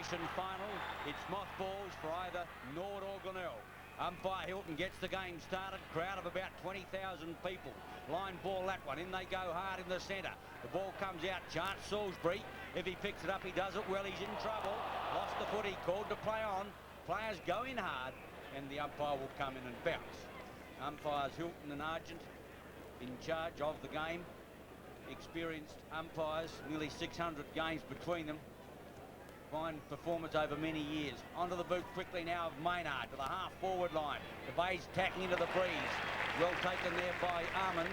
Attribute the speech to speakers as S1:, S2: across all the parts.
S1: elimination final. It's mothballs for either Norwood or Glenelg. Umpire Hilton gets the game started. Crowd of about 20,000 people. Line ball, that one. In they go hard in the centre. The ball comes out. Chance Salisbury. If he picks it up, he does it well. He's in trouble. Lost the foot. He called to play on. Players go in hard, and the umpire will come in and bounce. Umpires Hilton and Argent in charge of the game. Experienced umpires, nearly 600 games between them. Fine performance over many years. Onto the boot quickly now of Maynard to the half-forward line. The Bay's tacking into the breeze. Well taken there by Armand.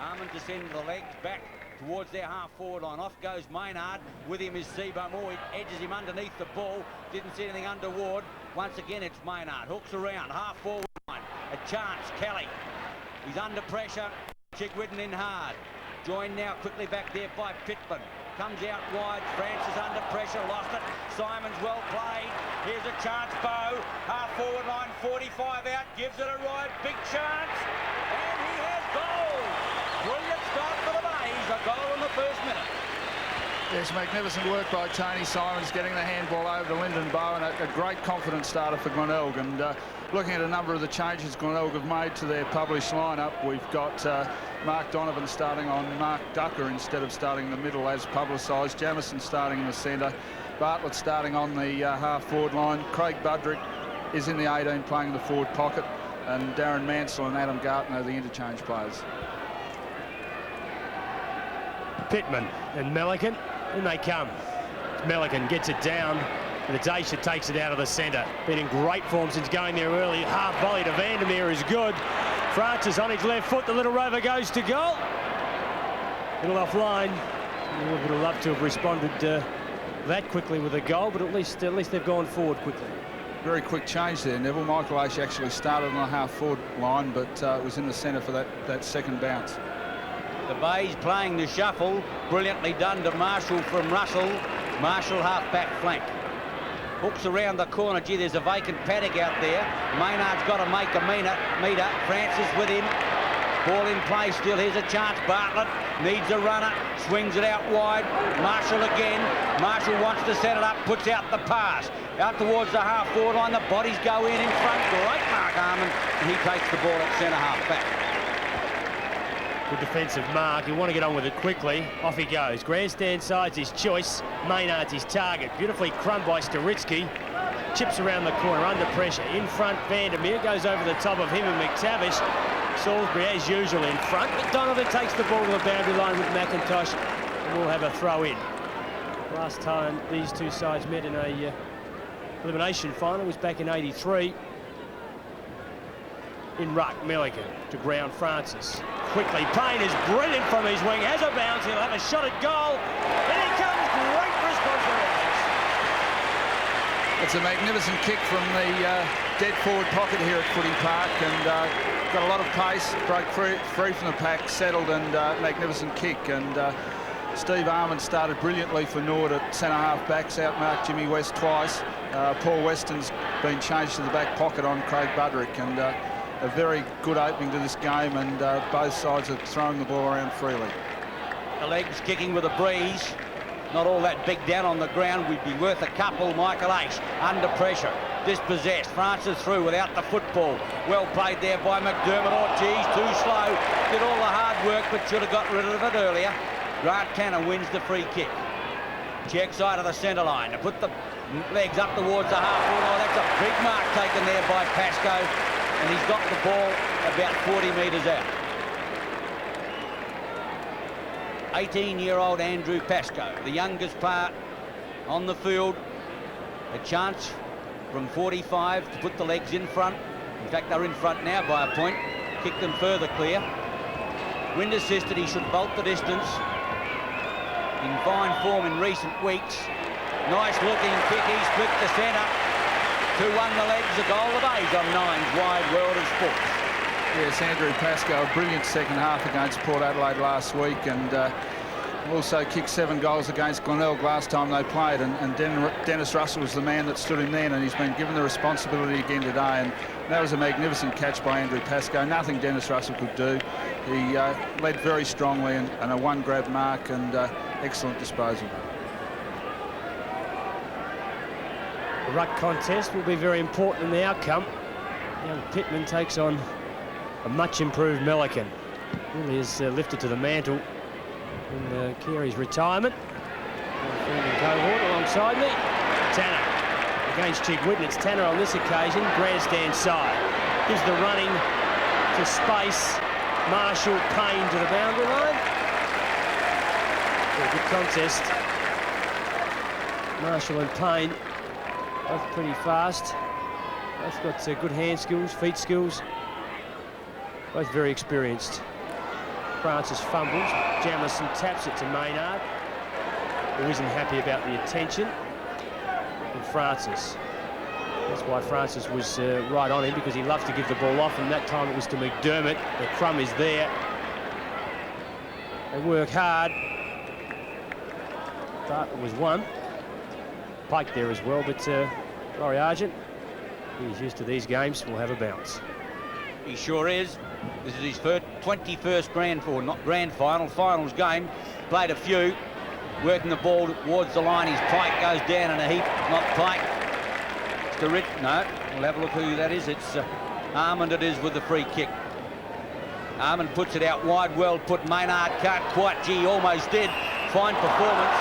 S1: Armand to send the legs back towards their half-forward line. Off goes Maynard. With him is Seabohm. Oh, it edges him underneath the ball. Didn't see anything under Ward. Once again, it's Maynard. Hooks around. Half-forward line. A chance. Kelly. He's under pressure. Chigwidden in hard. Joined now quickly back there by Pittman. Comes out wide. Francis under pressure. Lost it. Simon's well played. Here's a chance. Bow. Half-forward line. 45 out. Gives it a ride. Big chance. And he has goal. Brilliant start for the Bays. A goal in the first minute.
S2: Yes, magnificent work by Tony Simons getting the handball over to Lyndon Bowen. A great confidence starter for Glenelg. And looking at a number of the changes Glenelg have made to their published lineup, we've got Mark Donovan starting on Mark Ducker instead of starting in the middle as publicised. Jamison starting in the centre. Bartlett starting on the half-forward line. Craig Budrick is in the 18 playing in the forward pocket. And Darren Mansell and Adam Gartner are the interchange players.
S3: Pittman and Milliken. In they come. Milliken gets it down. And Adesha takes it out of the centre. Been in great form since going there early. Half volley to Vandermeer is good. Francis on his left foot. The little rover goes to goal. Little offline. We would have loved to have responded that quickly with a goal, but at least they've gone forward quickly.
S2: Very quick change there, Neville. Michael Aish actually started on the half-forward line, but was in the centre for that second bounce.
S1: The Bays playing the shuffle. Brilliantly done to Marshall from Russell. Marshall half-back flank. Hooks around the corner. Gee, there's a vacant paddock out there. Maynard's got to make a meter. Francis with him. Ball in play still. Here's a chance. Bartlett needs a runner. Swings it out wide. Marshall again. Marshall wants to set it up. Puts out the pass. Out towards the half-forward line. The bodies go in front. Great mark, Armand. And he takes the ball at centre half-back.
S3: Good defensive mark. You want to get on with it quickly. Off he goes. Grandstand side's his choice. Maynard's his target. Beautifully crumbed by Staritsky. Chips around the corner under pressure. In front, Vandermeer goes over the top of him and McTavish. Salisbury, as usual, in front. But Donovan takes the ball to the boundary line with McIntosh. And we'll have a throw in. Last time these two sides met in a elimination final was back in '83. In ruck, Milliken to ground Francis. Quickly, Payne is brilliant from his wing. Has a bounce, he'll have a shot at goal. And he comes, great response from Essex.
S2: It's a magnificent kick from the dead forward pocket here at Footy Park, and got a lot of pace, broke free from the pack, settled, and magnificent kick. And Steve Armand started brilliantly for Norwood at centre half backs, outmarked Jimmy West twice. Paul Weston's been changed to the back pocket on Craig Budrick, and a very good opening to this game, and both sides are throwing the ball around freely.
S1: The legs kicking with a breeze. Not all that big down on the ground. Would be worth a couple. Michael Aish under pressure. Dispossessed. Francis through without the football. Well played there by McDermott. Oh, geez, too slow. Did all the hard work, but should have got rid of it earlier. Grant Tanner wins the free kick. Check side of the centre line to put the legs up towards the half-forward. Oh, that's a big mark taken there by Pascoe. And he's got the ball about 40 metres out. 18-year-old Andrew Pascoe, the youngest player on the field. A chance from 45 to put the legs in front. In fact, they're in front now by a point. Kick them further clear. Wind assisted, he should bolt the distance. In fine form in recent weeks. Nice looking kick, he split the centre. 2-1 the legs, a goal of 8 on Nine's Wide World of Sports.
S2: Yes, Andrew Pascoe, a brilliant second half against Port Adelaide last week, and also kicked 7 goals against Glenelg last time they played, and Dennis Russell was the man that stood him then, and he's been given the responsibility again today, and that was a magnificent catch by Andrew Pascoe. Nothing Dennis Russell could do. He led very strongly, and a one-grab mark and excellent disposal.
S3: The ruck contest will be very important in the outcome. Young Pittman takes on a much improved Milliken. Really is lifted to the mantle in Carey's retirement. Cohort alongside me. Tanner against Chigwitten. It's Tanner on this occasion, grandstand side. Gives the running to space. Marshall, Payne to the boundary line. Yeah, good contest. Marshall and Payne, both pretty fast. Both got good hand skills, feet skills. Both very experienced. Francis fumbles. Jamison taps it to Maynard, who isn't happy about the attention. And Francis. That's why Francis was right on him, because he loves to give the ball off, and that time it was to McDermott. The crumb is there. They work hard. Bartlett was one. Pike there as well, but Laurie Argent, he's used to these games, will have a bounce.
S1: He sure is. This is his 21st grand final, finals game. Played a few, working the ball towards the line. His Pike goes down in a heap. Not Pike. It's the Rich. No, we'll have a look who that is. It's Armand it is with the free kick. Armand puts it out wide, well put. Maynard can't quite. Gee, almost did. Fine performance.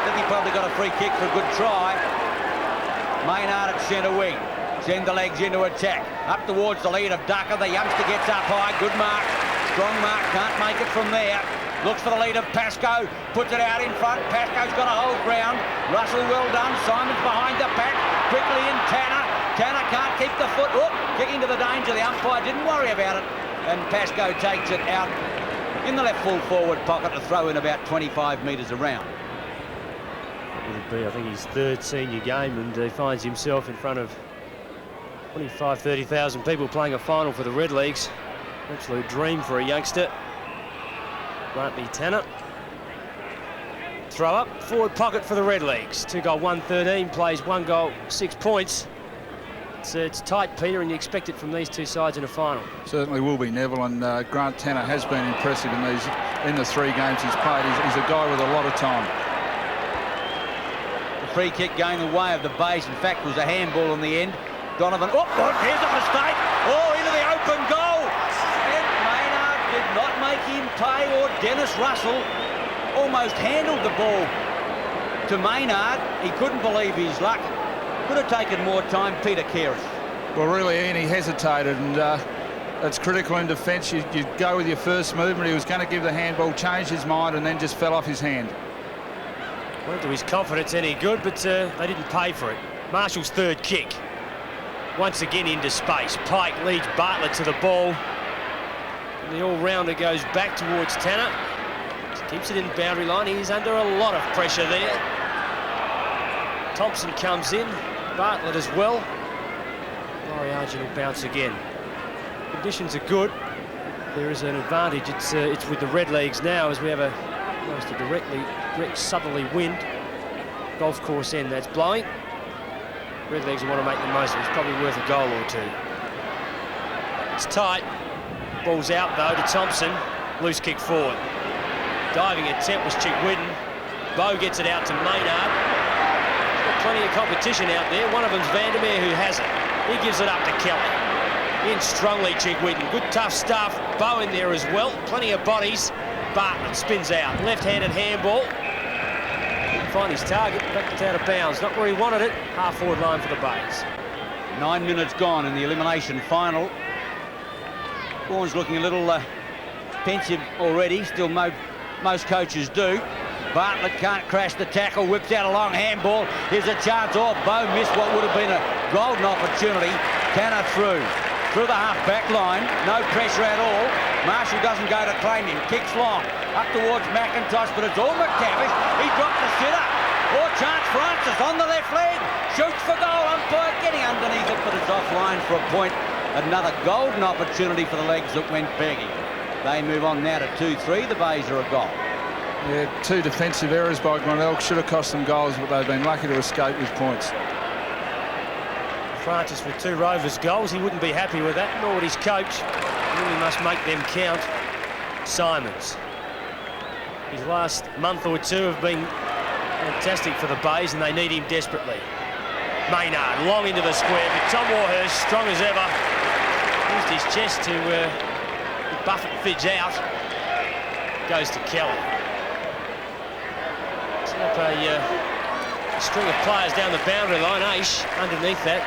S1: I think he probably got a free kick for a good try. Maynard at centre wing. Send the legs into attack. Up towards the lead of Ducker. The youngster gets up high. Good mark. Strong mark. Can't make it from there. Looks for the lead of Pascoe. Puts it out in front. Pascoe's got a hold ground. Russell, well done. Simon's behind the pack. Quickly in Tanner. Tanner can't keep the foot. Oh, kicking to the danger. The umpire didn't worry about it. And Pascoe takes it out in the left full forward pocket to throw in about 25 metres around.
S3: It'll be, I think, his third senior game, and he finds himself in front of 25,000-30,000 people playing a final for the Red Leagues. Absolute dream for a youngster. Brantley Tanner. Throw up, forward pocket for the Red Leagues. 2 goal, 113, plays 1 goal, 6 points. It's tight, Peter, and you expect it from these two sides in a final.
S2: Certainly will be, Neville, and Grant Tanner has been impressive in the 3 games he's played. He's a guy with a lot of time.
S1: The free kick going the way of the base. In fact, was a handball in the end. Donovan, oh, here's a mistake. Oh, into the open goal. And Maynard did not make him pay, or Dennis Russell almost handled the ball to Maynard. He couldn't believe his luck. Could have taken more time, Peter Carey.
S2: Well, really, Ian, he hesitated, and that's critical in defence. You go with your first movement. He was going to give the handball, changed his mind, and then just fell off his hand.
S3: Weren't to his confidence any good, but they didn't pay for it. Marshall's third kick. Once again into space. Pike leads Bartlett to the ball. And the all-rounder goes back towards Tanner. Just keeps it in the boundary line. He's under a lot of pressure there. Thompson comes in. Bartlett as well. Laurie Argent will bounce again. Conditions are good. There is an advantage. It's with the Red Leagues now, as we have almost a direct southerly wind. Golf course end that's blowing. Red Leagues will want to make the most of it. It's probably worth a goal or 2. It's tight. Ball's out, though, to Thompson. Loose kick forward. Diving attempt was Chigwitten. Bow gets it out to Maynard. There's got plenty of competition out there. One of them's Vandermeer, who has it. He gives it up to Kelly. In strongly, Chigwitten. Good, tough stuff. Bow in there as well. Plenty of bodies. Bartlett spins out. Left-handed handball. Find his target, back it's out of bounds. Not where he wanted it. Half-forward line for the Bays.
S1: 9 minutes gone in the elimination final. Vaughan's looking a little pensive already. Still, most coaches do. Bartlett can't crash the tackle. Whips out a long handball. Here's a chance. Oh, Bow missed what would have been a golden opportunity. Tanner through the half-back line. No pressure at all. Marshall doesn't go to claim him. Kicks long. Up towards McIntosh, but it's all McTavish. He dropped the sitter. Oh, chance Francis on the left leg. Shoots for goal. Umpire getting underneath it, but it's offline for a point. Another golden opportunity for the legs that went begging. They move on now to 2-3. The Bays are a goal.
S2: Yeah, 2 defensive errors by Glenelg. Should have cost them goals, but they've been lucky to escape with points.
S3: Francis with 2 Rovers goals. He wouldn't be happy with that, nor would his coach. He really must make them count. Simons. His last month or 2 have been fantastic for the Bays, and they need him desperately. Maynard long into the square, but Tom Warhurst, strong as ever, used his chest to buffet Fidge out. Goes to Kelly. Set up a string of players down the boundary line. Aish underneath that.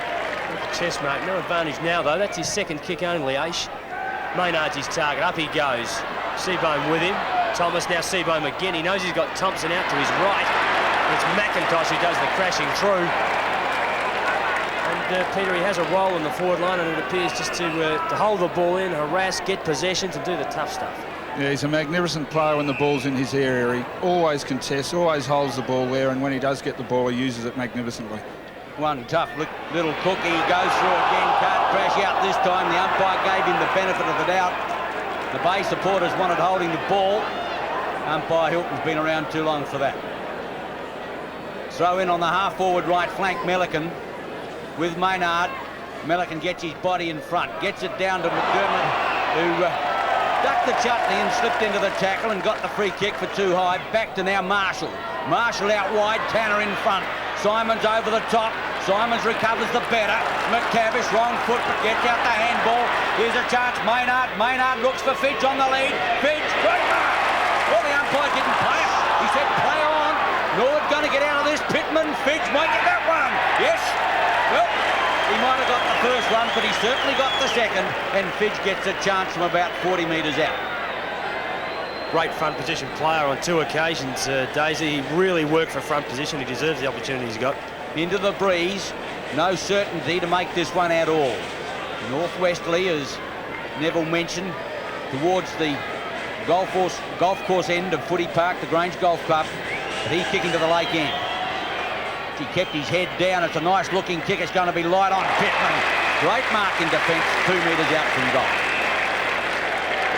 S3: Chest mark, no advantage now though. That's his second kick only, Aish. Maynard's his target. Up he goes. Seabohm with him. Thomas, now Seabohm again. He knows he's got Thompson out to his right. It's McIntosh who does the crashing through. And Peter, he has a role in the forward line, and it appears just to hold the ball in, harass, get possessions and do the tough stuff.
S2: Yeah, he's a magnificent player when the ball's in his area. He always contests, always holds the ball there, and when he does get the ball, he uses it magnificently.
S1: One tough little cookie. He goes through again, can't crash out this time. The umpire gave him the benefit of the doubt. The Bay supporters wanted holding the ball. Umpire Hilton's been around too long for that. Throw in on the half-forward right flank, Melican with Maynard. Melican gets his body in front, gets it down to McDermott, who ducked the chutney and slipped into the tackle and got the free kick for too high. Back to now Marshall. Marshall out wide, Tanner in front. Simons over the top. Simons recovers the better. McTavish, wrong foot, but gets out the handball. Here's a chance. Maynard. Maynard looks for Fidge on the lead. Fidge, great mark. Well, the umpire didn't play it. He said play on. Norwood going to get out of this. Pittman, Fidge might get that one. Yes. Well, he might have got the first one, but he certainly got the second. And Fidge gets a chance from about 40 metres out.
S3: Great front position player on two occasions, Daisy. He really worked for front position. He deserves the opportunity he's got.
S1: Into the breeze. No certainty to make this one at all. Northwesterly, as Neville mentioned, towards the golf course end of Footy Park, the Grange Golf Club. But he's kicking to the lake end. He kept his head down. It's a nice looking kick. It's going to be light on. Pittman. Great mark in defence, 2 metres out from goal.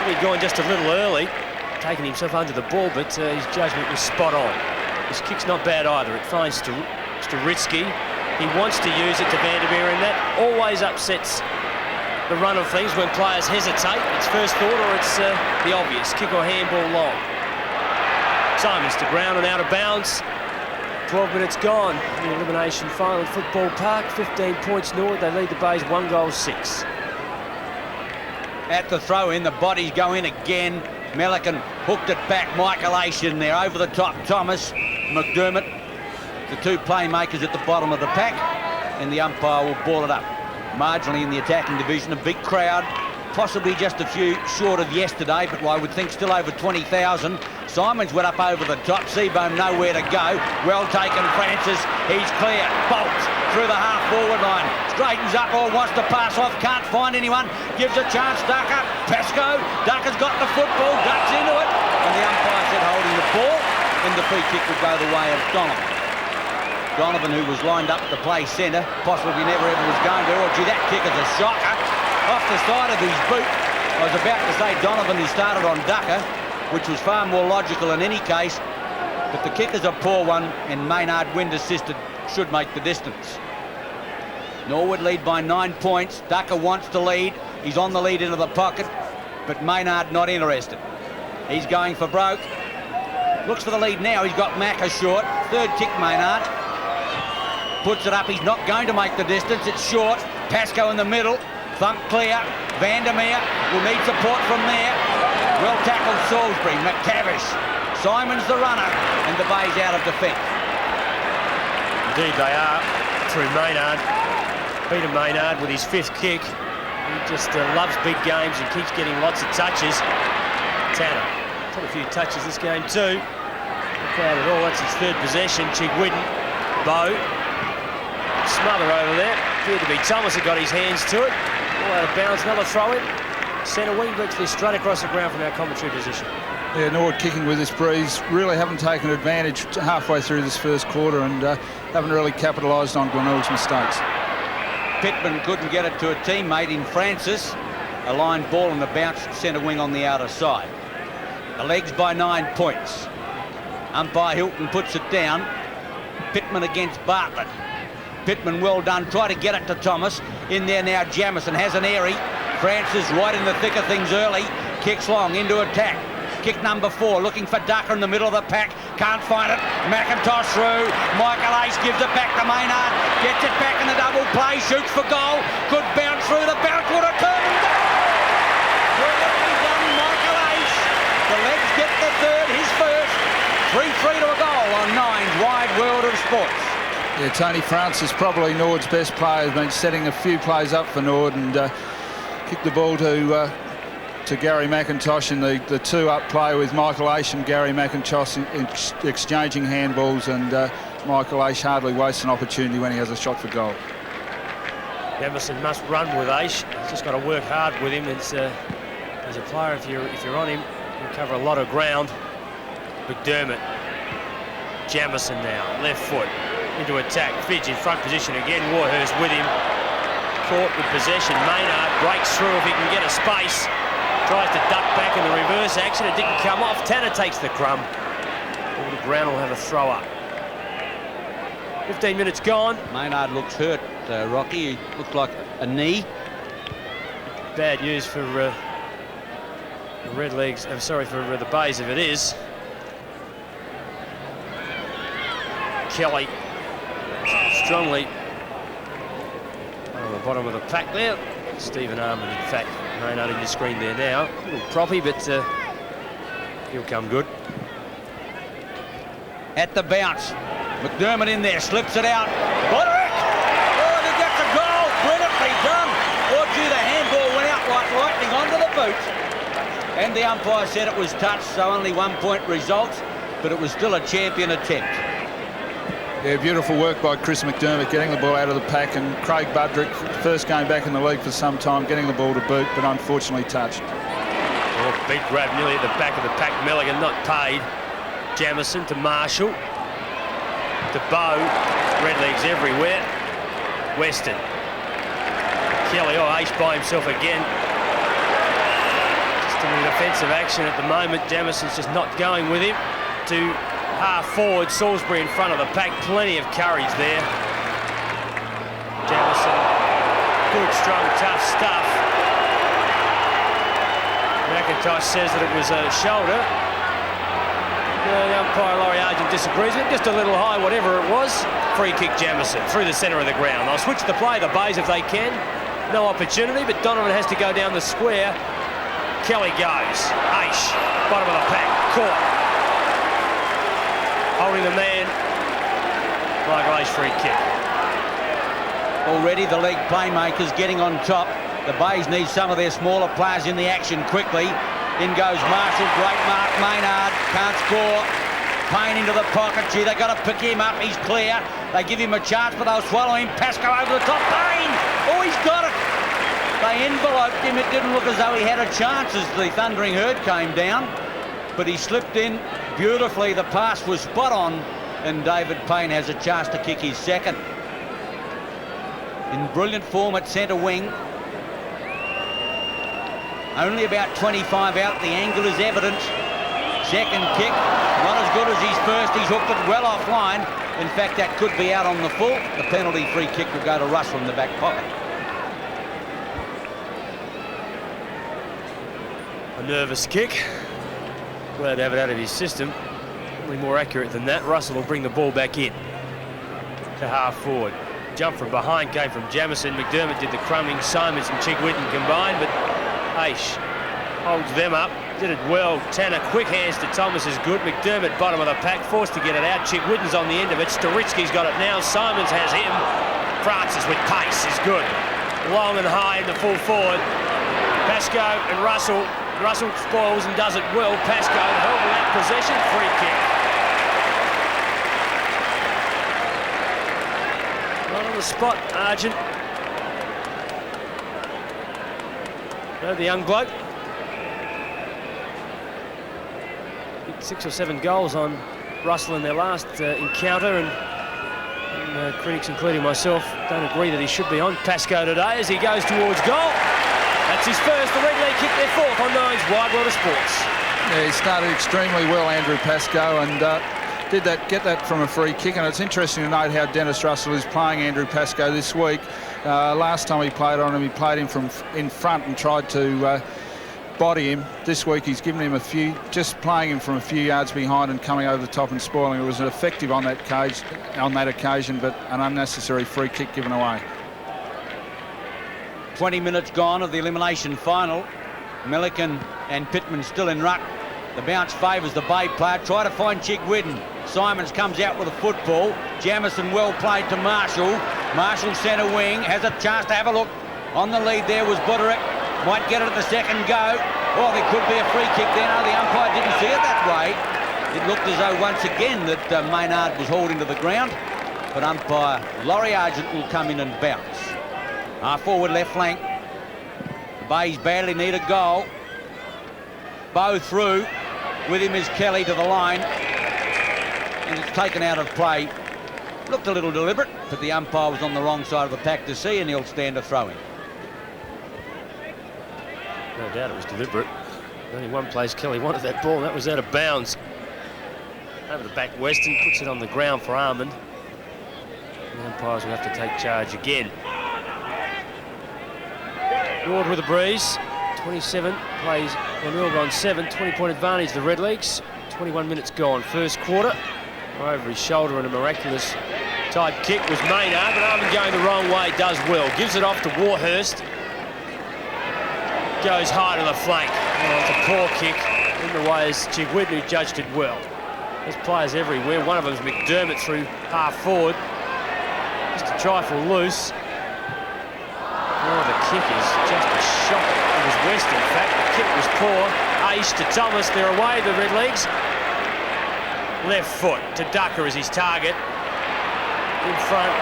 S3: He'd gone just a little early, taking himself under the ball, but his judgment was spot on. His kick's not bad either. It finds Staritsky. He wants to use it to Vandermeer, and that always upsets the run of things when players hesitate. It's first thought or it's the obvious. Kick or handball long. Simons to ground and out of bounds. 12 minutes gone. The elimination final at Football Park. 15 points Norwood. They lead the Bays 1-6.
S1: At the throw-in, the bodies go in again. Melican hooked it back. Michael Aish in there. Over the top, Thomas. McDermott. The two playmakers at the bottom of the pack. And the umpire will ball it up. Marginally in the attacking division. A big crowd. Possibly just a few short of yesterday, but I would think still over 20,000. Simons went up over the top. Seabohm nowhere to go. Well taken, Francis. He's clear. Bolts through the half-forward line. Straightens up or wants to pass off. Can't find anyone. Gives a chance. Ducker. Pascoe. Ducker's got the football. Ducks into it. And the umpire said holding the ball. And the free kick would go the way of Donovan. Donovan, who was lined up to play centre, possibly never ever was going to. Oh, gee, that kick is a shocker. Off the side of his boot. I was about to say Donovan, who started on Ducker, which was far more logical in any case. But the kick is a poor one, and Maynard, wind assisted, should make the distance. Norwood lead by 9 points. Ducker wants to lead. He's on the lead into the pocket, but Maynard not interested. He's going for broke. Looks for the lead now. He's got Macca short. Third kick, Maynard. Puts it up. He's not going to make the distance. It's short. Pascoe in the middle. Thump clear. Vandermeer will need support from there. Well tackled Salisbury. McTavish. Simons the runner. And the Bay's out of defence.
S3: Indeed they are. Through Maynard. Peter Maynard with his 5th kick. He just loves big games and keeps getting lots of touches. Tanner. Had a few touches this game too. Not bad at all. That's his 3rd possession. Chigwidden. Bow. Smother over there. Appeared to be Thomas that got his hands to it. All out of bounds. Another throw in. Centre wing virtually straight across the ground from our commentary position.
S2: Yeah, Norwood kicking with this breeze. Really haven't taken advantage halfway through this first quarter and haven't really capitalised on Glenelg's mistakes.
S1: Pittman couldn't get it to a teammate in Francis. A line ball and the bounce centre wing on the outer side. The legs by 9 points. Umpire Hilton puts it down. Pittman against Bartlett. Pittman well done. Try to get it to Thomas. In there now Jamison has an airy. Francis right in the thick of things early. Kicks long into attack. Kick number 4, looking for Ducker in the middle of the pack. Can't find it. McIntosh through. Michael Ace gives it back to Maynard. Gets it back in the double play. Shoots for goal. Good bounce through. The bounce would have turned and goal. Brilliantly done, Michael Ace. The Legs get the third, his first. 3-3 to a goal on 9's Wide World of Sports.
S2: Yeah, Tony Francis, probably Norwood's best player, has been setting a few plays up for Norwood and kicked the ball to Gary McIntosh in the 2-up play with Michael Aish and Gary McIntosh exchanging handballs, and Michael Aish hardly wastes an opportunity when he has a shot for goal.
S3: Emerson must run with Aish. He's just got to work hard with him. As a player, if you're on him, you cover a lot of ground. McDermott, Jamison now, left foot into attack. Fidge in front position again. Warhurst with him. Caught with possession. Maynard breaks through if he can get a space. Tries to duck back in the reverse action. It didn't come off. Tanner takes the crumb. All the ground will have a throw up. 15 minutes gone.
S1: Maynard looks hurt, Rocky. He looked like a knee.
S3: Bad news for the Redlegs. I'm sorry, for the Bays if it is. Kelly strongly on the bottom of the pack there. Stephen Armand, in fact, Maynard in your screen there now. A little proppy, but he'll come good.
S1: At the bounce, McDermott in there, slips it out. Boderick! Oh, and he gets a goal. Brilliantly done. Oh, gee, the handball went out like lightning onto the boot. And the umpire said it was touched, so only 1 point results, but it was still a champion attempt.
S2: Yeah, beautiful work by Chris McDermott, getting the ball out of the pack, and Craig Budrick, first game back in the league for some time, getting the ball to boot, but unfortunately touched.
S3: Oh, big grab nearly at the back of the pack. Milligan not paid. Jamison to Marshall. To Bow. Redlegs everywhere. Weston. Kelly, oh, Ace by himself again. Just in defensive action at the moment. Jamison's just not going with him. To half forward, Salisbury in front of the pack. Plenty of courage there. Jamison, good, strong, tough stuff. McIntosh says that it was a shoulder. The umpire, Laurie Argent, disagrees with it. Just a little high, whatever it was. Free kick Jamison through the centre of the ground. They'll switch the play, the Bays, if they can. No opportunity, but Donovan has to go down the square. Kelly goes. Aish, bottom of the pack, caught. Holding the man. Michael Aish, free kick.
S1: Already the league playmakers getting on top. The Bays need some of their smaller players in the action quickly. In goes Marshall, great mark. Maynard can't score. Payne into the pocket. Gee, they've got to pick him up. He's clear. They give him a chance, but they'll swallow him. Pascoe over the top. Payne! Oh, he's got it. They enveloped him. It didn't look as though he had a chance as the thundering herd came down, but he slipped in beautifully. The pass was spot on, and David Payne has a chance to kick his second. In brilliant form at centre wing. Only about 25 out. The angle is evident. Second kick, not as good as his first. He's hooked it well offline. In fact, that could be out on the full. The penalty free kick will go to Russell in the back pocket.
S3: A nervous kick. Glad to have it out of his system. Probably more accurate than that. Russell will bring the ball back in to half forward. Jump from behind came from Jamison. McDermott did the crumbing. Simons and Chigwitten combined, but Aish holds them up. Did it well. Tanner, quick hands to Thomas is good. McDermott, bottom of the pack, forced to get it out. Chigwitten's on the end of it. Storitsky's got it now. Simons has him. Francis with pace is good. Long and high in the full forward. Pascoe and Russell. Russell spoils and does it well. Pascoe held that possession. Free kick. Right on the spot, Argent. The young bloke. 6 or 7 goals on Russell in their last encounter, and critics, including myself, don't agree that he should be on. Pascoe today as he goes towards goal. That's his first. The Red League kick their fourth on 9's Wide World of Sports.
S2: Yeah, he started extremely well, Andrew Pascoe, and get that from a free kick. And it's interesting to note how Dennis Russell is playing Andrew Pascoe this week. Last time he played on him, he played him from in front and tried to body him. This week he's given him a few, just playing him from a few yards behind and coming over the top and spoiling. It was effective on that occasion, but an unnecessary free kick given away.
S1: 20 minutes gone of the elimination final. Milliken and Pittman still in ruck. The bounce favours the Bay player. Try to find Chigwidden. Simons comes out with a football. Jamison well played to Marshall. Marshall centre wing, has a chance to have a look. On the lead there was Buderick. Might get it at the second go. Oh, there could be a free kick there. No, the umpire didn't see it that way. It looked as though once again that Maynard was hauled into the ground. But umpire Laurie Argent will come in and bounce. Forward left flank. The Bays badly need a goal. Bow through. With him is Kelly to the line. And it's taken out of play. Looked a little deliberate, but the umpire was on the wrong side of the pack to see, and he'll stand a throw-in.
S3: No doubt it was deliberate. Only one place Kelly wanted that ball, and that was out of bounds. Over the back, Weston puts it on the ground for Armand. The umpires will have to take charge again. Norwood with a breeze. 27 plays Glenelg on 7. 20-point advantage, the Redlegs. 21 minutes gone, first quarter. Over his shoulder and a miraculous type kick was Maynard, but Armand going the wrong way does well. Gives it off to Warhurst. Goes high to the flank. Oh, it's a poor kick in the way as Chigwidden, who judged it well. There's players everywhere. One of them is McDermott through half forward. Just a trifle loose. Oh, the kick is just a shock. It was West, in fact. The kick was poor. Aish to Thomas. They're away, the Redlegs. Left foot to Ducker as his target. In front.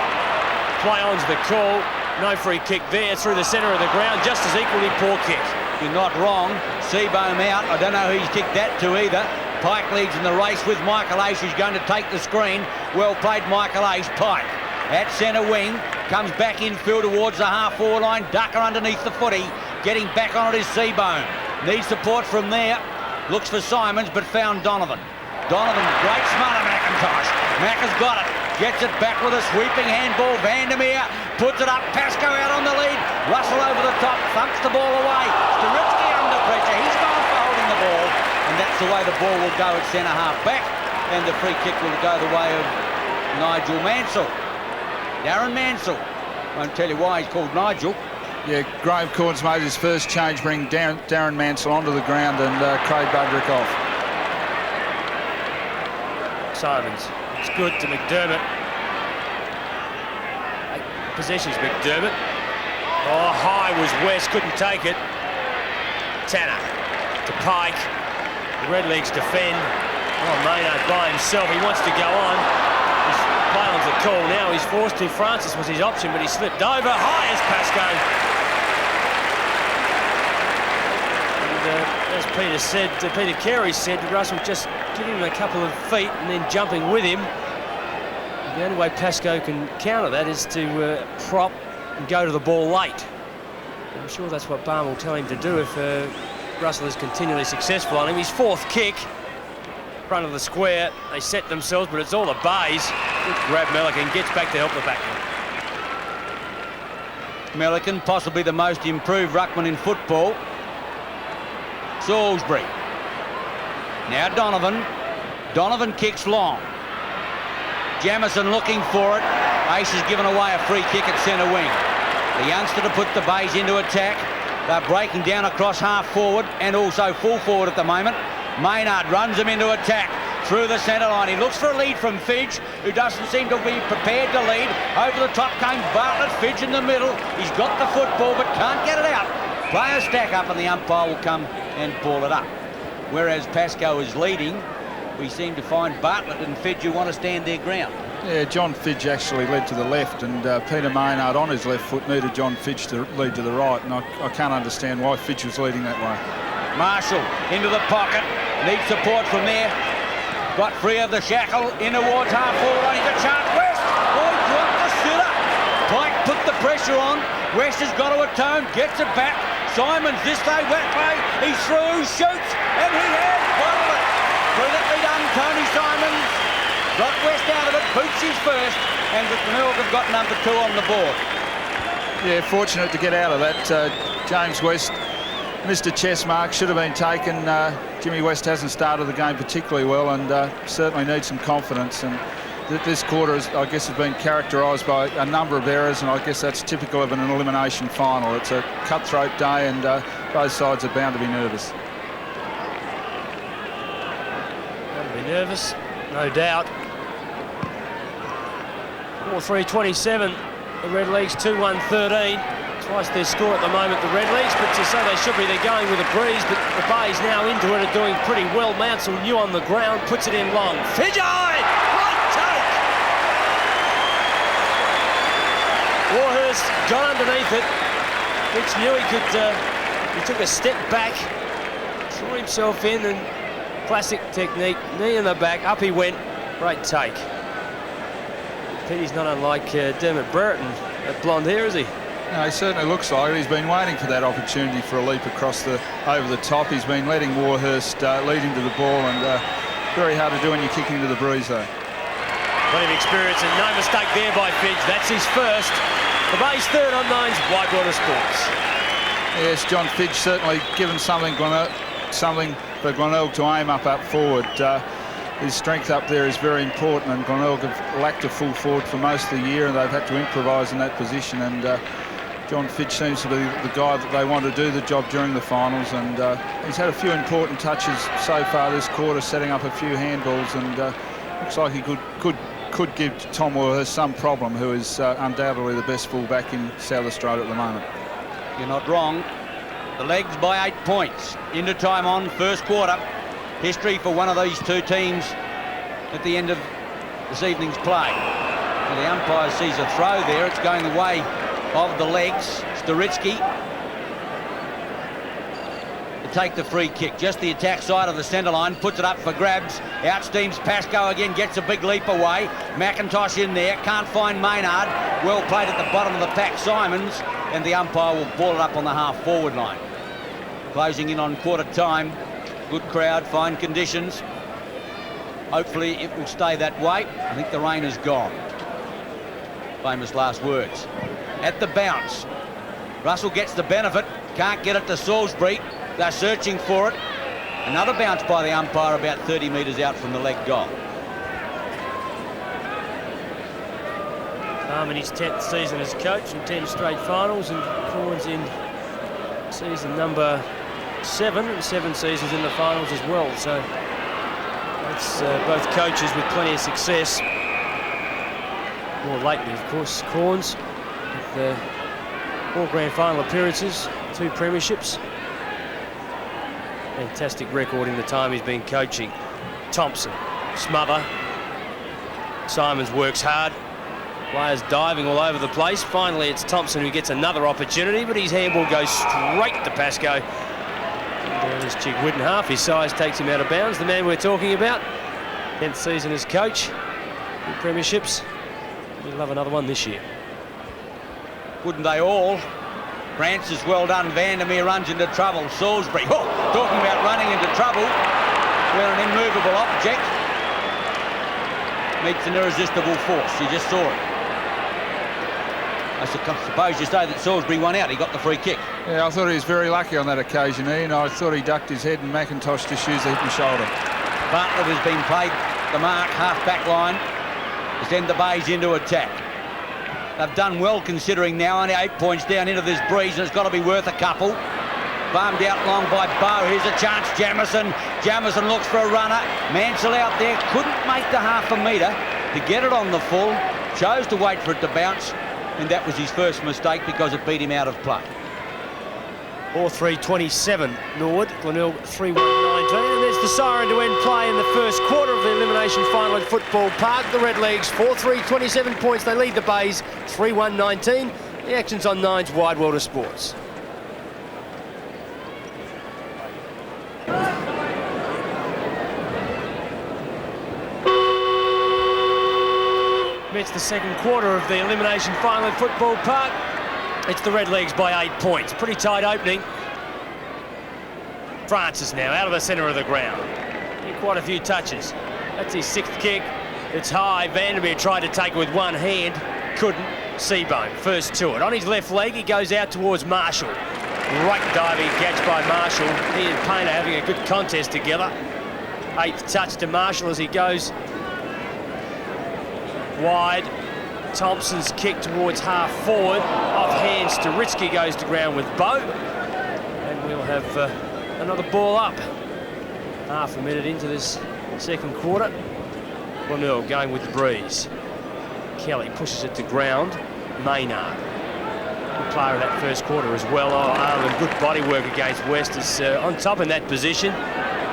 S3: Play on's the call. No free kick there through the centre of the ground. Just as equally poor kick.
S1: You're not wrong. Seabohm out. I don't know who he's kicked that to either. Pike leads in the race with Michael Aish, who's going to take the screen. Well played, Michael Aish. Pike at centre wing. Comes back infield towards the half-forward line. Ducker underneath the footy. Getting back on it is Seabohm. Needs support from there. Looks for Simons, but found Donovan. Donovan, great smother, McIntosh. Mac has got it. Gets it back with a sweeping handball. Vandermeer puts it up. Pascoe out on the lead. Russell over the top. Thumps the ball away. Staritsky under pressure. He's gone for holding the ball. And that's the way the ball will go at centre-half back. And the free kick will go the way of Nigel Mansell. Darren Mansell. Won't tell you why he's called Nigel.
S2: Yeah, Graham Corns made his first change, bringing Darren Mansell onto the ground and Craig Buderick off.
S3: Simons. It's good to McDermott. Possessions McDermott. Oh, high was West, couldn't take it. Tanner to Pike. The Redlegs defend. Oh, Maynard by himself. He wants to go on. Play-on's the call now. He's forced to. Francis was his option, but he slipped over. High as Pascoe. As Peter Carey said, Russell just giving him a couple of feet and then jumping with him. The only way Pascoe can counter that is to prop and go to the ball late. I'm sure that's what Barham will tell him to do if Russell is continually successful on him. His fourth kick, front of the square. They set themselves, but it's all the Bays. Good grab, Milliken gets back to help the backman.
S1: Milliken, possibly the most improved ruckman in football. Salisbury. Now Donovan. Donovan kicks long. Jamison looking for it. Ace has given away a free kick at centre wing. The youngster to put the Bays into attack. They're breaking down across half forward and also full forward at the moment. Maynard runs them into attack through the centre line. He looks for a lead from Fidge, who doesn't seem to be prepared to lead. Over the top came Bartlett. Fidge in the middle. He's got the football but can't get it out. Players stack up and the umpire will come and ball it up. Whereas Pascoe is leading, we seem to find Bartlett and Fidge who want to stand their ground.
S2: Yeah, John Fidge actually led to the left, and Peter Maynard on his left foot needed John Fidge to lead to the right, and I can't understand why Fidge was leading that way. Marshall
S1: into the pocket, needs support from there. Got free of the shackle, in towards half forward line. He's a chance. West! Oh, he dropped the sitter. Pike put the pressure on. West has got to atone, gets it back. Simons this way, that way. He's through, shoots, and he has bottled it. Brilliantly done, Tony Simons. Got West out of it, boots his first, and the Glenelg have got number 2 on the board.
S2: Yeah, fortunate to get out of that. James West missed a chest mark, should have been taken. Jimmy West hasn't started the game particularly well, and certainly needs some confidence. And this quarter, I guess, has been characterised by a number of errors, and I guess that's typical of an elimination final. It's a cutthroat day, and both sides are bound to be nervous.
S3: Bound to be nervous, no doubt. 4-3-27. The Red Leagues 2-1-13. Twice their score at the moment, the Red Leagues, but so they should be. They're going with a breeze, but the Bays now into it are doing pretty well. Mounsell new on the ground, puts it in long. Fidgey! Right take! Warhurst got underneath it. Fitch knew he could, he took a step back, threw himself in, and classic technique, knee in the back, up he went. Great take. Petey's not unlike Dermot Brereton at blonde hair, is he?
S2: No, he certainly looks like it. He's been waiting for that opportunity for a leap across over the top. He's been letting Warhurst lead him to the ball, and very hard to do when you're kicking to the breeze, though.
S3: Plenty of experience, and no mistake there by Fidge. That's his first. The Bays third on Nine's Whitewater Sports.
S2: Yes, John Fidge certainly given something for Glenelg to aim up forward. His strength up there is very important, and Glenelg have lacked a full forward for most of the year, and they've had to improvise in that position. And John Fidge seems to be the guy that they want to do the job during the finals, and he's had a few important touches so far this quarter, setting up a few handballs, and looks like he could give Tom Warhurst some problem, who is undoubtedly the best fullback in South Australia at the moment.
S1: You're not wrong. The Legs by 8 points. Into time on first quarter. History for one of these two teams at the end of this evening's play. Well, the umpire sees a throw there. It's going the way of the Legs. Storitsky to take the free kick. Just the attack side of the centre line. Puts it up for grabs. Outsteams Pascoe again. Gets a big leap away. McIntosh in there. Can't find Maynard. Well played at the bottom of the pack. Simons. And the umpire will ball it up on the half-forward line. Closing in on quarter time. Good crowd, fine conditions. Hopefully it will stay that way. I think the rain is gone. Famous last words. At the bounce. Russell gets the benefit. Can't get it to Salisbury. They're searching for it. Another bounce by the umpire about 30 metres out from the leg goal.
S3: In his 10th season as coach and 10 straight finals, and Corns in season number 7 and 7 seasons in the finals as well. So that's both coaches with plenty of success. More lately, of course, Corns with 4 grand final appearances, 2 premierships. Fantastic record in the time he's been coaching. Thompson, smother. Simons works hard. Players diving all over the place. Finally, it's Thompson who gets another opportunity, but his handball goes straight to Pascoe. And there's Chig Whitten, half his size, takes him out of bounds. The man we're talking about, 10th season as coach, 2 premierships. He'll have another one this year.
S1: Wouldn't they all? Francis, well done. Vandermeer runs into trouble. Salisbury, talking about running into trouble. Well, an immovable object meets an irresistible force. You just saw it. I suppose you say that Salisbury won out. He got the free kick.
S2: Yeah, I thought he was very lucky on that occasion, Ian. I thought he ducked his head and McIntosh just used the hip and shoulder.
S1: Bartlett has been played the mark, half-back line, to send the Bays into attack. They've done well considering now, only 8 points down into this breeze, and it's got to be worth a couple. Farmed out long by Bow. Here's a chance, Jamison. Jamison looks for a runner. Mansell out there, couldn't make the half a metre to get it on the full. Chose to wait for it to bounce, and that was his first mistake because it beat him out of play.
S3: 4-3-27, Norwood. Glenelg 3-1-19. And there's the siren to end play in the first quarter of the elimination final at Football Park. The Red Leagues 4-3, 27 points. They lead the Bays 3-1-19. The action's on Nine's Whitewater Sports. It's the second quarter of the elimination final at Football Park. It's the Red Leagues by 8 points. Pretty tight opening. Francis now out of the centre of the ground. Quite a few touches. That's his 6th kick. It's high. Vandermeer tried to take it with one hand. Couldn't. Seabone first to it. On his left leg, he goes out towards Marshall. Great diving catch by Marshall. He and Payne are having a good contest together. 8th touch to Marshall as he goes wide. Thompson's kick towards half forward. Off hands to Ritsky, goes to ground with Bow. And we'll have another ball up. Half a minute into this second quarter. Glenelg going with the breeze. Kelly pushes it to ground. Maynard. Good player of that first quarter as well. Oh, and good body work against West is on top in that position.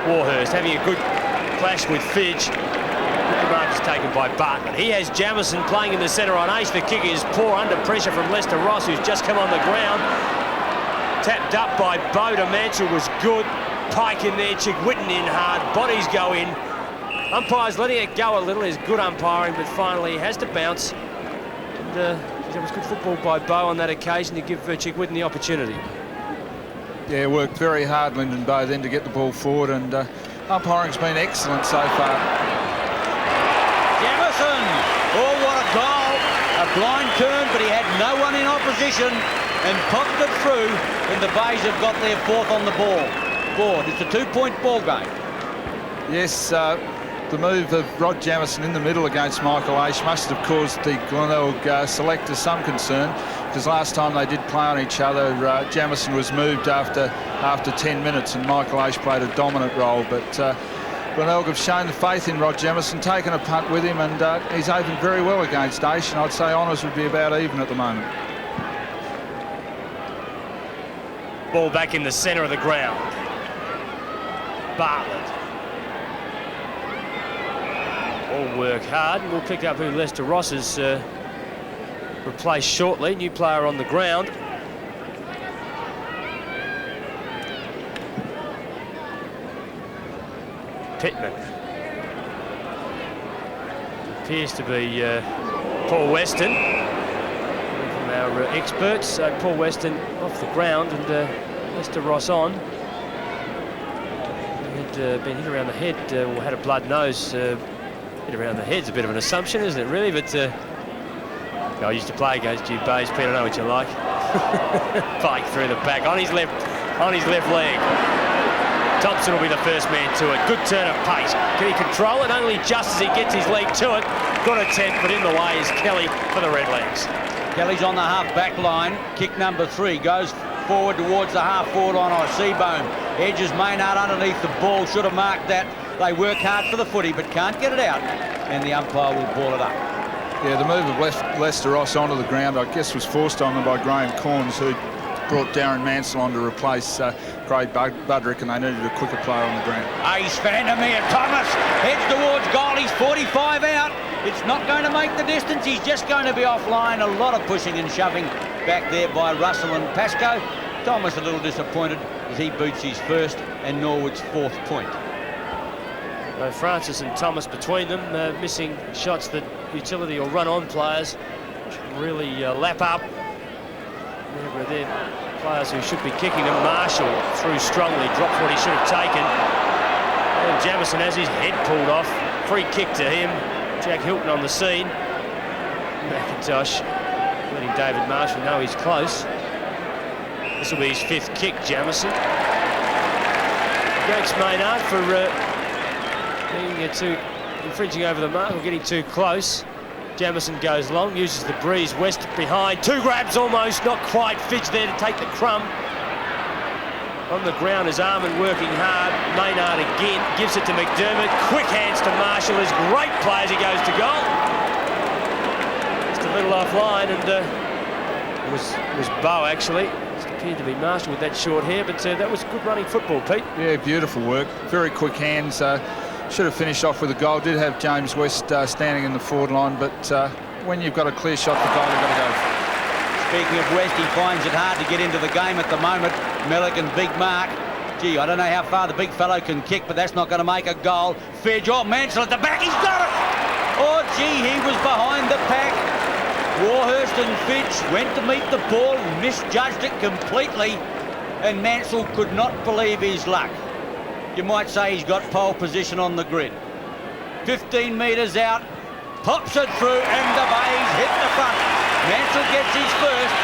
S3: Warhurst having a good clash with Fidge. The mark is taken by Bartlett. He has Jamison playing in the centre on ace. The kick is poor under pressure from Lester Ross, who's just come on the ground. Tapped up by Bow to Mansell was good. Pike in there, Chigwitten in hard. Bodies go in. Umpire's letting it go a little. Is good umpiring, but finally he has to bounce. And it was good football by Bow on that occasion to give Chigwitten the opportunity.
S2: Yeah, worked very hard, Lyndon Bow, then to get the ball forward, and umpiring's been excellent so far.
S1: Jamison! Oh, what a goal! A blind turn, but he had no one in opposition and popped it through, and the Bays have got their 4th on the board. It's a 2-point ball game.
S2: Yes, the move of Rod Jamison in the middle against Michael Aish must have caused the Glenelg selectors some concern, because last time they did play on each other, Jamison was moved after 10 minutes and Michael Aish played a dominant role. But Glenelg have shown the faith in Rod Jamison, taken a punt with him, and he's opened very well against Aish, and I'd say honours would be about even at the moment.
S3: Ball back in the centre of the ground. Bartlett. All work hard, and we'll pick up who Lester Ross has replaced shortly. New player on the ground. Pittman. Appears to be Paul Weston. From our experts. Paul Weston off the ground and Lester Ross on. He had been hit around the head, or had a blood nose. Hit around the head's a bit of an assumption, isn't it, really? But I used to play against you, Bays, Pete, I know what you like. Pike through the back, on his left leg. Thompson will be the first man to it. Good turn of pace. Can he control it? Only just as he gets his leg to it. Good attempt, but in the way is Kelly for the Redlegs.
S1: Kelly's on the half-back line. Kick number 3 goes forward towards the half-forward line on Seabohm. Edges Maynard underneath the ball. Should have marked that. They work hard for the footy, but can't get it out. And the umpire will ball it up.
S2: Yeah, the move of Lester Ross onto the ground, I guess, was forced on them by Graham Corns, who brought Darren Mansell on to replace Craig Budrick, and they needed a quicker player on the ground.
S1: Ace Vandermeer. Thomas heads towards goal. He's 45 out. It's not going to make the distance. He's just going to be offline. A lot of pushing and shoving back there by Russell and Pascoe. Thomas a little disappointed as he boots his first and Norwood's 4th point.
S3: Francis and Thomas between them, missing shots that utility or run-on players really lap up. They're players who should be kicking them. Marshall threw strongly, dropped what he should have taken. And Jamison has his head pulled off. Free kick to him. Jack Hilton on the scene. McIntosh letting David Marshall know he's close. This will be his 5th kick, Jamison. Thanks, Maynard, for being infringing over the mark or getting too close. Jamison goes long, uses the breeze. West behind, 2 grabs almost, not quite. Fidge there to take the crumb. On the ground is Armand working hard. Maynard again gives it to McDermott. Quick hands to Marshall. Is great play as he goes to goal. Just a little offline, and it was Bow actually. It appeared to be Marshall with that short hair, but that was good running football, Pete.
S2: Yeah, beautiful work. Very quick hands. Should have finished off with a goal. Did have James West standing in the forward line, but when you've got a clear shot for goal, you've got to go.
S1: Speaking of West, he finds it hard to get into the game at the moment. Mellick and Big Mark. Gee, I don't know how far the big fellow can kick, but that's not going to make a goal. Fidge, oh, Mansell at the back, he's got it! Oh, gee, he was behind the pack. Warhurst and Fidge went to meet the ball, misjudged it completely, and Mansell could not believe his luck. You might say he's got pole position on the grid. 15 metres out, pops it through, and the Bays hit the front. Mansell gets his first,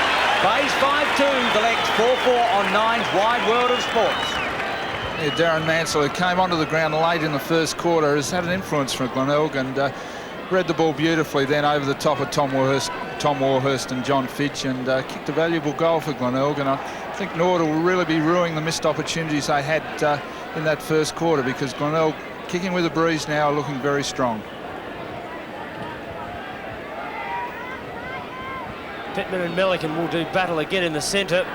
S1: Bays 5-2, the legs 4-4 on 9's Wide World of Sports.
S2: Yeah, Darren Mansell, who came onto the ground late in the first quarter, has had an influence from Glenelg and read the ball beautifully then over the top of Tom Warhurst and John Fitch, and kicked a valuable goal for Glenelg. And I think Norwood will really be ruining the missed opportunities they had in that first quarter, because Glenelg, kicking with a breeze now, are looking very strong.
S3: Pittman and Milliken will do battle again in the centre.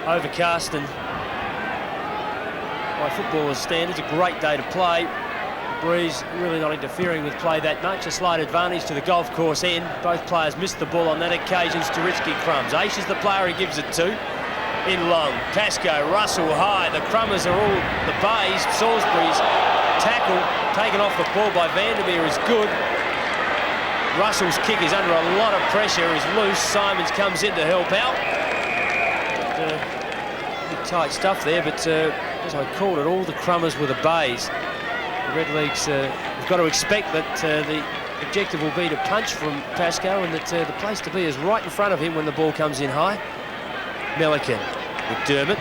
S3: Overcast and by footballers' standards, a great day to play. The breeze really not interfering with play that much. A slight advantage to the golf course end. Both players missed the ball on that occasion. Sturitsky crumbs. Aish is the player he gives it to. In long. Pascoe, Russell high. The Crummers are all the Bays. Salisbury's tackle taken off the ball by Vandermeer is good. Russell's kick is under a lot of pressure, is loose. Simons comes in to help out. Bit tight stuff there, but as I called it, all the Crummers were the Bays. The Red Leagues have got to expect that the objective will be to punch from Pascoe, and that the place to be is right in front of him when the ball comes in high. Milliken, McDermott.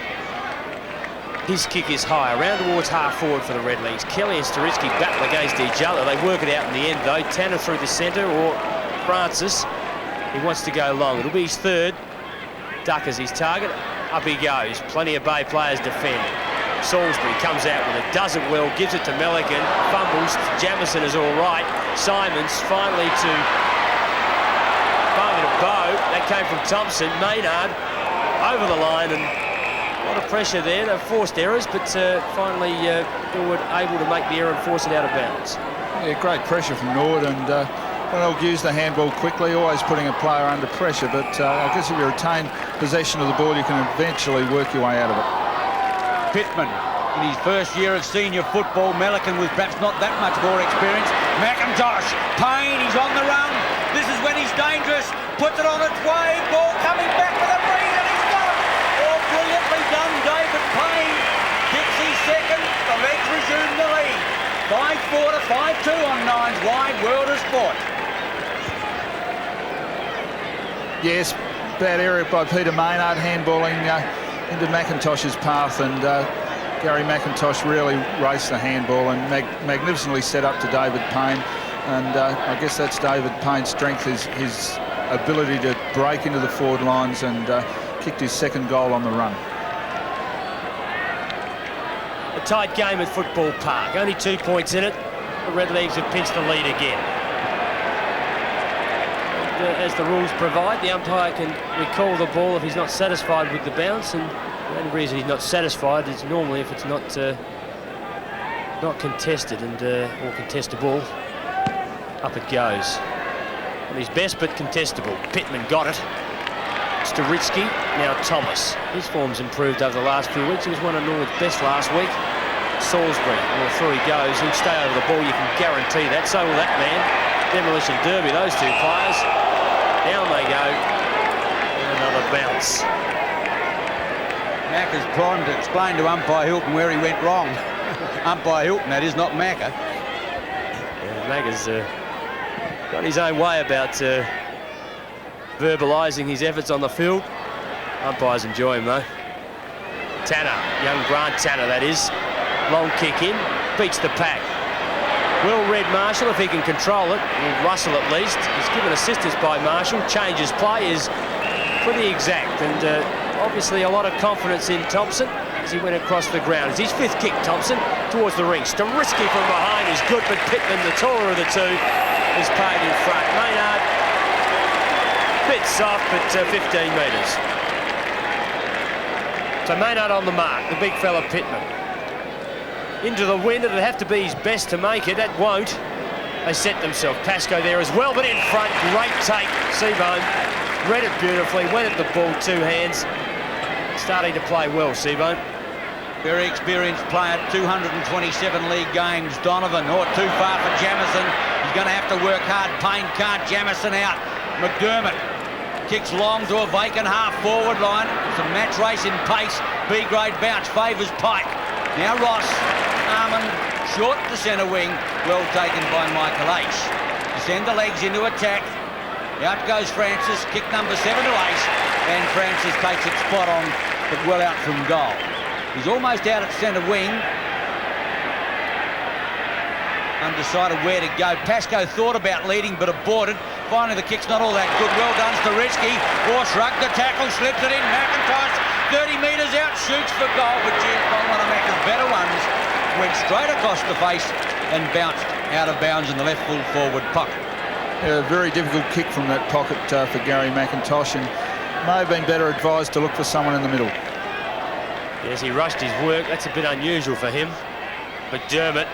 S3: His kick is high, around towards half forward for the Red Leagues. Kelly and Sturitsky battle against each other. They work it out in the end, though. Tanner through the centre, or Francis. He wants to go long. It'll be his third. Duck is his target. Up he goes. Plenty of Bay players defend. Salisbury comes out with it, does it well, gives it to Milliken. Fumbles. Jamison is all right. Simons finally to Bow. That came from Thompson. Maynard over the line, and a lot of pressure there. They've forced errors, but finally Norwood able to make the error and force it out of bounds.
S2: Yeah, great pressure from Norwood, and Glenelg used the handball quickly, always putting a player under pressure, but I guess if you retain possession of the ball, you can eventually work your way out of it.
S1: Pittman, in his first year of senior football. Milliken with perhaps not that much more experience. McIntosh, Payne, he's on the run. This is when he's dangerous. Puts it on its way. Ball coming back with a breeze, and he's got it. Oh, brilliantly done, David Payne. Kicks his second. The Reds resume the lead. 5-4 to 5-2 on 9's Wide World of Sport.
S2: Yes, bad area by Peter Maynard, handballing into McIntosh's path, and Gary McIntosh really raced the handball and magnificently set up to David Payne. And I guess that's David Payne's strength, his ability to break into the forward lines, and kicked his second goal on the run.
S3: A tight game at Football Park. Only 2 points in it. The Red Leagues have pinched the lead again. And, as the rules provide, the umpire can recall the ball if he's not satisfied with the bounce, and the only reason he's not satisfied is normally if it's not contested and or contestable. Up it goes. Not his best, but contestable. Pittman got it. Sturitsky, now Thomas. His form's improved over the last few weeks. He was one of Norwood's best last week. Salisbury, well, through he goes. He'll stay over the ball, you can guarantee that. So will that man. Demolition Derby, those two players. Down they go. And another bounce.
S1: Macca's primed to explain to umpire Hilton where he went wrong. Umpire Hilton, that is, not Macca.
S3: Yeah, Macca's got his own way about verbalising his efforts on the field. Umpires enjoy him, though. Tanner, young Grant Tanner, that is. Long kick in, beats the pack. Well read Marshall, if he can control it. Well, Russell at least. He's given assistance by Marshall. Changes play is pretty exact, and obviously a lot of confidence in Thompson as he went across the ground. It's his fifth kick, Thompson, towards the ring. Sturitsky from behind is good, but Pittman, the taller of the two, is paid in front. Maynard, bit soft, but 15 metres. So Maynard on the mark, the big fella Pittman. Into the wind, it'd have to be his best to make it. That won't. They set themselves. Pascoe there as well, but in front, great take. Seabone read it beautifully, went at the ball, two hands. Starting to play well, Seabone.
S1: Very experienced player, 227 league games. Donovan, too far for Jamison. He's going to have to work hard. Payne can't. Jamison out. McDermott kicks long to a vacant half-forward line. It's a match race in pace. B-grade bounce favours Pike. Now Ross, Armand, short to centre wing. Well taken by Michael Aish. To send the legs into attack. Out goes Francis, kick number 7 to ace, and Francis takes it spot on, but well out from goal. He's almost out at centre wing. Undecided where to go. Pascoe thought about leading, but aborted. Finally, the kick's not all that good. Well done, Staritsky. Horse ruck the tackle, slips it in. McIntosh, 30 metres out, shoots for goal, but geez, not one of Macca's better ones. Went straight across the face and bounced out of bounds in the left full forward pocket.
S2: A very difficult kick from that pocket for Gary McIntosh, and may have been better advised to look for someone in the middle.
S3: Yes, he rushed his work. That's a bit unusual for him. McDermott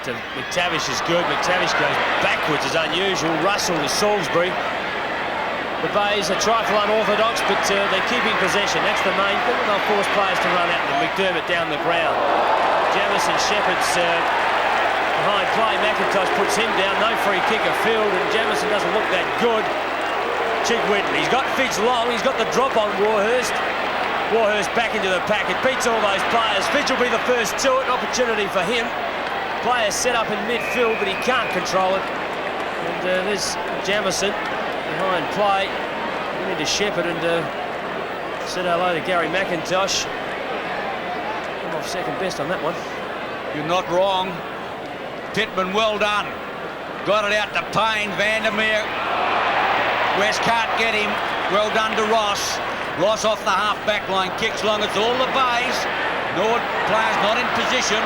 S3: to McTavish is good. McTavish goes backwards is unusual. Russell to Salisbury. The Bays are trifle unorthodox, but they're keeping possession. That's the main thing. They'll force players to run at them. McDermott down the ground. Jamison Shepherd's behind play. McIntosh puts him down. No free kick of field, and Jamison doesn't look that good. Chick Whitten, he's got Fitz long. He's got the drop on Warhurst. Warhurst back into the pack. It beats all those players. Fitz will be the first to it. An opportunity for him. Player set up in midfield, but he can't control it. And there's Jamison behind play. Into Shepherd and said hello to Gary McIntosh. I'm off second best on that one.
S1: You're not wrong. Pittman, well done. Got it out to Payne. Vandermeer. West can't get him. Well done to Ross. Ross off the half-back line. Kicks long. It's all the Bays. Norwood players not in position.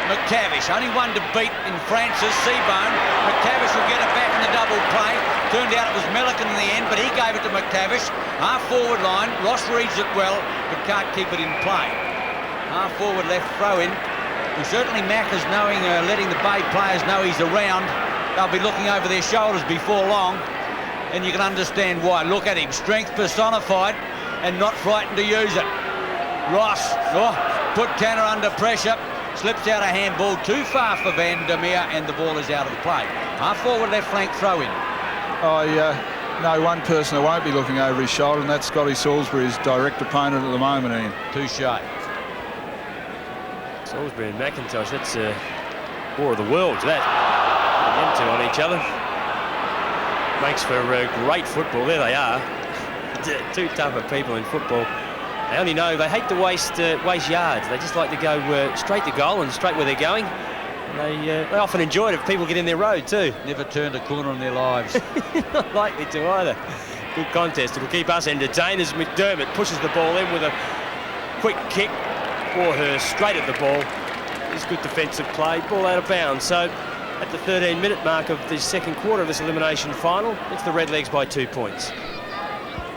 S1: McTavish, only one to beat in Francis, Seabone. McTavish will get it back in the double play. Turned out it was Milliken in the end, but he gave it to McTavish. Half-forward line. Ross reads it well, but can't keep it in play. Half-forward left throw-in. And certainly Macca's knowing, letting the Bay players know he's around. They'll be looking over their shoulders before long, and you can understand why. Look at him, strength personified, and not frightened to use it. Ross, put Tanner under pressure, slips out a handball too far for Vandermeer, and the ball is out of play. Half-forward left flank throw-in.
S2: I know one person who won't be looking over his shoulder, and that's Scotty Salisbury, his direct opponent at the moment, Ian.
S1: Touche.
S3: Salisbury and McIntosh, that's war of the worlds, that. Them two on each other. Makes for great football. There they are. Two tougher people in football. They only know they hate to waste yards. They just like to go straight to goal and straight where they're going. They often enjoy it if people get in their road too.
S1: Never turned a corner in their lives.
S3: Not likely to either. Good contest. It'll keep us entertained as McDermott pushes the ball in with a quick kick. Warhurst straight at the ball. It's good defensive play. Ball out of bounds. So at the 13-minute mark of the second quarter of this elimination final, it's the Redlegs by 2 points.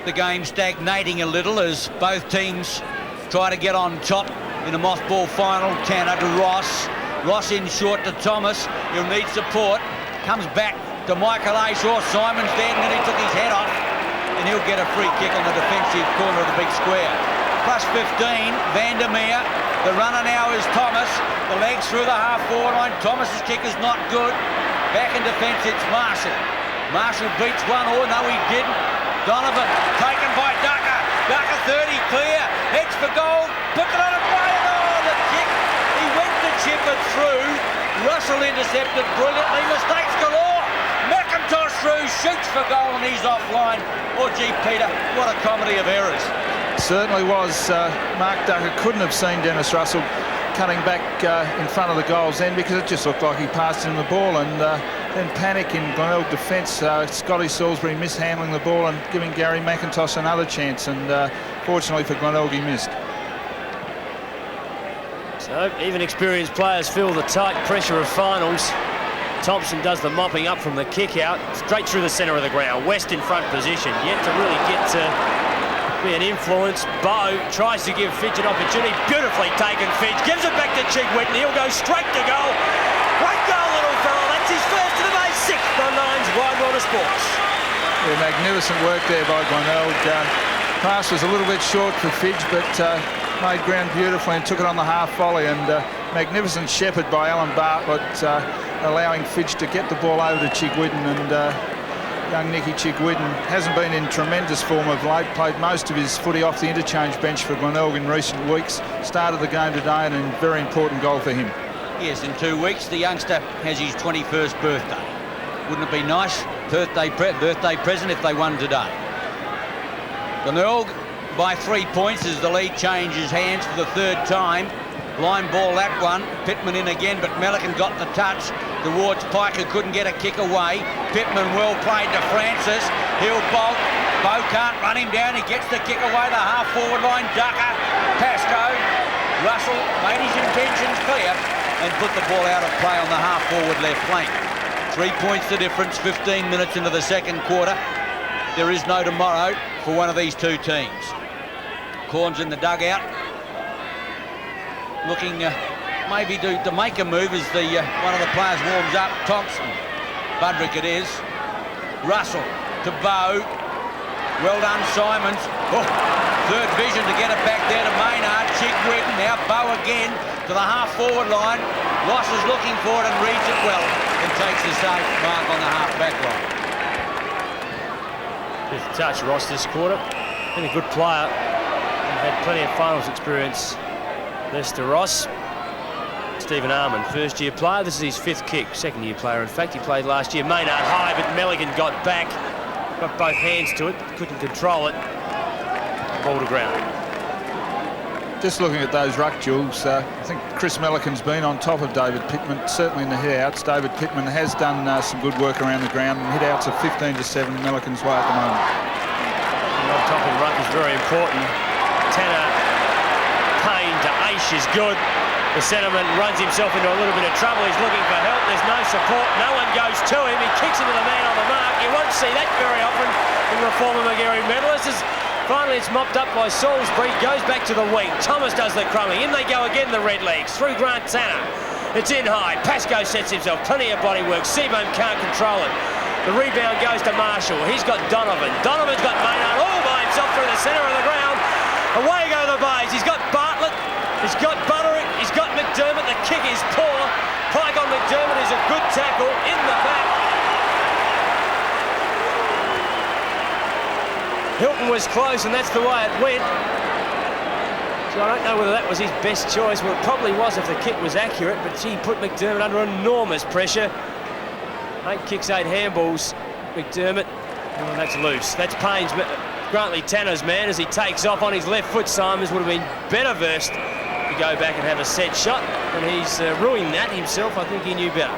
S1: The game stagnating a little as both teams try to get on top in a mothball final. Tanner to Ross. Ross in short to Thomas. He'll need support. Comes back to Michael Ashaw. Simon's there, and then he took his head off, and he'll get a free kick on the defensive corner of the big square. Plus 15, Vandermeer. The runner now is Thomas. The legs through the half-forward line. Thomas's kick is not good. Back in defence, it's Marshall. Marshall beats one. Oh, no, he didn't. Donovan taken by Ducker. Ducker 30 clear. Heads for goal. Puts it on a play. Oh, the kick. He went to chip it through. Russell intercepted brilliantly. Mistakes galore. McIntosh through. Shoots for goal and he's offline. Oh, gee, Peter, what a comedy of errors.
S2: Certainly was. Mark Ducker couldn't have seen Dennis Russell cutting back in front of the goals then, because it just looked like he passed him the ball, and then panic in Glenelg defence. Scotty Salisbury mishandling the ball and giving Gary McIntosh another chance, and fortunately for Glenelg he missed.
S3: So even experienced players feel the tight pressure of finals. Thompson does the mopping up from the kick out, straight through the centre of the ground. West in front position, yet to really get to be an influence. Bow tries to give Fidge an opportunity. Beautifully taken, Fidge. Gives it back to Chick Whitten. He'll go straight to goal. Great goal, little fella. That's his first to the base. 6th on Nine's Wide Water Sports.
S2: Yeah, magnificent work there by Glenelg. Pass was a little bit short for Fidge, but made ground beautifully and took it on the half volley. And magnificent shepherd by Alan Bartlett, allowing Fidge to get the ball over to Chick Whitten. And young Nicky Chick Whitten hasn't been in tremendous form of late, played most of his footy off the interchange bench for Glenelg in recent weeks. Started the game today, and a very important goal for him.
S1: Yes, in 2 weeks the youngster has his 21st birthday. Wouldn't it be nice birthday present if they won today? Glenelg by 3 points as the lead changes hands for the third time. Line ball that one. Pittman in again, but Melican got the touch towards Pike, who couldn't get a kick away. Pittman well played to Francis. He'll bolt. Bow can't run him down. He gets the kick away. The half-forward line. Ducker. Pascoe. Russell made his intentions clear and put the ball out of play on the half-forward left flank. 3 points the difference, 15 minutes into the second quarter. There is no tomorrow for one of these two teams. Corns in the dugout, looking maybe to make a move as one of the players warms up. Thompson, Budrick it is. Russell to Bow. Well done, Simons. Oh, third vision to get it back there to Maynard. Chigwin, now Bow again to the half-forward line. Ross is looking for it and reads it well and takes the safe mark on the half-back line.
S3: Fifth touch, Ross, this quarter. Been a good player. Had plenty of finals experience. Lester Ross. Stephen Armand, first-year player. This is his fifth kick. Second-year player, in fact. He played last year. Maynard high, but Melican got back. Got both hands to it. Couldn't control it. Ball to ground.
S2: Just looking at those ruck duels, I think Chris Melican's been on top of David Pittman, certainly in the hit-outs. David Pittman has done some good work around the ground, and hit-outs are 15-7 Melican's way at the moment.
S3: On top of the ruck is very important. Tanner Payne to Aish is good. The centreman runs himself into a little bit of trouble. He's looking for help. There's no support. No one goes to him. He kicks into the man on the mark. You won't see that very often in the former Magarey medalists. Finally, it's mopped up by Salisbury. Goes back to the wing. Thomas does the crumbing. In they go again, the Redlegs. Through Grant Tanner. It's in high. Pascoe sets himself. Plenty of body work. Seabohm can't control it. The rebound goes to Marshall. He's got Donovan. Donovan's got Maynard all by himself through the centre of the ground. Away go the Bays. He's got Bartlett. He's got Butterick. He's got McDermott. The kick is poor. Pike on McDermott is a good tackle in the back. Hilton was close, and that's the way it went. So I don't know whether that was his best choice. Well, it probably was if the kick was accurate, but he put McDermott under enormous pressure. 8 kicks, 8 handballs. McDermott, oh, that's loose. That's Payne's, Grantley Tanner's man as he takes off on his left foot. Simons would have been better versed to go back and have a set shot, and he's ruined that himself. I think he knew better.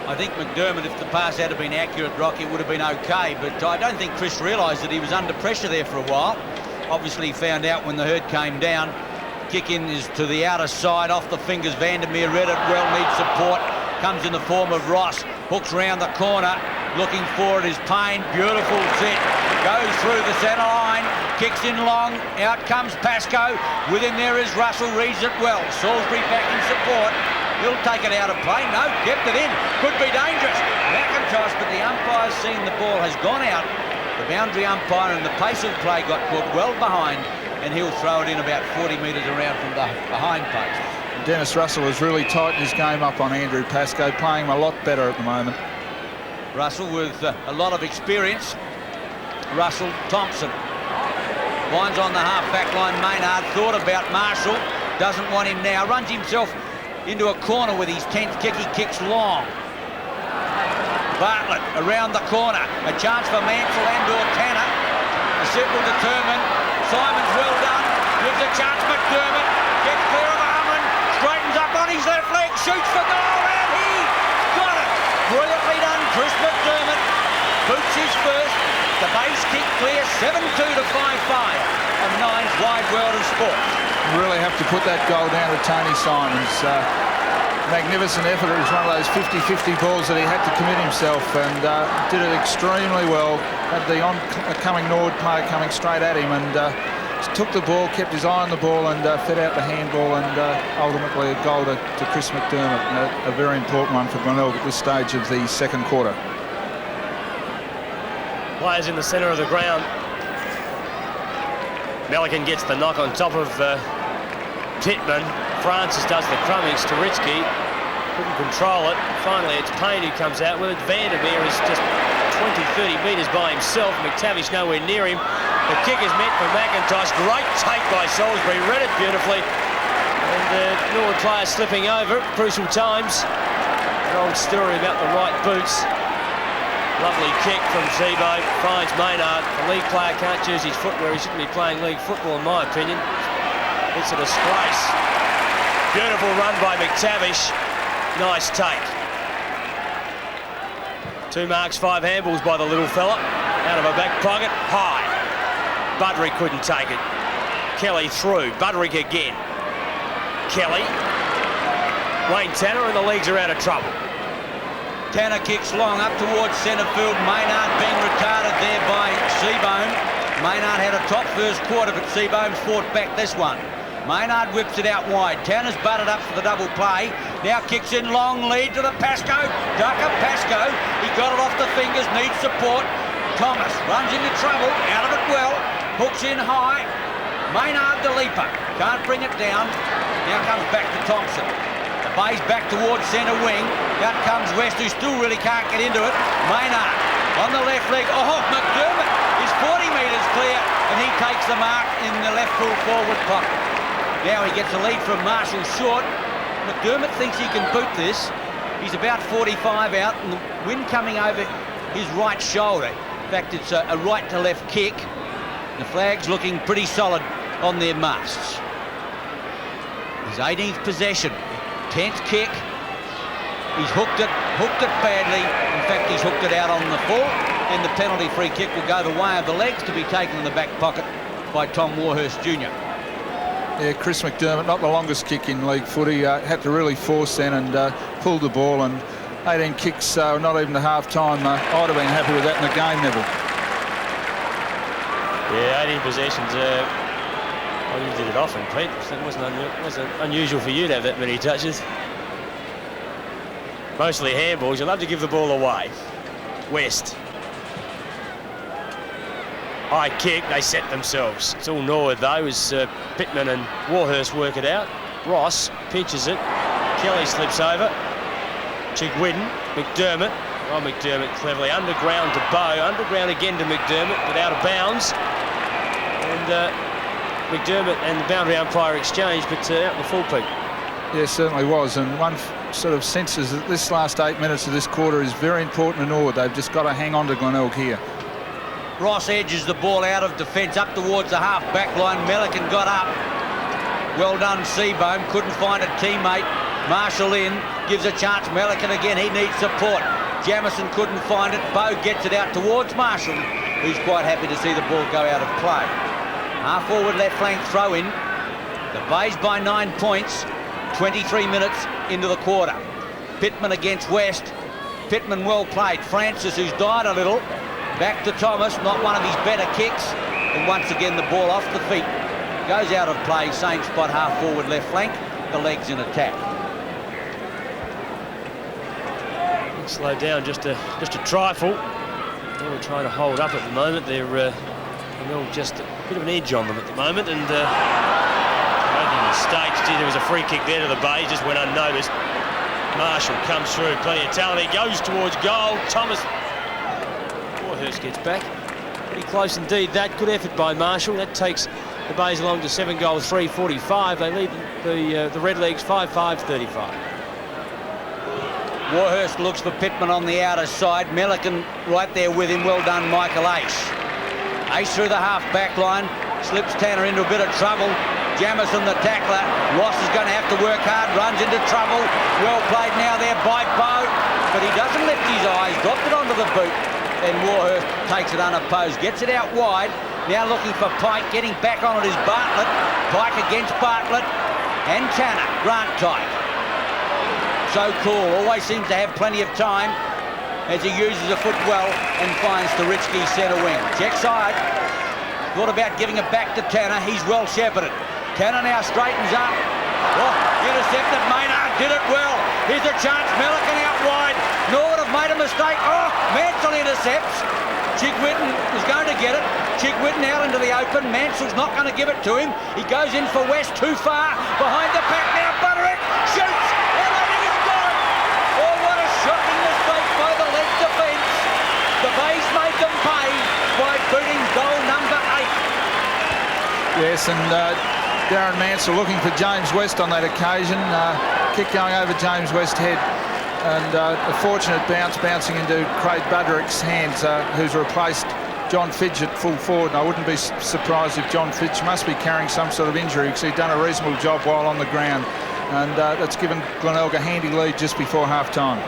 S1: I think McDermott, if the pass had been accurate, Rock, it would have been okay, but I don't think Chris realised that he was under pressure there for a while. Obviously he found out when the herd came down. Kick in is to the outer side, off the fingers. Vandermeer read it well, needs support. Comes in the form of Ross. Hooks round the corner. Looking for it is Payne. Beautiful set. Goes through the centre line. Kicks in long. Out comes Pascoe. Within there is Russell. Reads it well. Salisbury back in support. He'll take it out of play. No, kept it in. Could be dangerous. McIntosh, but the umpire's seen the ball has gone out. The boundary umpire and the pace of play got caught well behind, and he'll throw it in about 40 metres around from the behind post.
S2: Dennis Russell has really tightened his game up on Andrew Pascoe, playing him a lot better at the moment.
S1: Russell with a lot of experience. Russell, Thompson. Winds on the half-back line. Maynard thought about Marshall. Doesn't want him now. Runs himself into a corner with his 10th kick. He kicks long. Bartlett around the corner. A chance for Mansell and/or Tanner. The set will determine. Simons well done. Gives a chance. McDermott gets clear of Armand. Straightens up on his left leg. Shoots for goal. And he got it. Brilliantly done, Chris McDermott. Boots his first. The base kick clear. 7-2 to 5-5 on Nine's Wide World of Sport.
S2: Really have to put that goal down to Tony Simons. Magnificent effort. It was one of those 50-50 balls that he had to commit himself, and did it extremely well. Had the oncoming Norwood player coming straight at him, and took the ball, kept his eye on the ball, and fed out the handball, and ultimately a goal to Chris McDermott. A very important one for Glenelg at this stage of the second quarter.
S3: Players in the centre of the ground. Melican gets the knock on top of Pittman. Francis does the crumbing. Staritsky couldn't control it. Finally, it's Payne who comes out with it. Vandermeer is just 20-30 metres by himself. McTavish nowhere near him. The kick is meant for McIntosh. Great take by Salisbury. Read it beautifully. And Norwood player slipping over at crucial times. An old story about the right boots. Lovely kick from Zebo, finds Maynard. The league player can't choose his foot where he shouldn't be playing league football, in my opinion. It's a disgrace. Beautiful run by McTavish. Nice take. 2 marks, 5 handballs by the little fella. Out of a back pocket, high. Budrick couldn't take it. Kelly through, Budrick again. Kelly. Wayne Tanner, and the leagues are out of trouble.
S1: Tanner kicks long up towards centre field. Maynard being retarded there by Seabohm. Maynard had a top first quarter, but Seabohm's fought back this one. Maynard whips it out wide. Tanner's butted up for the double play. Now kicks in long lead to the Pascoe. Ducker Pascoe. He got it off the fingers, needs support. Thomas runs into trouble, out of it well. Hooks in high. Maynard the leaper. Can't bring it down. Now comes back to Thompson. Bay's back towards centre wing. Out comes West, who still really can't get into it. Maynard on the left leg. Oh, McDermott is 40 metres clear, and he takes the mark in the left full forward pocket. Now he gets a lead from Marshall short. McDermott thinks he can boot this. He's about 45 out, and the wind coming over his right shoulder. In fact, it's a right to left kick. The flag's looking pretty solid on their masts. His 18th possession. 10th kick. He's hooked it badly. In fact, he's hooked it out on the full, and the penalty free kick will go the way of the legs, to be taken in the back pocket by Tom Warhurst Jr.
S2: Yeah, Chris McDermott, not the longest kick in league footy, had to really force then and pulled the ball, and 18 kicks, not even a half time. I'd have been happy with that in the game, Neville.
S3: Yeah, 18 possessions. Well, you did it often, Pete. It wasn't unusual for you to have that many touches. Mostly handballs. You love to give the ball away. West. High kick. They set themselves. It's all Norwood, though, as Pittman and Warhurst work it out. Ross pinches it. Kelly slips over. Chigwidden. McDermott. Oh, McDermott cleverly. Underground to Bow. Underground again to McDermott, but out of bounds. And McDermott and the boundary umpire exchange, but out in the full peak.
S2: Yeah, certainly was, and one sort of senses that this last 8 minutes of this quarter is very important to Norwood. They've just got to hang on to Glenelg here.
S1: Ross edges the ball out of defence up towards the half-back line. Melican got up. Well done, Seabohm. Couldn't find a teammate. Marshall in, gives a chance. Melican again, he needs support. Jamison couldn't find it. Bow gets it out towards Marshall, who's quite happy to see the ball go out of play. Half forward left flank throw in. The Bays by 9 points. 23 minutes into the quarter. Pittman against West. Pittman well played. Francis, who's died a little. Back to Thomas, not one of his better kicks. And once again the ball off the feet. Goes out of play, same spot, half forward left flank. The legs in attack.
S3: Slow down just a trifle. They're trying to hold up at the moment. They're just a bit of an edge on them at the moment, and making mistakes. Gee, there was a free kick there to the Bay, just went unnoticed. Marshall comes through, plenty of talent. He goes towards goal. Thomas. Warhurst gets back. Pretty close indeed. That good effort by Marshall. That takes the Bays along to 7 goals, 3-45. They lead the Redlegs 5-5-35.
S1: Warhurst looks for Pittman on the outer side. Melican right there with him. Well done, Michael Ace. Ace through the half-back line. Slips Tanner into a bit of trouble. Jamison the tackler. Ross is going to have to work hard. Runs into trouble. Well played now there by Bow. But he doesn't lift his eyes. Dropped it onto the boot. And Warhurst takes it unopposed. Gets it out wide. Now looking for Pike. Getting back on it is Bartlett. Pike against Bartlett. And Tanner. Grant Tyke. So cool. Always seems to have plenty of time as he uses the foot well and finds Taritzky centre wing. Check side. Thought about giving it back to Tanner. He's well shepherded. Tanner now straightens up. Oh, intercepted. Maynard did it well. Here's a chance. Melican out wide. Norwood have made a mistake. Oh, Mansell intercepts. Chigwidden is going to get it. Chigwidden out into the open. Mansell's not going to give it to him. He goes in for West too far. Behind the pack now. Budrick shoots. And I think it's gone. Oh, what a shocking mistake by the left defence. The Bays made them pay by booting goal number 8.
S2: Yes, and Darren Mansell looking for James West on that occasion. Kick going over James West's head. and a fortunate bouncing into Craig Budrick's hands, who's replaced John Fidge at full forward. And I wouldn't be surprised if John Fidge must be carrying some sort of injury, because he'd done a reasonable job while on the ground, and that's given Glenelg a handy lead just before half-time.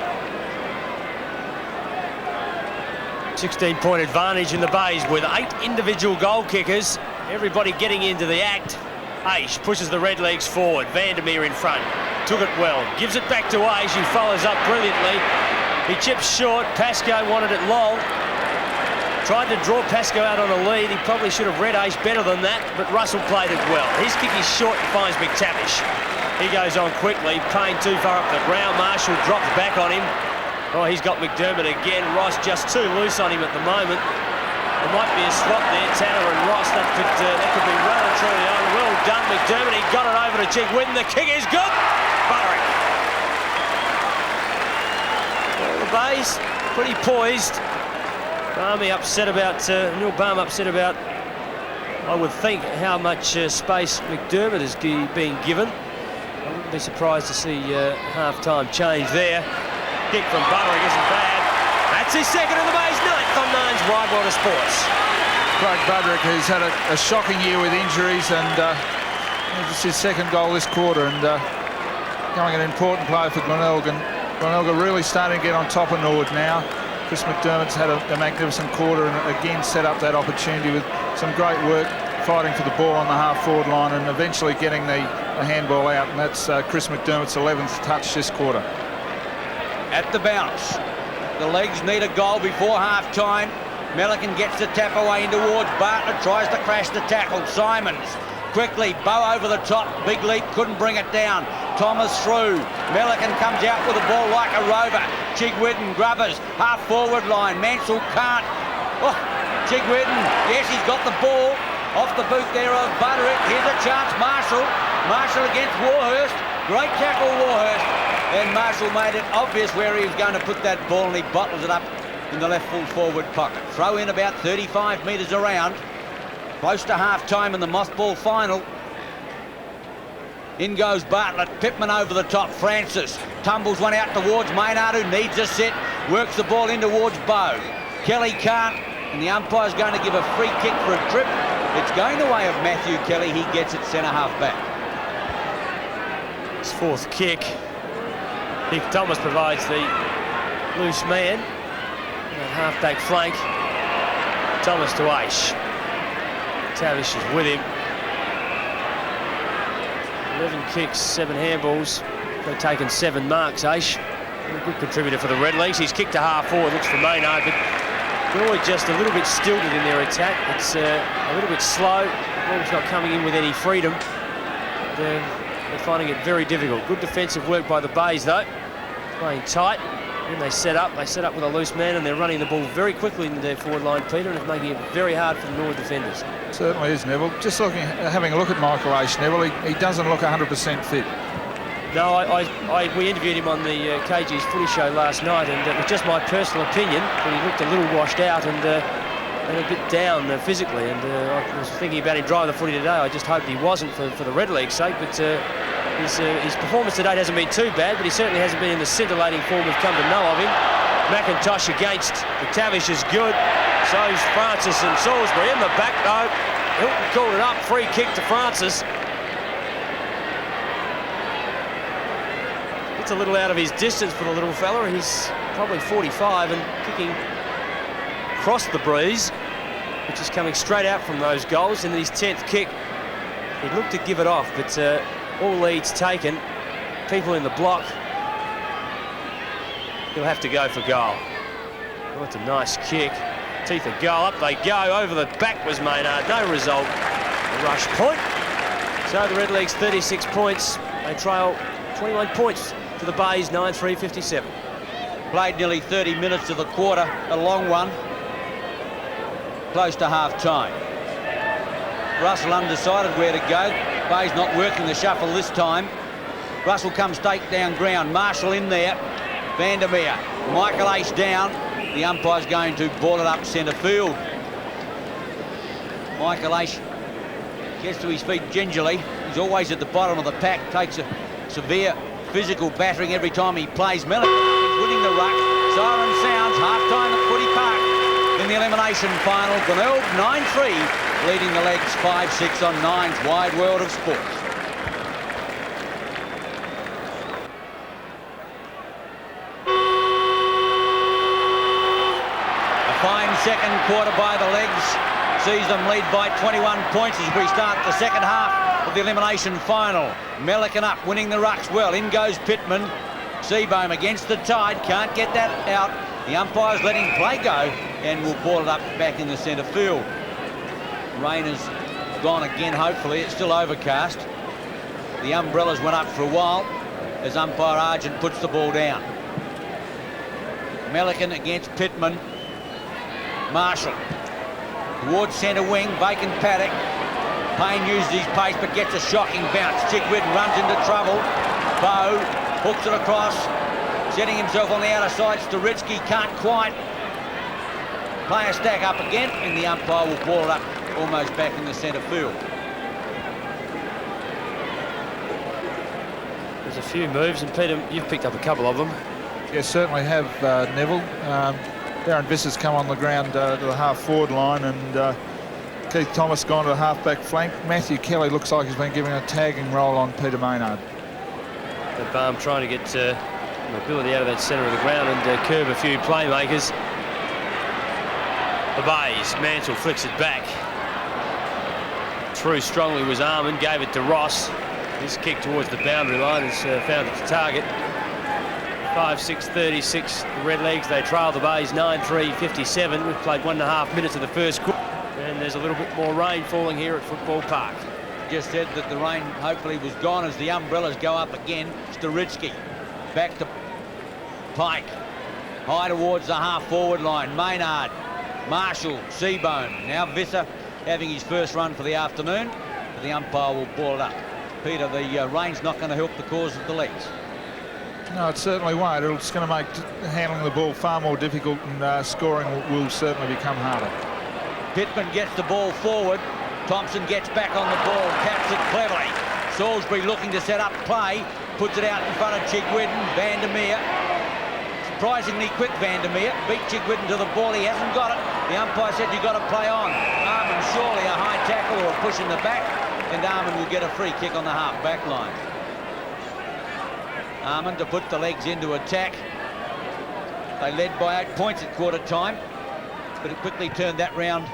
S3: 16-point advantage in the bays with 8 individual goal kickers. Everybody getting into the act. Aish pushes the Redlegs forward. Vandermeer in front. Took it well. Gives it back to Aish, who follows up brilliantly. He chips short. Pascoe wanted it long. Tried to draw Pascoe out on a lead. He probably should have read Aish better than that, but Russell played it well. His kick is short and finds McTavish. He goes on quickly. Payne too far up the ground. Marshall drops back on him. Oh, he's got McDermott again. Ross just too loose on him at the moment. There might be a swap there, Tanner and Ross. That could be well and truly on. Well done, McDermott. He got it over to Jig Whitten. The kick is good. Butterick. Well, the bays pretty poised. Barmy upset about, Neil Barm upset about, I would think, how much space McDermott is being given. I wouldn't be surprised to see half-time change there. Kick from Butterick isn't bad. That's his second in the bays, 9th on 9's Wide World of Sports.
S2: Craig Budrick, who's had a shocking year with injuries, and it's his second goal this quarter, and becoming an important player for Glenelg. And Glenelg are really starting to get on top of Norwood now. Chris McDermott's had a magnificent quarter, and again set up that opportunity with some great work fighting for the ball on the half-forward line and eventually getting the handball out. And that's Chris McDermott's 11th touch this quarter.
S1: At the bounce, the Legs need a goal before half-time. Melican gets the tap away in towards Bartlett, tries to crash the tackle. Simons quickly, bow over the top, big leap, couldn't bring it down. Thomas through. Melican comes out with the ball like a rover. Jig Whitten, Grubbers, half-forward line. Mansell can't. Oh, Jig Whitten, yes, he's got the ball off the boot there of Butterick. Here's a chance, Marshall against Warhurst. Great tackle, Warhurst. And Marshall made it obvious where he was going to put that ball, and he bottles it up in the left full forward pocket. Throw in about 35 metres around. Close to half-time in the mothball final. In goes Bartlett. Pittman over the top. Francis tumbles one out towards Maynard, who needs a set. Works the ball in towards Bow. Kelly can't, and the umpire's going to give a free kick for a trip. It's going the way of Matthew Kelly. He gets it centre-half back.
S3: His 4th kick. Nick Thomas provides the loose man. That half-back flank. Thomas to Aish. Tavish is with him. 11 kicks, 7 handballs. They've taken 7 marks, Aish. A good contributor for the Redlegs. He's kicked to half-forward, looks for Maynard, but Norwood just a little bit stilted in their attack. It's a little bit slow. The ball's not coming in with any freedom. They're finding it very difficult. Good defensive work by the Bays, though. Playing tight. Then they set up with a loose man, and they're running the ball very quickly into their forward line, Peter, and it's making it very hard for the Norwood defenders.
S2: Certainly is, Neville. Just having a look at Michael Aish, Neville, he doesn't look 100% fit.
S3: No, we interviewed him on the KG's footy show last night, and it was just my personal opinion that he looked a little washed out and a bit down physically, and I was thinking about him driving the footy today. I just hoped he wasn't for the Redlegs' sake, but his performance to date hasn't been too bad, but he certainly hasn't been in the scintillating form we've come to know of him. McIntosh against McTavish is good. So's Francis and Salisbury in the back, though. Hilton called it up. Free kick to Francis. It's a little out of his distance for the little fella. He's probably 45 and kicking across the breeze, which is coming straight out from those goals. In his 10th kick, he looked to give it off, but all leads taken. People in the block. He'll have to go for goal. Oh, it's a nice kick. Teeth of goal. Up they go. Over the back was Maynard. No result. A rush point. So the Redlegs 36 points. They trail 21 points to the Bays, 9-3-57.
S1: Played nearly 30 minutes of the quarter. A long one. Close to half-time. Russell undecided where to go. Bay's not working the shuffle this time. Russell comes takedown ground. Marshall in there. Vandermeer. Michael Aish down. The umpire's going to ball it up centre field. Michael Aish gets to his feet gingerly. He's always at the bottom of the pack. Takes a severe physical battering every time he plays. Melican winning the ruck. Siren sounds, half-time at Footy Park. In the elimination final, Glenelg 9-3, leading the legs 5-6 on Nine's Wide World of Sports. A fine second quarter by the legs sees them lead by 21 points as we start the second half of the elimination final. Melican up, winning the rucks well. In goes Pittman. Seabohm against the tide, can't get that out. The umpire's letting play go and will ball it up back in the centre field. Rain has gone again, hopefully. It's still overcast. The umbrellas went up for a while as umpire Argent puts the ball down. Melican against Pittman. Marshall towards centre wing, vacant paddock. Payne uses his pace but gets a shocking bounce. Chigwidden runs into trouble. Bow hooks it across, setting himself on the outer side. Sturitsky can't quite. Player stack up again, and the umpire will ball it up almost back in the centre field.
S3: There's a few moves, and Peter, you've picked up a couple of them.
S2: Yes, certainly have, Neville. Darren Visser's come on the ground to the half-forward line, and Keith Thomas gone to the half-back flank. Matthew Kelly looks like he's been given a tagging role on Peter Maynard.
S3: The Barm trying to get mobility out of that centre of the ground and curb a few playmakers. The Bays, Mansell flicks it back. Through strongly was Armand, gave it to Ross. His kick towards the boundary line has found its target. 5-6-36, the Redlegs, they trail the Bays 9-3-57. We've played 1.5 minutes of the first quarter, and there's a little bit more rain falling here at Football Park.
S1: Just said that the rain hopefully was gone as the umbrellas go up again. Sturitsky back to Pike, high towards the half-forward line. Maynard, Marshall, Seabohm. Now Visser having his first run for the afternoon. The umpire will ball it up. Peter, the rain's not going to help the cause of the legs.
S2: No, it certainly won't. It's going to make handling the ball far more difficult, and scoring will certainly become harder.
S1: Pittman gets the ball forward. Thompson gets back on the ball, taps it cleverly. Salisbury looking to set up play, puts it out in front of Chigwidden. Vandermeer, surprisingly quick Vandermeer, beat Chigwidden to the ball. He hasn't got it. The umpire said you've got to play on. Armand surely a high tackle or a push in the back, and Armand will get a free kick on the half-back line. Armand to put the legs into attack. They led by 8 points at quarter time, but it quickly turned that round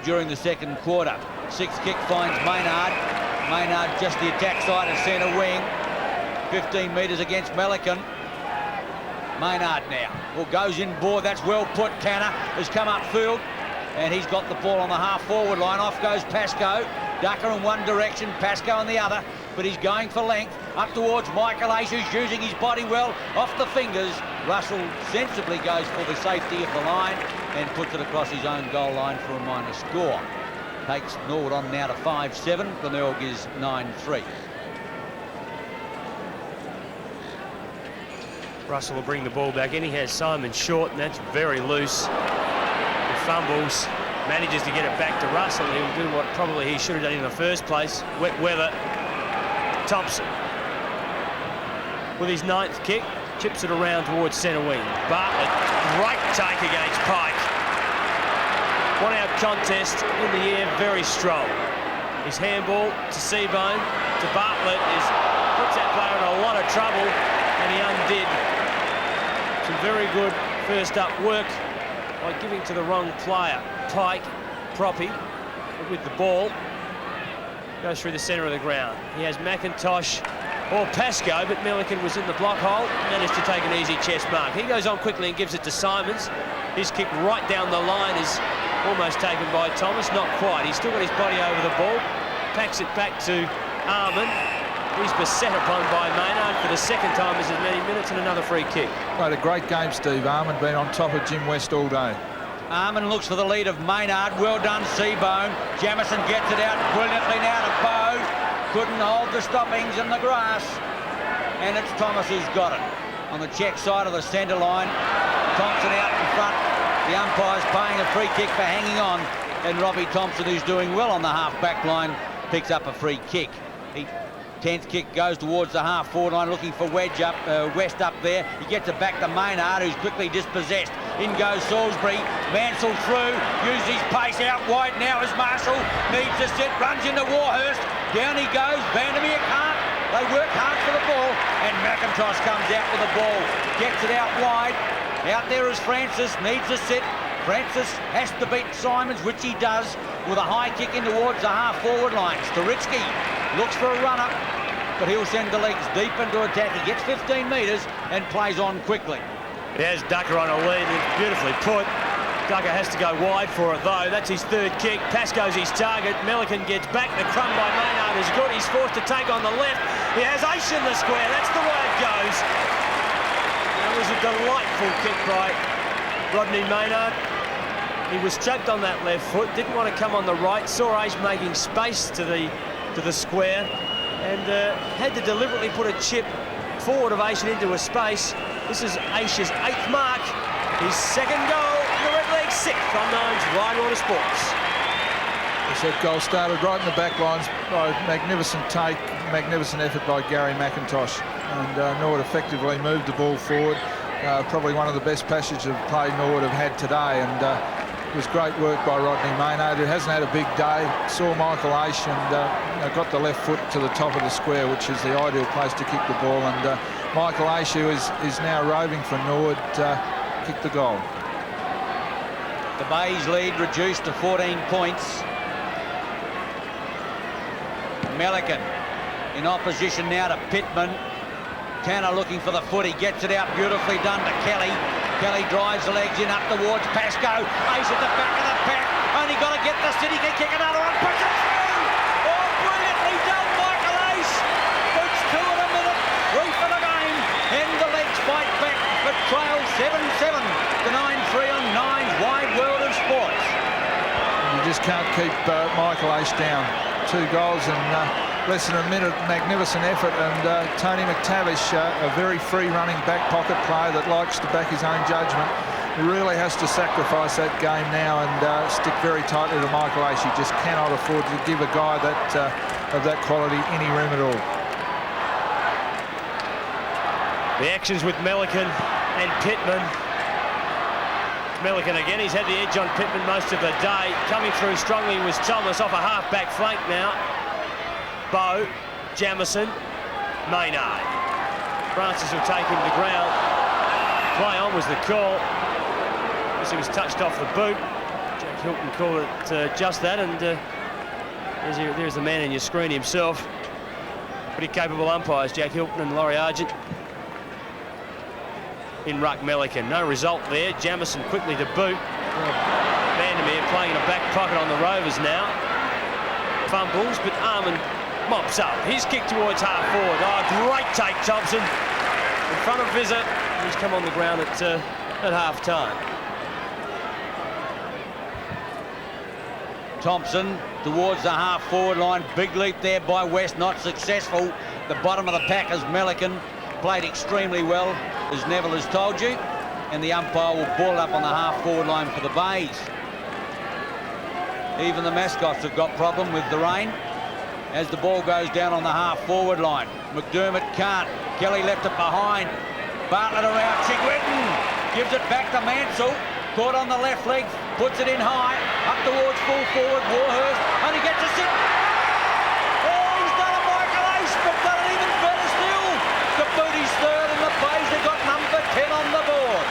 S1: during the second quarter. Sixth kick finds Maynard. Maynard just the attack side of centre wing. 15 metres against Melican. Maynard now. Well, goes in board. That's well put. Tanner has come upfield, and he's got the ball on the half-forward line. Off goes Pascoe. Ducker in one direction, Pascoe in the other, but he's going for length. Up towards Michael Ace, who's using his body well. Off the fingers. Russell sensibly goes for the safety of the line and puts it across his own goal line for a minor score. Takes Norwood on now to 5-7. Glenelg is 9-3.
S3: Russell will bring the ball back in. He has Simon short, and that's very loose. He fumbles, manages to get it back to Russell. He'll do what probably he should have done in the first place. Wet weather. Thompson with his 9th kick, chips it around towards centre wing. Bartlett, great take against Pike. One out contest in the air, very strong. His handball to Seabohm, to Bartlett, puts that player in a lot of trouble, and he undid. Some very good first up work by giving to the wrong player. Pike, Proppy, with the ball, goes through the centre of the ground. He has McIntosh or Pascoe, but Melican was in the block hole, managed to take an easy chest mark. He goes on quickly and gives it to Simons. His kick right down the line is almost taken by Thomas, not quite. He's still got his body over the ball, packs it back to Armand. He's beset upon by Maynard for the second time as many minutes, and another free kick.
S2: Played a great game, Steve. Armand been on top of Jim West all day.
S1: Armand looks for the lead of Maynard. Well done, Seabohm. Jamison gets it out brilliantly now to Bow. Couldn't hold the stoppings in the grass. And it's Thomas who's got it. On the check side of the centre line. Thompson out in front. The umpire's paying a free kick for hanging on. And Robbie Thompson, who's doing well on the half-back line, picks up a free kick. He 10th kick goes towards the half-forward line, looking for West up there. He gets it back to Maynard, who's quickly dispossessed. In goes Salisbury. Mansell through, uses his pace out wide now as Marshall needs to sit, runs into Warhurst. Down he goes. Vandermeer can't. They work hard for the ball, and McIntosh comes out with the ball. Gets it out wide. Out there is Francis, needs to sit. Francis has to beat Simons, which he does, with a high kick in towards the half-forward line. Storitsky looks for a runner, but he'll send the legs deep into attack. He gets 15 metres and plays on quickly.
S3: There's Ducker on a lead. It's beautifully put. Ducker has to go wide for it, though. That's his third kick. Pascoe's his target. Melican gets back. The crumb by Maynard is good. He's forced to take on the left. He has ace in the square. That's the way it goes. That was a delightful kick by Rodney Maynard. He was choked on that left foot, didn't want to come on the right, saw Ace making space to the square, and had to deliberately put a chip forward of Ace and into a space. This is Ace's 8th mark, his 2nd goal, the Redlegs 6th on Nine's Wide Water Sports.
S2: That goal started right in the back lines by magnificent take, magnificent effort by Gary McIntosh, and Norwood effectively moved the ball forward. Probably one of the best passages of play Norwood have had today, and it was great work by Rodney Maynard, who hasn't had a big day. Saw Michael Aish and got the left foot to the top of the square, which is the ideal place to kick the ball. And Michael Aish, who is now roving for Norwood, kicked the goal.
S1: The Bays lead reduced to 14 points. Melican in opposition now to Pittman. Tanner looking for the foot. He gets it out, beautifully done to Kelly. Kelly drives the legs in up towards Pascoe. Ace at the back of the pack. Only got to get the city. Can kick another one. Push it through. Oh, brilliantly done, Michael Ace. Puts 2 in a minute. 3 for the game. And the legs fight back, but trail 7-7 to 9-3 on Nine's Wide World of Sports.
S2: You just can't keep Michael Ace down. 2 goals in less than a minute. Magnificent effort, and Tony McTavish, a very free running back pocket player that likes to back his own judgment, really has to sacrifice that game now and stick very tightly to Michael Ace. He just cannot afford to give a guy of that quality any room at all.
S3: The actions with Melican and Pittman. Melican again, he's had the edge on Pittman most of the day. Coming through strongly was Thomas off a half-back flank now. Bow, Jamison, Maynard. Francis will take him to ground. Play on was the call. He was touched off the boot. Jack Hilton called it just that, and there's the man in your screen himself. Pretty capable umpires, Jack Hilton and Laurie Argent. In ruck Melican. No result there. Jamison quickly to boot. Vandermeer playing in a back pocket on the Rovers now. Fumbles, but Armand mops up. His kick towards half forward. Oh, great take, Thompson. In front of Vizzer. He's come on the ground at half time.
S1: Thompson towards the half forward line. Big leap there by West, not successful. The bottom of the pack is Melican. Played extremely well, as Neville has told you, and the umpire will ball up on the half-forward line for the Bays. Even the mascots have got problem with the rain as the ball goes down on the half-forward line. McDermott can't. Kelly left it behind. Bartlett around. Chigwetton gives it back to Mansell. Caught on the left leg, puts it in high, up towards full forward. Warhurst only gets a sit. Oh, he's done a Michael Ace, but done it even better still. The booty's third, and the Bays have got number 10 on the board.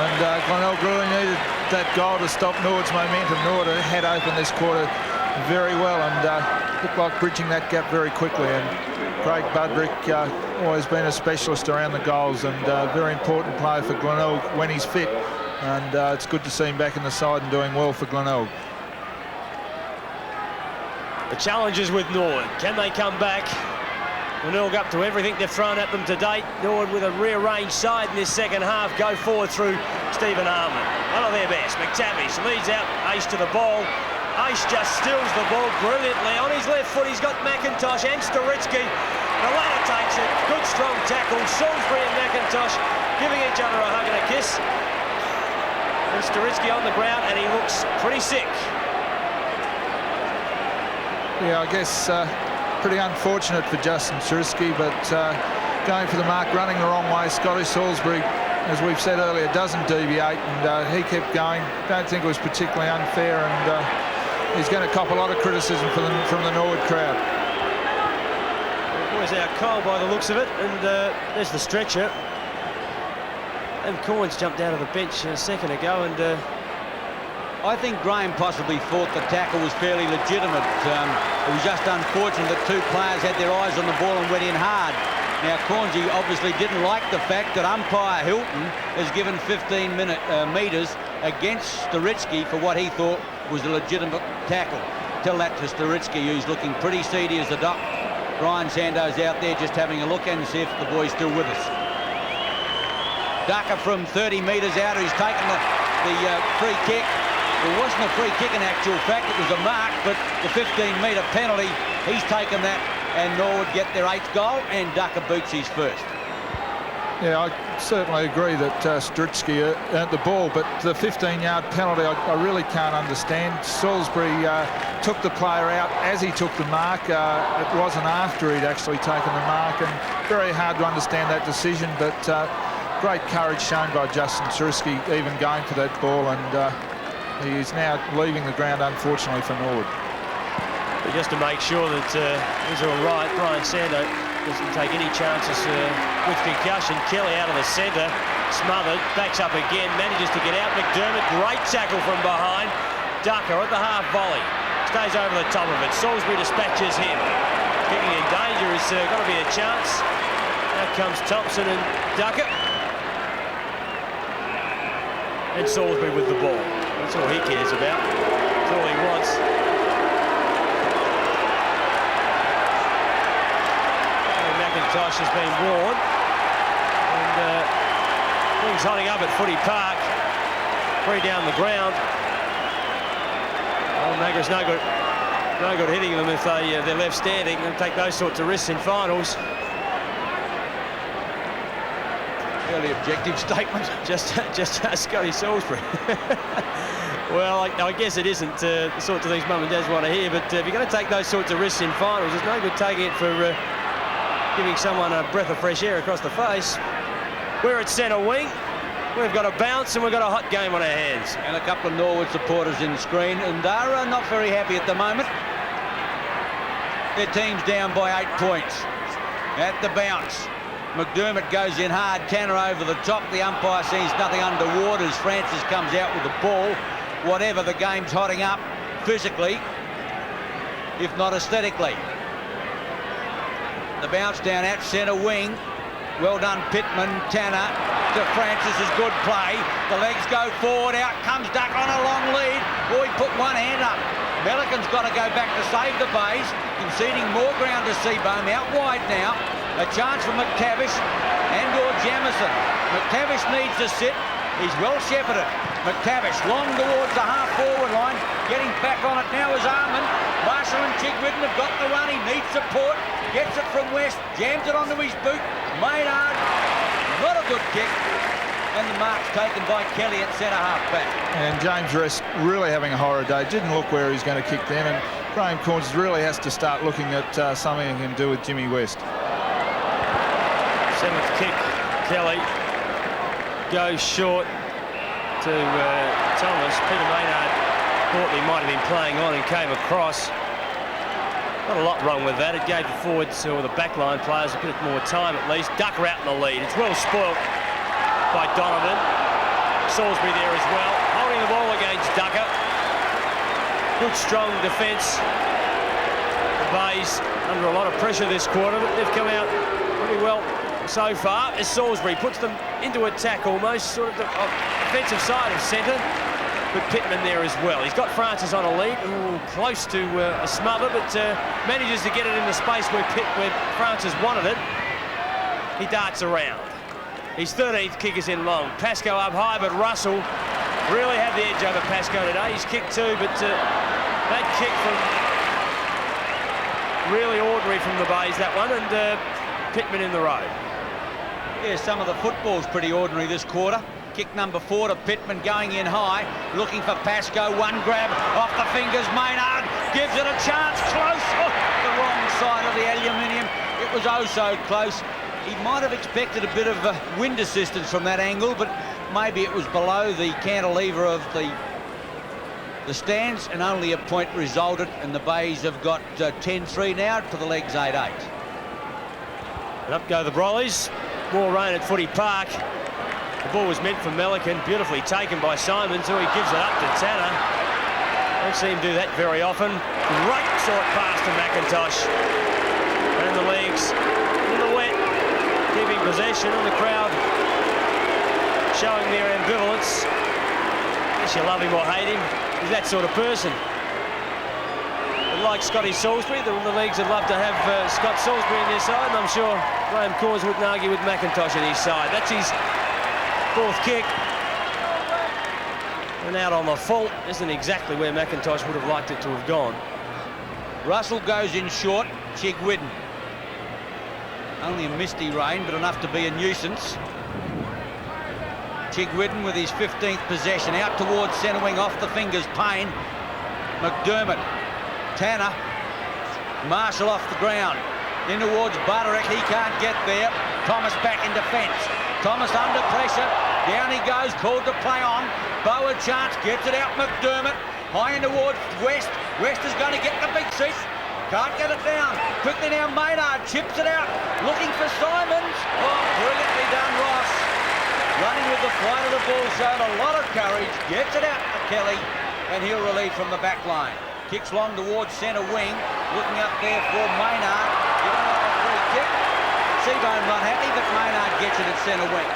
S2: And Glenelg really needed that goal to stop Norwood's momentum. Norwood had opened this quarter very well and looked like bridging that gap very quickly. And Craig Budrick always been a specialist around the goals, and very important player for Glenelg when he's fit. And it's good to see him back in the side and doing well for Glenelg.
S3: The challenges with Norwood. Can they come back? Glenelg up to everything they've thrown at them to date. Norwood with a rearranged side in this second half. Go forward through Stephen Harmon. One of their best. McTavish leads out. Ace to the ball. Ace just stills the ball brilliantly. On his left foot, he's got McIntosh and Storitsky. The latter takes it. Good strong tackle. Salisbury and McIntosh giving each other a hug and a kiss. And Storitsky on the ground, and he looks pretty sick.
S2: Yeah, I guess pretty unfortunate for Justin Srisky, but going for the mark, running the wrong way. Scotty Salisbury, as we've said earlier, doesn't deviate, and he kept going. Don't think it was particularly unfair, and he's going to cop a lot of criticism from the Norwood crowd.
S3: The boys out cold by the looks of it, and there's the stretcher. And Corns jumped out of the bench a second ago, and
S1: I think Graham possibly thought the tackle was fairly legitimate. It was just unfortunate that two players had their eyes on the ball and went in hard. Now, Cornsey obviously didn't like the fact that umpire Hilton has given 15 metres against Storitsky for what he thought was a legitimate tackle. Tell that to Storitsky, who's looking pretty seedy as a duck. Ryan Sando's out there just having a look and see if the boy's still with us. Ducker from 30 metres out, who's taken the free kick. It wasn't a free kick in actual fact, it was a mark, but the 15-metre penalty, he's taken that, and Norwood get their 8th goal, and Ducker boots his first.
S2: Yeah, I certainly agree that Stritsky earned the ball, but the 15-yard penalty I really can't understand. Salisbury took the player out as he took the mark. It wasn't after he'd actually taken the mark, and very hard to understand that decision, but great courage shown by Justin Srisky even going for that ball, and he is now leaving the ground, unfortunately, for Norwood.
S3: But just to make sure that he's all right, Brian Sando doesn't take any chances with concussion. Kelly out of the centre, smothered, backs up again, manages to get out. McDermott, great tackle from behind. Ducker at the half volley, stays over the top of it. Salisbury dispatches him. Kicking in danger, has got to be a chance. Out comes Thompson and Ducker. And Salisbury with the ball. That's all he cares about. That's all he wants. And McIntosh has been warned. And things hotting up at Footy Park. 3 down the ground. Well, Magra's no good hitting them if they're left standing. They'll take those sorts of risks in finals.
S1: Fairly objective statement.
S3: Just Scotty Salisbury. Well, I guess it isn't the sorts of things mum and dads want to hear, but if you're going to take those sorts of risks in finals, there's no good taking it for giving someone a breath of fresh air across the face. We're at centre wing. We've got a bounce and we've got a hot game on our hands.
S1: And a couple of Norwood supporters in the screen, and they're not very happy at the moment. Their team's down by 8 points. At the bounce, McDermott goes in hard, Tanner over the top. The umpire sees nothing underwater as Francis comes out with the ball. Whatever, the game's hotting up physically, if not aesthetically. The bounce down at centre wing. Well done, Pittman. Tanner to Francis is good play. The legs go forward. Out comes Duck on a long lead. Boy, put one hand up. Melican's got to go back to save the bays, conceding more ground to Seabohm. Out wide now. A chance for McTavish and/or Jamison. McTavish needs to sit. He's well shepherded. McTavish long towards the half-forward line. Getting back on it now is Armand. Marshall and Chigridden have got the run. He needs support. Gets it from West. Jams it onto his boot. Maynard. Not a good kick. And the mark's taken by Kelly at centre-half back.
S2: And James Rest really having a horror day. Didn't look where he's going to kick then. And Graham Corns really has to start looking at something he can do with Jimmy West.
S3: 7th kick. Kelly goes short to Thomas. Peter Maynard thought he might have been playing on and came across. Not a lot wrong with that. It gave the forwards or the backline players a bit more time at least. Ducker out in the lead. It's well spoilt by Donovan. Salisbury there as well. Holding the ball against Ducker. Good strong defence. The Bays under a lot of pressure this quarter, but they've come out pretty well so far as Salisbury puts them into attack almost, sort of the offensive side of centre. But Pittman there as well. He's got Francis on a lead, close to a smother, but manages to get it in the space where Francis wanted it. He darts around. His 13th kick is in long. Pascoe up high, but Russell really had the edge over Pascoe today. He's kicked 2, but that kick from really ordinary from the Bays, that one, and Pittman in the road.
S1: Yeah, some of the football's pretty ordinary this quarter. Kick number 4 to Pittman going in high, looking for Pascoe. One grab off the fingers. Maynard gives it a chance. Close. Oh, the wrong side of the aluminium. It was oh so close. He might have expected a bit of wind assistance from that angle, but maybe it was below the cantilever of the stands, and only a point resulted, and the Bays have got 10-3 now to the legs 8-8.
S3: And up go the Brollies. More rain at Footy Park. The ball was meant for Melican, beautifully taken by Simons, who he gives it up to Tanner. Don't see him do that very often. Great short pass to McIntosh. And the legs in the wet, keeping possession, and the crowd showing their ambivalence. I guess you love him or hate him. He's that sort of person. But like Scotty Salisbury, the leagues would love to have Scott Salisbury in their side, and I'm sure Graham Cause wouldn't argue with McIntosh on his side. That's his fourth kick. And out on the full isn't exactly where McIntosh would have liked it to have gone.
S1: Russell goes in short. Chigwidden. Only a misty rain, but enough to be a nuisance. Chigwidden with his 15th possession, out towards centre wing, off the fingers, Payne. McDermott. Tanner. Marshall off the ground. In towards Butterick, he can't get there. Thomas back in defence. Thomas under pressure. Down he goes, called to play on. Bow a chance, gets it out McDermott. High in towards West. West is going to get the big cease. Can't get it down. Quickly now Maynard chips it out. Looking for Simons. Oh, brilliantly done, Ross. Running with the flight of the ball, showed a lot of courage. Gets it out to Kelly, and he'll relieve from the back line. Kicks long towards centre wing. Looking up there for Maynard. Giving up a free kick. Seabone not happy, but Maynard gets it at centre wing.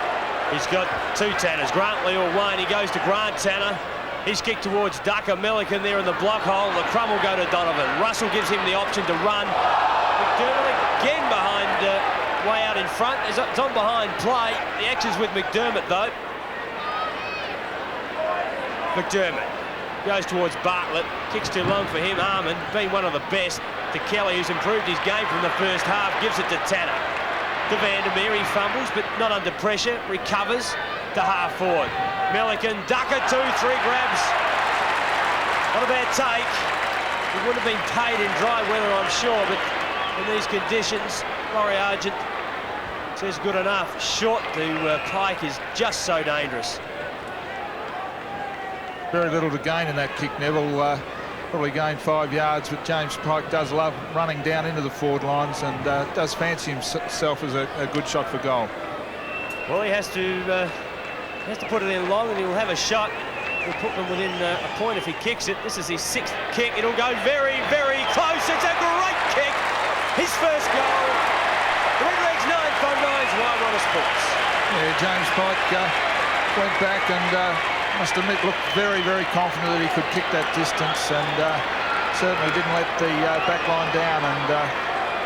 S3: He's got two Tanners, Grantley or Wayne. He goes to Grant Tanner. His kick towards Ducker. Melican there in the block hole. The crumb will go to Donovan. Russell gives him the option to run. McDermott again behind, way out in front. It's on behind play. The action's with McDermott, though. McDermott goes towards Bartlett. Kicks too long for him. Armand, being one of the best, to Kelly, who's improved his game from the first half, gives it to Tanner. To Vandermeer, he fumbles, but not under pressure. Recovers to half forward. Melican, Ducker, 2-3 grabs. Not a bad take. He would have been paid in dry weather, I'm sure, but in these conditions, Laurie Argent says good enough. Short to Pike is just so dangerous.
S2: Very little to gain in that kick, Neville. Probably gained 5 yards, but James Pike does love running down into the forward lines and does fancy himself as a good shot for goal.
S3: Well, he has to put it in long, and he'll have a shot. He'll put them within a point if he kicks it. This is his 6th kick. It'll go very, very close. It's a great kick. His first goal. The Red Legs 9 Fun 9's Wairona Sports.
S2: Yeah, James Pike went back and must admit looked very, very confident that he could kick that distance, and certainly didn't let the back line down. And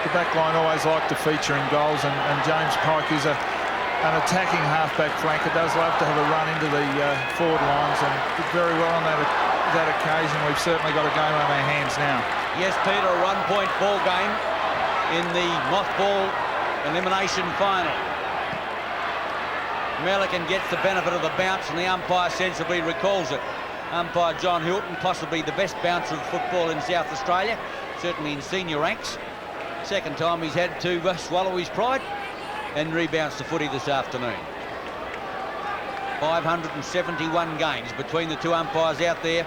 S2: the back line always like to feature in goals, and James Pike is an attacking halfback flanker, does love to have a run into the forward lines, and did very well on that occasion. We've certainly got a game on our hands now.
S1: Yes, Peter, a 1-point ball game in the mothball elimination final. Melican gets the benefit of the bounce, and the umpire sensibly recalls it. Umpire John Hilton, possibly the best bouncer of football in South Australia, certainly in senior ranks. Second time he's had to swallow his pride and rebounds the footy this afternoon. 571 games between the two umpires out there,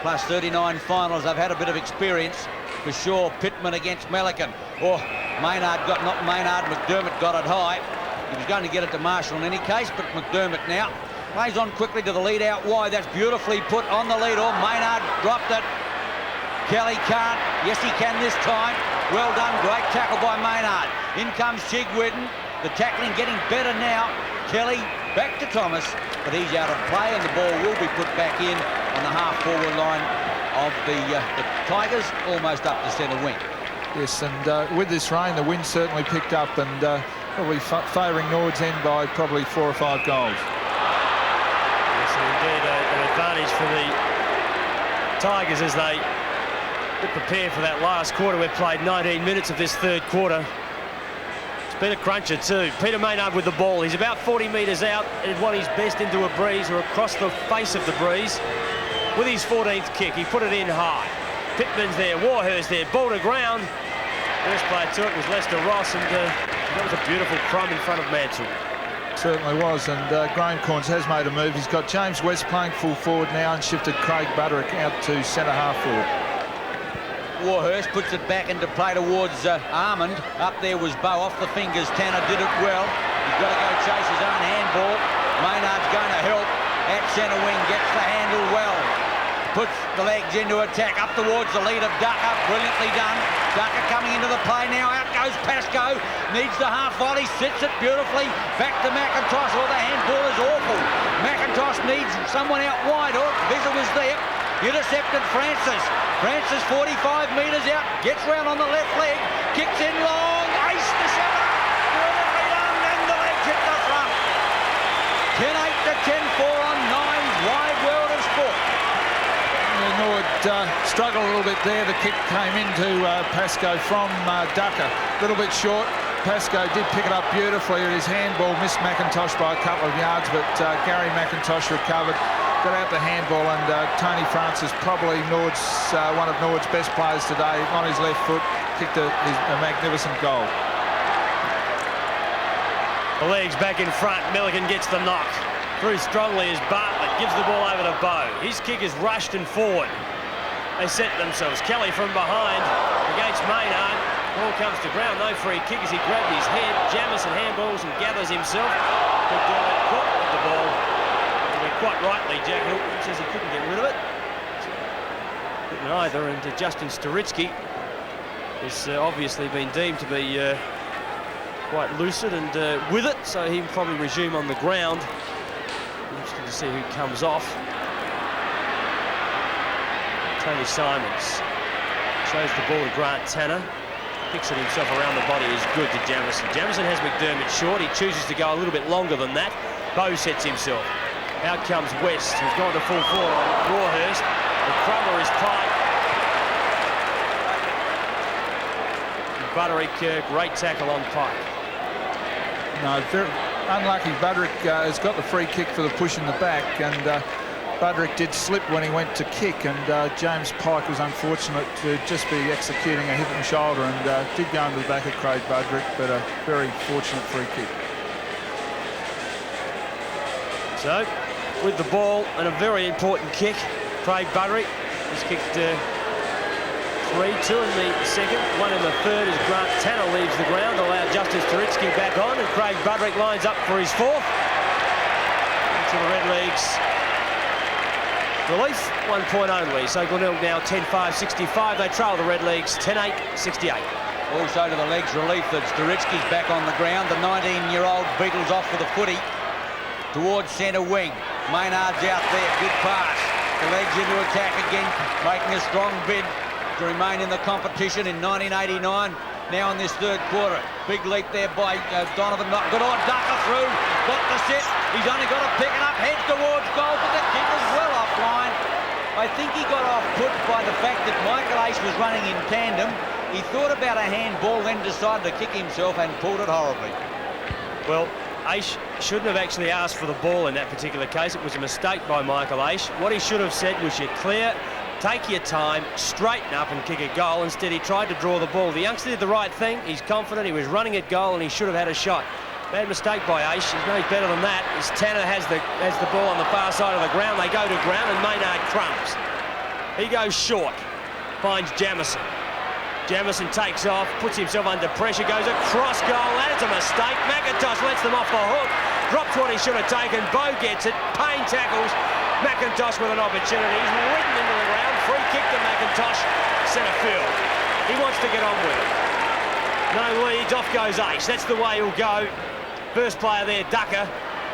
S1: plus 39 finals. They've had a bit of experience for sure. Pittman against Melican. Oh, Maynard got, not Maynard, McDermott got it high. He was going to get it to Marshall in any case, but McDermott now plays on quickly to the lead out wide. That's beautifully put on the lead. Oh, Maynard dropped it. Kelly can't. Yes, he can this time. Well done. Great tackle by Maynard. In comes Chigwidden. The tackling getting better now. Kelly back to Thomas, but he's out of play, and the ball will be put back in on the half-forward line of the Tigers, almost up to centre wing.
S2: Yes, and with this rain, the wind certainly picked up, and probably favouring Norwood's end by probably 4 or 5 goals.
S3: Yes, indeed, an advantage for the Tigers as they prepare for that last quarter. We've played 19 minutes of this third quarter. It's been a cruncher too. Peter Maynard with the ball. He's about 40 metres out and won his best into a breeze or across the face of the breeze. With his 14th kick, he put it in high. Pittman's there, Warhurst there, ball to ground. First player to it was Lester Ross, and that was a beautiful crumb in front of Mansell.
S2: Certainly was, and Graham Corns has made a move. He's got James West playing full forward now and shifted Craig Butterick out to centre-half forward.
S1: Warhurst puts it back into play towards Armand. Up there was Bow, off the fingers. Tanner did it well. He's got to go chase his own handball. Maynard's going to help. At centre wing, gets the handle well. Puts the legs into attack, up towards the lead of Ducker. Brilliantly done. Ducker coming into the play now. Out goes Pascoe. Needs the half volley. Sits it beautifully. Back to McIntosh. Oh, the handball is awful. McIntosh needs someone out wide. Oh, Vizor was there. Intercepted Francis. Francis 45 metres out. Gets round on the left leg. Kicks in long. Ace the seven. Beautifully done. And the legs hit the front. 10-8 to 10-4 on 9's wide world of sport.
S2: Norwood struggled a little bit there. The kick came into Pascoe from Ducker. A little bit short. Pascoe did pick it up beautifully at his handball. Missed McIntosh by a couple of yards, but Gary McIntosh recovered. Got out the handball, and Tony Francis, probably one of Norwood's best players today, on his left foot, kicked a magnificent goal.
S3: The legs back in front. Milligan gets the knock. Through strongly as Bartlett gives the ball over to Bow. His kick is rushed and forward. They set themselves. Kelly from behind against Maynard. Ball comes to ground. No free kick as he grabbed his head. Jamison handballs and gathers himself. Cook with the ball. And quite rightly, Jack Hilton says he couldn't get rid of it. Couldn't either. And Justin Storitsky has obviously been deemed to be quite lucid and with it, so he'll probably resume on the ground. Interesting to see who comes off. Tony Simons shows the ball to Grant Tanner. Picks it himself around the body, is good to Jamison. Jamison has McDermott short. He chooses to go a little bit longer than that. Bow sets himself. Out comes West, who's gone to full forward on Warhurst. The crummer is tight. Butterick, great tackle on Pike.
S2: No, very unlucky. Butterick has got the free kick for the push in the back, and Butterick did slip when he went to kick, and James Pike was unfortunate to just be executing a hip and shoulder, and did go into the back of Craig Butterick, but a very fortunate free kick.
S3: So, with the ball and a very important kick, Craig Butterick has kicked 3, 2 in the second, 1 in the third as Grant Tanner leaves the ground, allow Justin Storitsky back on, and Craig Butterick lines up for his fourth. To the Red Leagues. Relief, 1 point only. So Glenelg now 10-5-65. They trail the Red Leagues 10-8-68.
S1: Also to the legs relief that Storitsky's back on the ground. The 19-year-old beetles off for the footy towards centre wing. Maynard's out there, good pass. The legs into attack again, making a strong bid to remain in the competition in 1989. Now in this third quarter. Big leap there by Donovan. Not good on. Ducker through. Got the set. He's only got to pick it up. Heads towards goal, but the kick is well offline. I think he got off put by the fact that Michael Ace was running in tandem. He thought about a handball, then decided to kick himself and pulled it horribly.
S3: Well, Ace shouldn't have actually asked for the ball in that particular case. It was a mistake by Michael Ace. What he should have said was, you're clear, take your time, straighten up and kick a goal. Instead, he tried to draw the ball. The youngster did the right thing. He's confident. He was running at goal and he should have had a shot. Bad mistake by Ace. He knows better than that. As Tanner has the ball on the far side of the ground. They go to ground and Maynard crumbs. He goes short. Finds Jamison. Jamison takes off, puts himself under pressure, goes across goal. That's a mistake. McIntosh lets them off the hook. Drops what he should have taken. Bow gets it. Payne tackles. McIntosh with an opportunity. He's ridden into the ground. Free kick to McIntosh. Centre field. He wants to get on with it. No leads. Off goes Ace. That's the way he'll go. First player there, Ducker.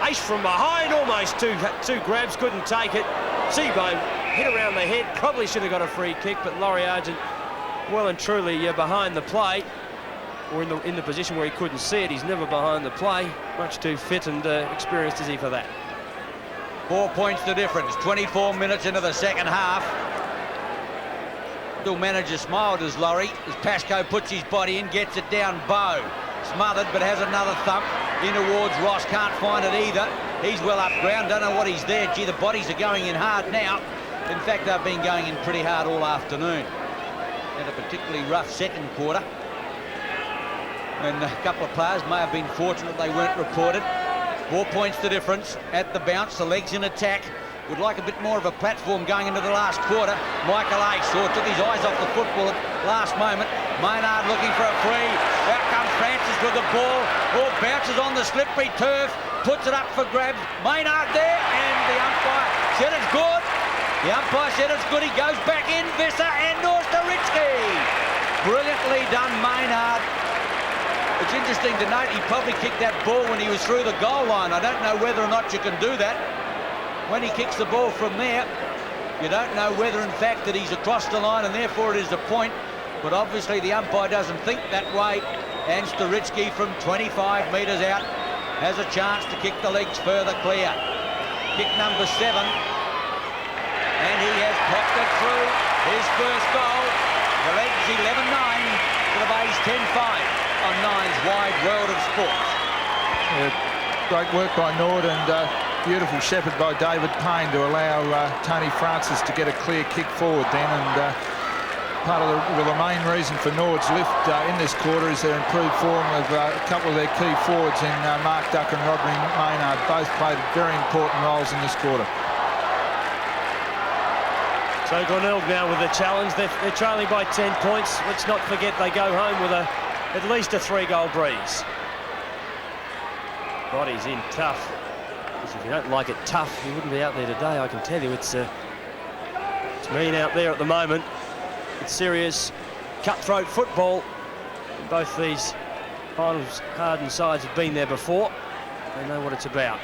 S3: Ace from behind. Almost two grabs. Couldn't take it. Seabohm hit around the head. Probably should have got a free kick, but Laurie Argent well and truly behind the play, or in the position where he couldn't see it. He's never behind the play. Much too fit and experienced is he for that.
S1: 4 points the difference. 24 minutes into the second half. Still manager smile, does Laurie, as Pascoe puts his body in, gets it down. Bow smothered, but has another thump in towards Ross. Can't find it either. He's well up ground. Don't know what he's there. Gee, the bodies are going in hard now. In fact, they've been going in pretty hard all afternoon. And a particularly rough second quarter. And a couple of players may have been fortunate they weren't reported. 4 points the difference at the bounce. The legs in attack. Would like a bit more of a platform going into the last quarter. Michael Ace took his eyes off the football at last moment. Maynard looking for a free. Out comes Francis with the ball. Oh, bounces on the slippery turf. Puts it up for grabs. Maynard there, and the umpire said it's good. The umpire said it's good. He goes back in. Visser and Norwood. Brilliantly done, Maynard. It's interesting to note he probably kicked that ball when he was through the goal line. I don't know whether or not you can do that. When he kicks the ball from there, you don't know whether in fact that he's across the line and therefore it is a point. But obviously the umpire doesn't think that way. And Staritsky from 25 metres out has a chance to kick the legs further clear. Kick number 7. And he has popped it through. His first goal. The legs 11-9 to the base 10-5 on Nine's Wide World of Sports.
S2: Great work by Norwood and beautiful shepherd by David Payne to allow Tony Francis to get a clear kick forward then. And part of the main reason for Norwood's lift in this quarter is their improved form of a couple of their key forwards in Mark Duck and Rodney Maynard. Both played very important roles in this quarter.
S3: So Glenelg now with the challenge. They're trailing by 10 points. Let's not forget they go home with at least a 3-goal breeze. Body's in tough. Because if you don't like it tough, you wouldn't be out there today, I can tell you. It's mean out there at the moment. It's serious cutthroat football. Both these finals hardened sides have been there before. They know what it's about.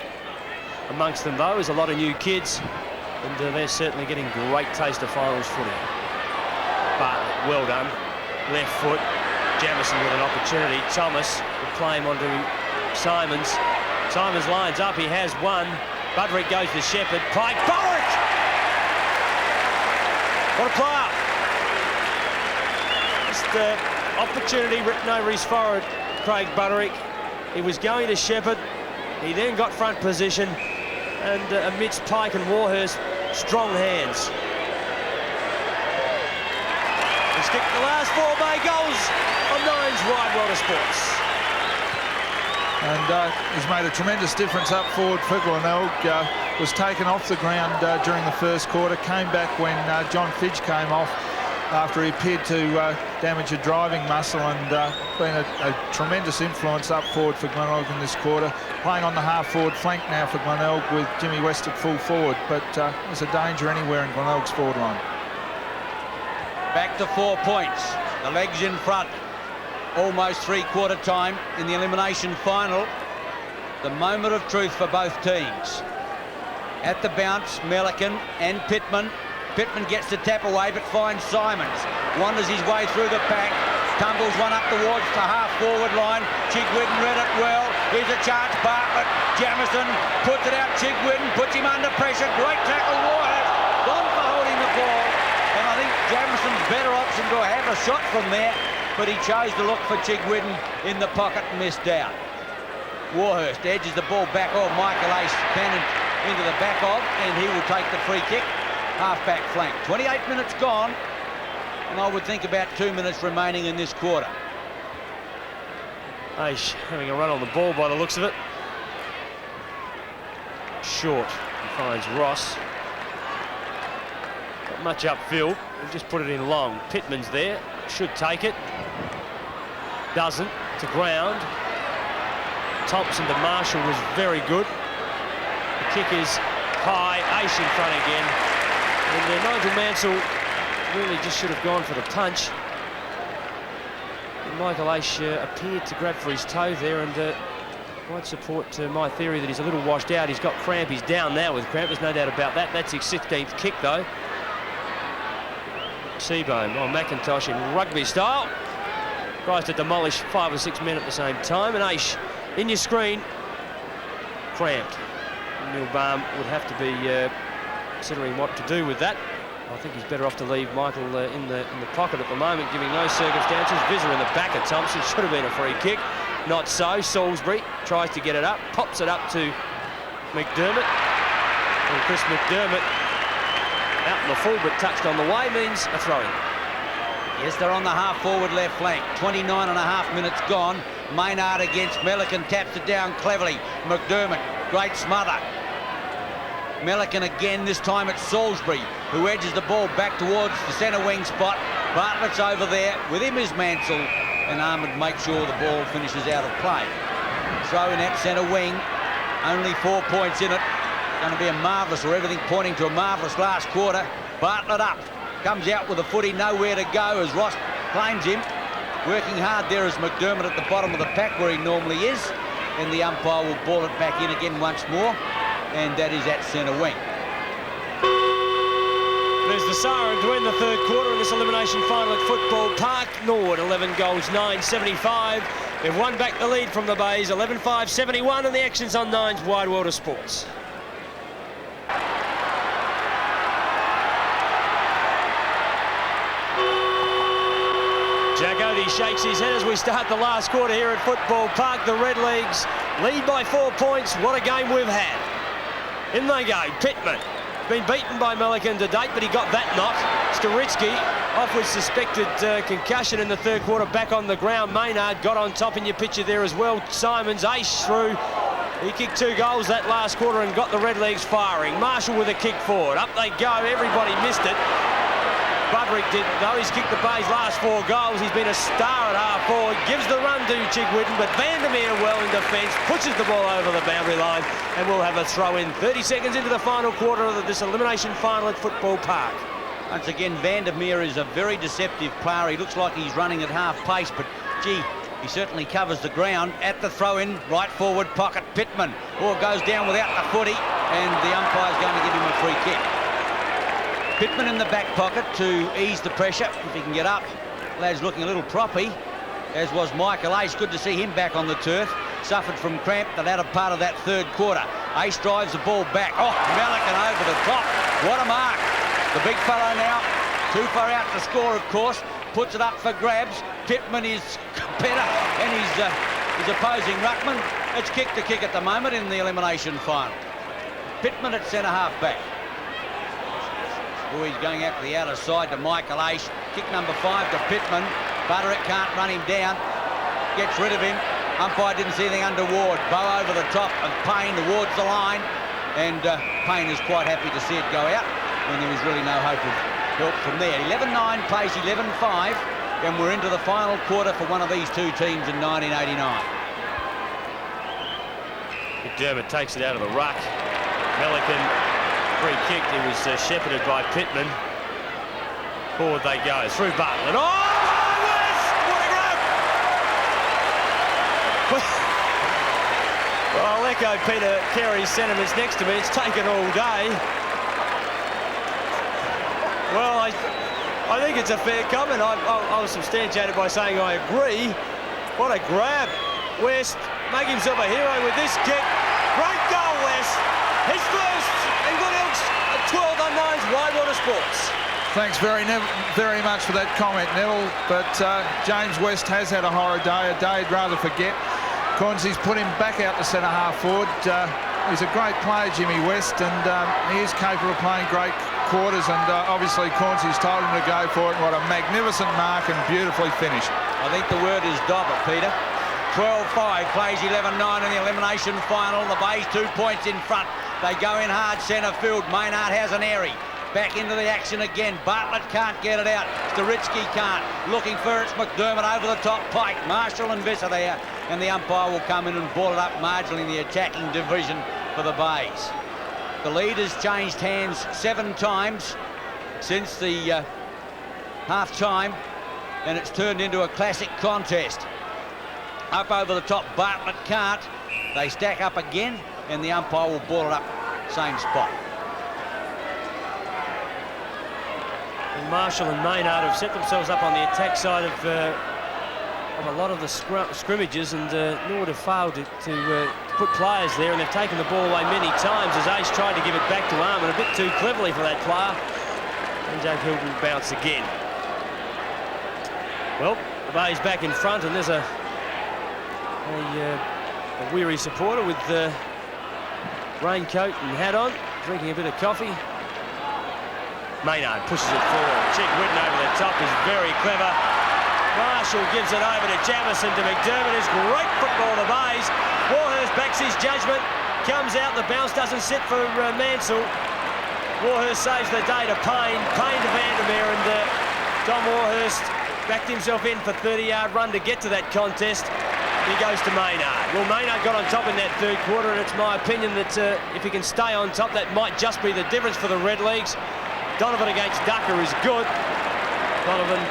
S3: Amongst them, though, is a lot of new kids. And they're certainly getting great taste of finals footy. Bartlett, well done. Left foot. Jamison with an opportunity. Thomas will play him onto Simons. Simons lines up. He has one. Budrick goes to Shepherd. Pike. Budrick! What a player. Just opportunity written over his forehead, Craig Budrick. He was going to Shepherd. He then got front position. And amidst Pike and Warhurst, strong hands. He stick the last 4 May goals on Nine's Wide World of Sports.
S2: And he's made a tremendous difference up forward for Glenelg. Was taken off the ground during the first quarter, came back when John Fidge came off after he appeared to damage a driving muscle, and been a tremendous influence up forward for Glenelg in this quarter. Playing on the half-forward flank now for Glenelg with Jimmy West at full forward, but there's a danger anywhere in Glenelg's forward line.
S1: Back to 4 points. The legs in front. Almost 3/4 time in the elimination final. The moment of truth for both teams. At the bounce, Melican and Pittman. Pittman gets the tap away but finds Simons. Wanders his way through the pack. Tumbles one up towards the half-forward line. Chigwidden read it well. Here's a chance. Bartlett. Jamison puts it out. Chigwidden puts him under pressure. Great tackle. Warhurst gone for holding the ball. And I think Jamison's better option to have a shot from there, but he chose to look for Chigwidden in the pocket and missed out. Warhurst edges the ball back off. Michael Ace cannon into the back of, and he will take the free kick. Half-back flank. 28 minutes gone, and I would think about 2 minutes remaining in this quarter.
S3: Ace having a run on the ball by the looks of it. Short. He finds Ross. Not much upfield. He'll just put it in long. Pittman's there. Should take it. Doesn't. To ground. Thompson to Marshall was very good. The kick is high. Ace in front again. And Nigel Mansell really just should have gone for the punch. And Michael Ace appeared to grab for his toe there, and might support my theory that he's a little washed out. He's got cramp. He's down now with cramp. There's no doubt about that. That's his 16th kick, though. Seabohm on McIntosh in rugby style. Tries to demolish 5 or 6 men at the same time. And Ace, in your screen, cramped. Milbaum would have to be considering what to do with that. I think he's better off to leave Michael in the pocket at the moment, giving no circumstances. Visser in the back of Thompson. Should have been a free kick. Not so. Salisbury tries to get it up, pops it up to McDermott. And Chris McDermott, out in the full but touched on the way, means a throw-in.
S1: Yes, they're on the half-forward left flank. 29.5 minutes gone. Maynard against Melican, taps it down cleverly. McDermott, great smother. Melican again, this time it's Salisbury, who edges the ball back towards the centre wing spot. Bartlett's over there, with him is Mansell, and Armand makes sure the ball finishes out of play. Throw in at centre wing, only 4 points in it. Going to be a marvellous, or everything pointing to a marvellous last quarter. Bartlett up, comes out with a footy, nowhere to go as Ross claims him. Working hard there is McDermott at the bottom of the pack where he normally is, and the umpire will ball it back in again once more, and that is at centre wing.
S3: There's the siren to end the third quarter in this elimination final at Football Park. Norwood 11 goals, 9-75. They've won back the lead from the Bays, 11-5-71, and the action's on Nine's Wide World of Sports. Jack Odie shakes his head as we start the last quarter here at Football Park. The Redlegs lead by 4 points. What a game we've had. In they go. Pittman been beaten by Melican to date, but he got that knock. Staritsky off with suspected concussion in the third quarter, back on the ground. Maynard got on top in your picture there as well. Simons ace through. He kicked 2 goals that last quarter and got the Redlegs firing. Marshall with a kick forward. Up they go. Everybody missed it. Budrick did, though. He's kicked the Bay's last 4 goals. He's been a star at half forward. Gives the run to Chigwitten, but Vandermeer well in defence, pushes the ball over the boundary line, and we'll have a throw in 30 seconds into the final quarter of this elimination final at Football Park.
S1: Once again, Vandermeer is a very deceptive player. He looks like he's running at half pace, but gee, he certainly covers the ground. At the throw-in, right forward pocket, Pittman. Ball goes down without the footy, and the umpire's going to give him a free kick. Pittman in the back pocket to ease the pressure, if he can get up. Lad's looking a little proppy, as was Michael Ace. Good to see him back on the turf. Suffered from cramp the latter part of that third quarter. Ace drives the ball back. Oh, Melican over the top. What a mark. The big fellow now, too far out to score, of course. Puts it up for grabs. Pittman is better, and his opposing ruckman. It's kick to kick at the moment in the elimination final. Pittman at centre half back. Oh, he's going out to the outer side to Michael Ace. Kick number 5 to Pittman. Budrick can't run him down. Gets rid of him. Umpire didn't see anything under Ward. Bow over the top of Payne towards the line. And Payne is quite happy to see it go out when there was really no hope of help from there. 11-9 plays 11-5. And we're into the final quarter for one of these two teams in 1989.
S3: McDermott takes it out of the ruck. Melican free kicked. He was shepherded by Pittman. Forward they go through Bartlett. Oh, my West! What a grab! Well, I'll echo Peter Carey's sentiments next to me. It's taken all day. Well, I think it's a fair comment. I was substantiated by saying I agree. What a grab. West make himself a hero with this kick. Great goal, West. His first in Glenelg's 12 on 9's Wide World of Sports.
S2: Thanks very much for that comment, Neville. But James West has had a horror day, a day he'd rather forget. Cornsey's put him back out to centre half forward. He's a great player, Jimmy West, and he is capable of playing great quarters, and obviously Cornsey's told him to go for it. What a magnificent mark and beautifully finished.
S1: I think the word is dobber, Peter. 12-5 plays 11-9 in the elimination final. The Bays 2 points in front. They go in hard centre field. Maynard has an airy. Back into the action again. Bartlett can't get it out. Staritsky can't. Looking for it's McDermott over the top. Pike, Marshall and Visser there. And the umpire will come in and ball it up marginally in the attacking division for the Bays. The lead has changed hands 7 times since the half-time, and it's turned into a classic contest. Up over the top, Bartlett can't. They stack up again, and the umpire will ball it up same spot.
S3: And Marshall and Maynard have set themselves up on the attack side of a lot of the scrimmages, and Norwood have failed to put players there, and they've taken the ball away many times as Ace tried to give it back to Armand a bit too cleverly for that player. And Jake Hilton bounce again. Well, the Bay's back in front, and there's a weary supporter with raincoat and hat on, drinking a bit of coffee. Maynard pushes it forward. Chigwitten over the top is very clever. Marshall gives it over to Jamison to McDermott. It's great football to Bays. Warhurst backs his judgment. Comes out. The bounce doesn't sit for Mansell. Warhurst saves the day to Payne. Payne to Vandermeer, and Tom Warhurst backed himself in for 30-yard run to get to that contest. He goes to Maynard. Well, Maynard got on top in that third quarter, and it's my opinion that if he can stay on top, that might just be the difference for the Red Leagues. Donovan against Ducker is good. Donovan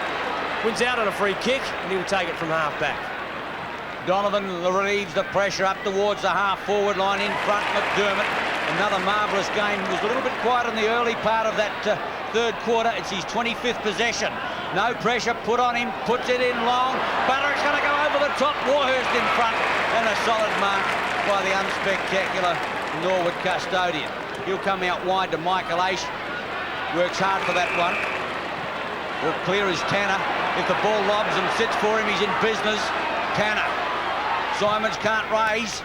S3: wins out on a free kick, and he'll take it from half-back.
S1: Donovan relieves the pressure up towards the half-forward line in front. McDermott, another marvellous game. He was a little bit quiet in the early part of that third quarter. It's his 25th possession. No pressure put on him, puts it in long. Butterick's going to go over the top. Warhurst in front, and a solid mark by the unspectacular Norwood custodian. He'll come out wide to Michael Aish. Works hard for that one. Will clear his Tanner. If the ball lobs and sits for him, he's in business. Tanner. Simons can't raise.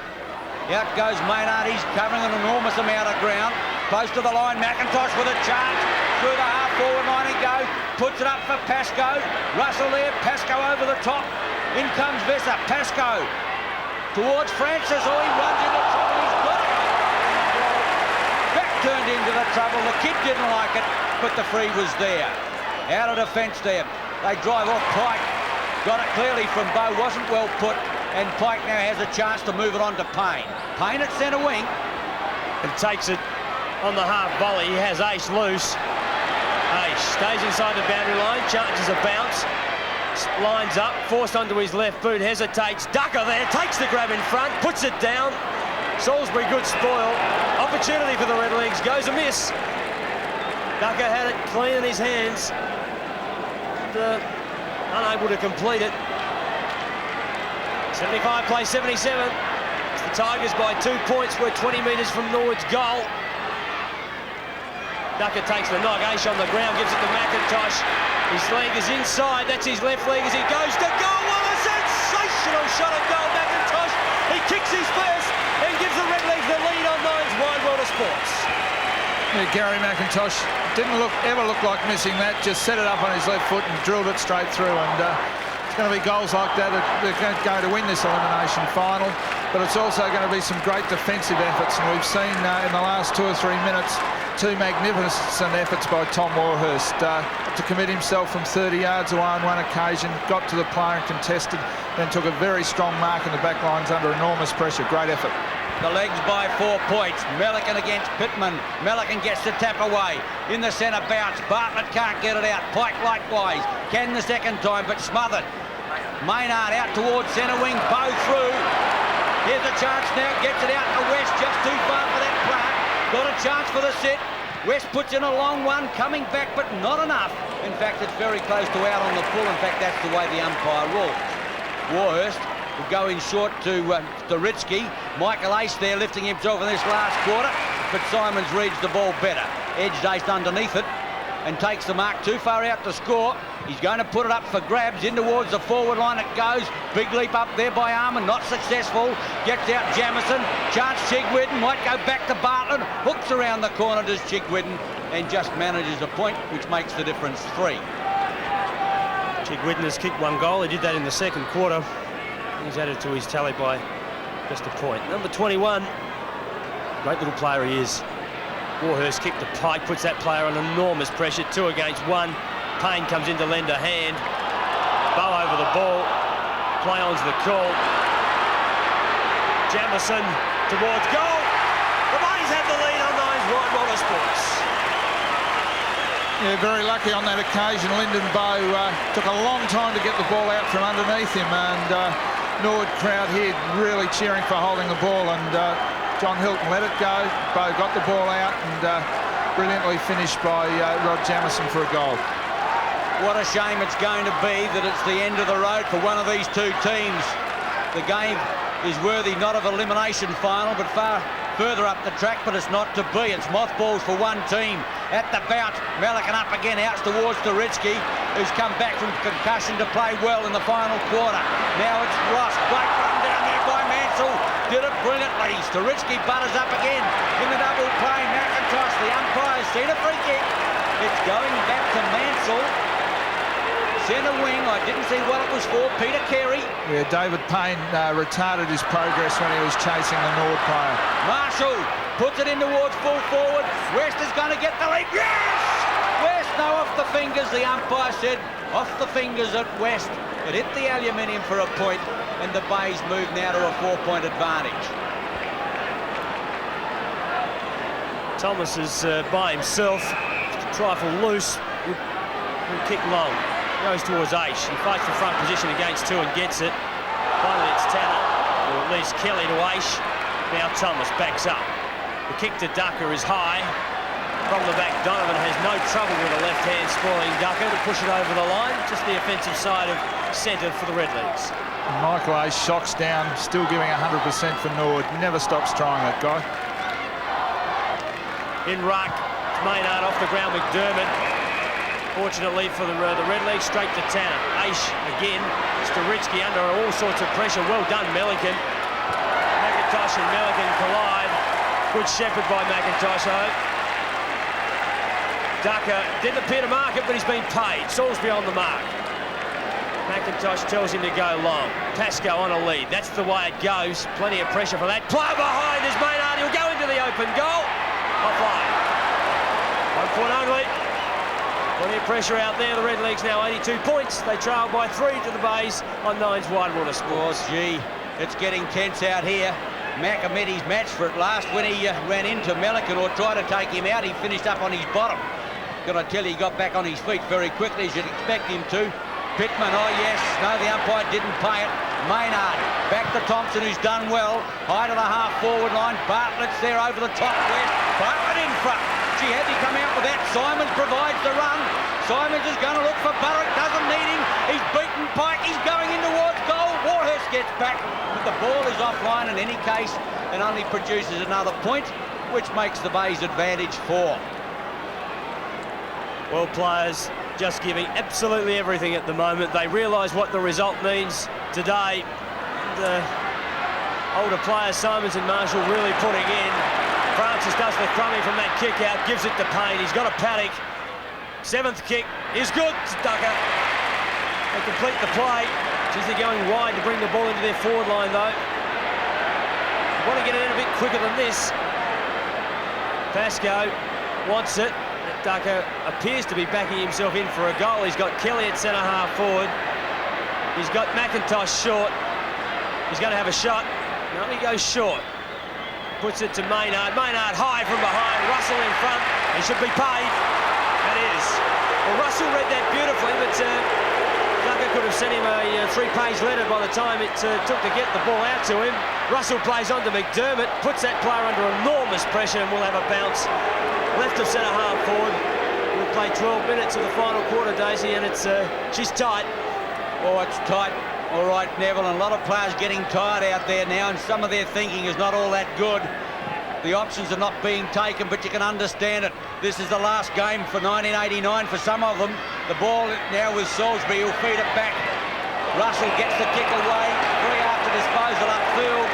S1: Out goes Maynard. He's covering an enormous amount of ground. Close to the line. McIntosh with a charge. Through the half-forward line he goes. Puts it up for Pascoe. Russell there. Pascoe over the top. In comes Visser. Pascoe towards Francis. Oh, he runs into trouble. He's got it. Back turned into the trouble. The kid didn't like it, but the free was there. Out of defence there. They drive off Pike. Got it clearly from Bow. Wasn't well put. And Pike now has a chance to move it on to Payne. Payne at centre wing.
S3: And takes it on the half volley. He has Ace loose. Ace stays inside the boundary line, charges a bounce, lines up, forced onto his left boot, hesitates. Ducker there, takes the grab in front, puts it down. Salisbury good spoil. Opportunity for the Red Leagues, goes amiss. Ducker had it clean in his hands. And, unable to complete it. 75 plays 77. It's the Tigers by 2 points. We're 20 metres from Norwood's goal. Ducker takes the knock. Aish on the ground, gives it to McIntosh. His leg is inside. That's his left leg as he goes to goal. What a sensational shot at goal, McIntosh. He kicks his first and gives the Red Leagues the lead on Nines Wide World of Sports.
S2: Yeah, Gary McIntosh didn't ever look like missing that. Just set it up on his left foot and drilled it straight through. And it's going to be goals like that they're going to win this elimination final. But it's also going to be some great defensive efforts. And we've seen in the last 2 or 3 minutes, 2 magnificent efforts by Tom Warhurst to commit himself from 30 yards away on one occasion, got to the player and contested, then took a very strong mark in the back lines under enormous pressure. Great effort.
S1: The Legs by 4 points. Melican against Pittman. Melican gets the tap away. In the centre bounce. Bartlett can't get it out. Pike likewise. Can the second time, but smothered. Maynard out towards centre wing. Bow through. Here's a chance now. Gets it out to West. Just too far for that player. Got a chance for the sit. West puts in a long one, coming back, but not enough. In fact, it's very close to out on the full. In fact, that's the way the umpire rules. Warhurst will go in short to Ritsky. Michael Ace there lifting himself in this last quarter, but Simons reads the ball better. Edged Ace underneath it and takes the mark too far out to score. He's going to put it up for grabs. In towards the forward line it goes. Big leap up there by Armour, not successful. Gets out Jamison. Chance Chigwidden, might go back to Bartlett. Hooks around the corner, does Chigwidden, and just manages a point, which makes the difference 3.
S3: Chigwidden has kicked 1 goal. He did that in the second quarter. He's added to his tally by just a point. Number 21, great little player he is. Warhurst kicked to Pike, puts that player on enormous pressure. 2 against 1. Payne comes in to lend a hand. Bow over the ball. Play on's the call. Jamison towards goal. The Bunnies have the lead on Nines Wide World of Sports.
S2: Yeah, very lucky on that occasion. Lyndon Bow took a long time to get the ball out from underneath him, and Norwood crowd here really cheering for holding the ball, and John Hilton let it go. Bow got the ball out, and brilliantly finished by Rod Jamison for a goal.
S1: What a shame it's going to be that it's the end of the road for one of these 2 teams. The game is worthy not of elimination final, but far further up the track, but it's not to be. It's mothballs for one team. At the bounce, Melican up again, out towards Doritsky, who's come back from concussion to play well in the final quarter. Now it's Ross. Great run down there by Mansell. Did it brilliantly. Doritsky butters up again in the double play. McIntosh, the umpire's seen a free kick. It's going back to Mansell. Centre wing, I didn't see what it was for. Peter Carey.
S2: Yeah, David Payne retarded his progress when he was chasing the Norwood player.
S1: Marshall puts it in towards full forward. West is going to get the lead. Yes! West, no, off the fingers. The umpire said off the fingers at West. It hit the aluminium for a point, and the Bays move now to a 4-point advantage.
S3: Thomas is by himself, just a trifle loose, will kick long. Goes towards Aish. He fights for front position against two and gets it. Finally it's Tanner, or at least Kelly to Aish. Now Thomas backs up. The kick to Ducker is high. From the back, Donovan has no trouble with a left hand spoiling Ducker to push it over the line. Just the offensive side of centre for the Redlegs.
S2: Michael Aish shocks down, still giving 100% for Norwood. Never stops trying, that guy.
S3: In ruck, Maynard off the ground, McDermott. Fortunately for the Redlegs, straight to Tanner. Aish again, Staritsky under all sorts of pressure. Well done, Milliken. McIntosh and Milliken collide. Good shepherd by McIntosh, I hope. Ducker didn't appear to mark it, but he's been paid. Salisbury on the mark. McIntosh tells him to go long. Pascoe on a lead. That's the way it goes. Plenty of pressure for that. Play behind is Maynard. He'll go into the open goal. Offline. 1 point only. Plenty of pressure out there. The Redlegs now 82 points. They trail by 3 to the Bays on Nines Wide Water Sports.
S1: Gee, it's getting tense out here. Mack met his match for it last when he ran into Milliken or tried to take him out. He finished up on his bottom. Got to tell you, he got back on his feet very quickly, as you'd expect him to. Pittman, oh yes, no, the umpire didn't pay it. Maynard, back to Thompson, who's done well. High to the half-forward line. Bartlett's there over the top. West. Bartlett in front. Gee, had he come out with that? Simons provides the run. Simons is going to look for Burrick, doesn't need him. He's beaten Pike, he's going in towards goal. Warhurst gets back, but the ball is offline in any case and only produces another point, which makes the Bays advantage 4.
S3: Well, players just giving absolutely everything at the moment. They realise what the result means today. The older players, Simons and Marshall, really putting in. Francis does the crummy from that kick out, gives it to Payne. He's got a paddock. 7th kick is good to Ducker. They complete the play. Geez, they're going wide to bring the ball into their forward line, though. They want to get it in a bit quicker than this. Pascoe wants it. Ducker appears to be backing himself in for a goal. He's got Kelly at centre half forward. He's got McIntosh short. He's going to have a shot. No, he goes short. Puts it to Maynard. Maynard high from behind. Russell in front. He should be paid. That is. Well, Russell read that beautifully, but Ducker could have sent him a 3-page letter by the time it took to get the ball out to him. Russell plays on to McDermott, puts that player under enormous pressure, and will have a bounce. Left of centre half forward. We'll play 12 minutes of the final quarter, Daisy, and it's she's tight.
S1: Oh, it's tight. All right, Neville, and a lot of players getting tired out there now, and some of their thinking is not all that good. The options are not being taken, but you can understand it. This is the last game for 1989 for some of them. The ball now with Salisbury, he'll feed it back. Russell gets the kick away. 3 after disposal upfield.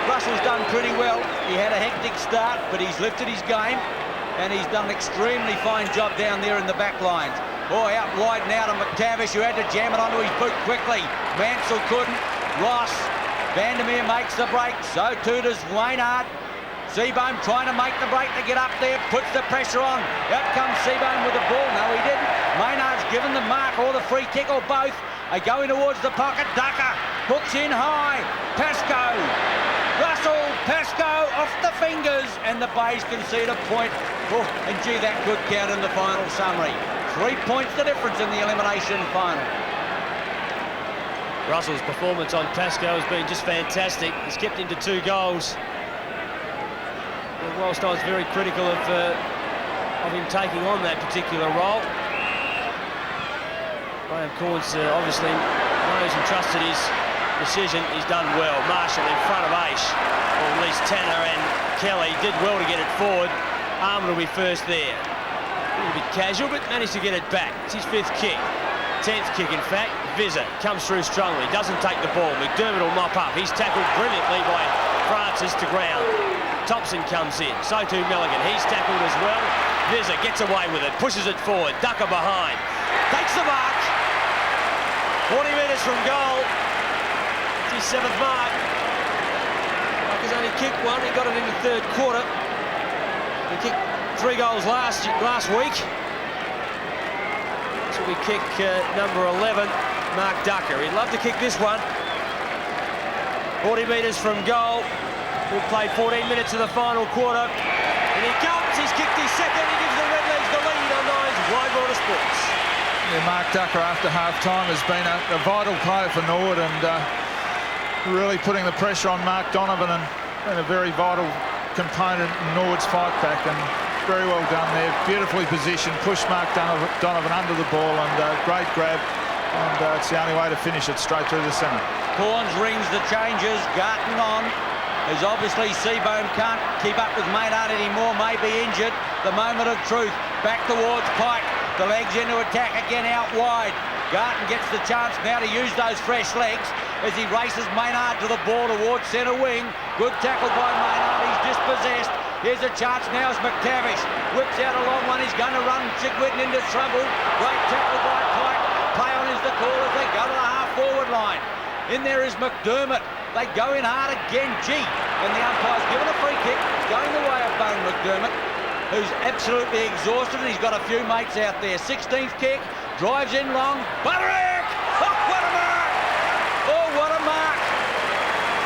S1: Russell's done pretty well. He had a hectic start, but he's lifted his game, and he's done an extremely fine job down there in the back lines. Oh, out wide now to McTavish, who had to jam it onto his boot quickly. Mansell couldn't. Ross. Vandermeer makes the break. So too does Waynard. Seabohm trying to make the break to get up there. Puts the pressure on. Out comes Seabohm with the ball. No, he didn't. Maynard's given the mark or the free kick or both. They go in towards the pocket. Ducker hooks in high. Pascoe. Russell, Pascoe off the fingers, and the Bays concede a point. Oh, and gee, that could count in the final summary. 3 points the difference in the elimination final.
S3: Russell's performance on Pascoe has been just fantastic. He's kept him to 2 goals. And whilst I was very critical of him taking on that particular role, Graham Corns obviously knows and trusted his decision. He's done well. Marshall in front of Aish, or at least Tanner and Kelly did well to get it forward. Armour will be first there. A little bit casual, but managed to get it back. It's his 5th kick. 10th kick, in fact. Vizza comes through strongly. Doesn't take the ball. McDermott will mop up. He's tackled brilliantly by Francis to ground. Thompson comes in. So too Milligan. He's tackled as well. Vizza gets away with it. Pushes it forward. Ducker behind. takes the mark. 40 metres from goal. It's his 7th mark. He's only kicked one. He got it in the 3rd quarter. He kicked 3 goals last week. This will be kick number 11, Mark Ducker. He'd love to kick this one. 40 metres from goal. We've played 14 minutes of the final quarter. And he comes. He's kicked his 2nd. He gives the Redlegs the lead on Nine's Wide Water Sports.
S2: Yeah, Mark Ducker after half-time has been a vital player for Norwood and really putting the pressure on Mark Donovan and a very vital component in Norwood's fight back, and very well done there. Beautifully positioned, pushed Mark Donovan under the ball, and great grab, and it's the only way to finish it, straight through the centre.
S1: Corns rings the changes, Garton on. As obviously Seabohm can't keep up with Maynard anymore, may be injured. The moment of truth, back towards Pike. The legs into attack again out wide. Garton gets the chance now to use those fresh legs as he races Maynard to the ball towards centre wing. Good tackle by Maynard, he's dispossessed. Here's a chance now as McTavish whips out a long one. He's going to run Chigwitten into trouble. Great tackle by Pike. Play on is the call as they go to the half-forward line. In there is McDermott. They go in hard again. Gee, and the umpire's given a free kick. Going the way of Bone McDermott, who's absolutely exhausted, and he's got a few mates out there. 16th kick, drives in long. Butterick! Oh, what a mark! Oh, what a mark!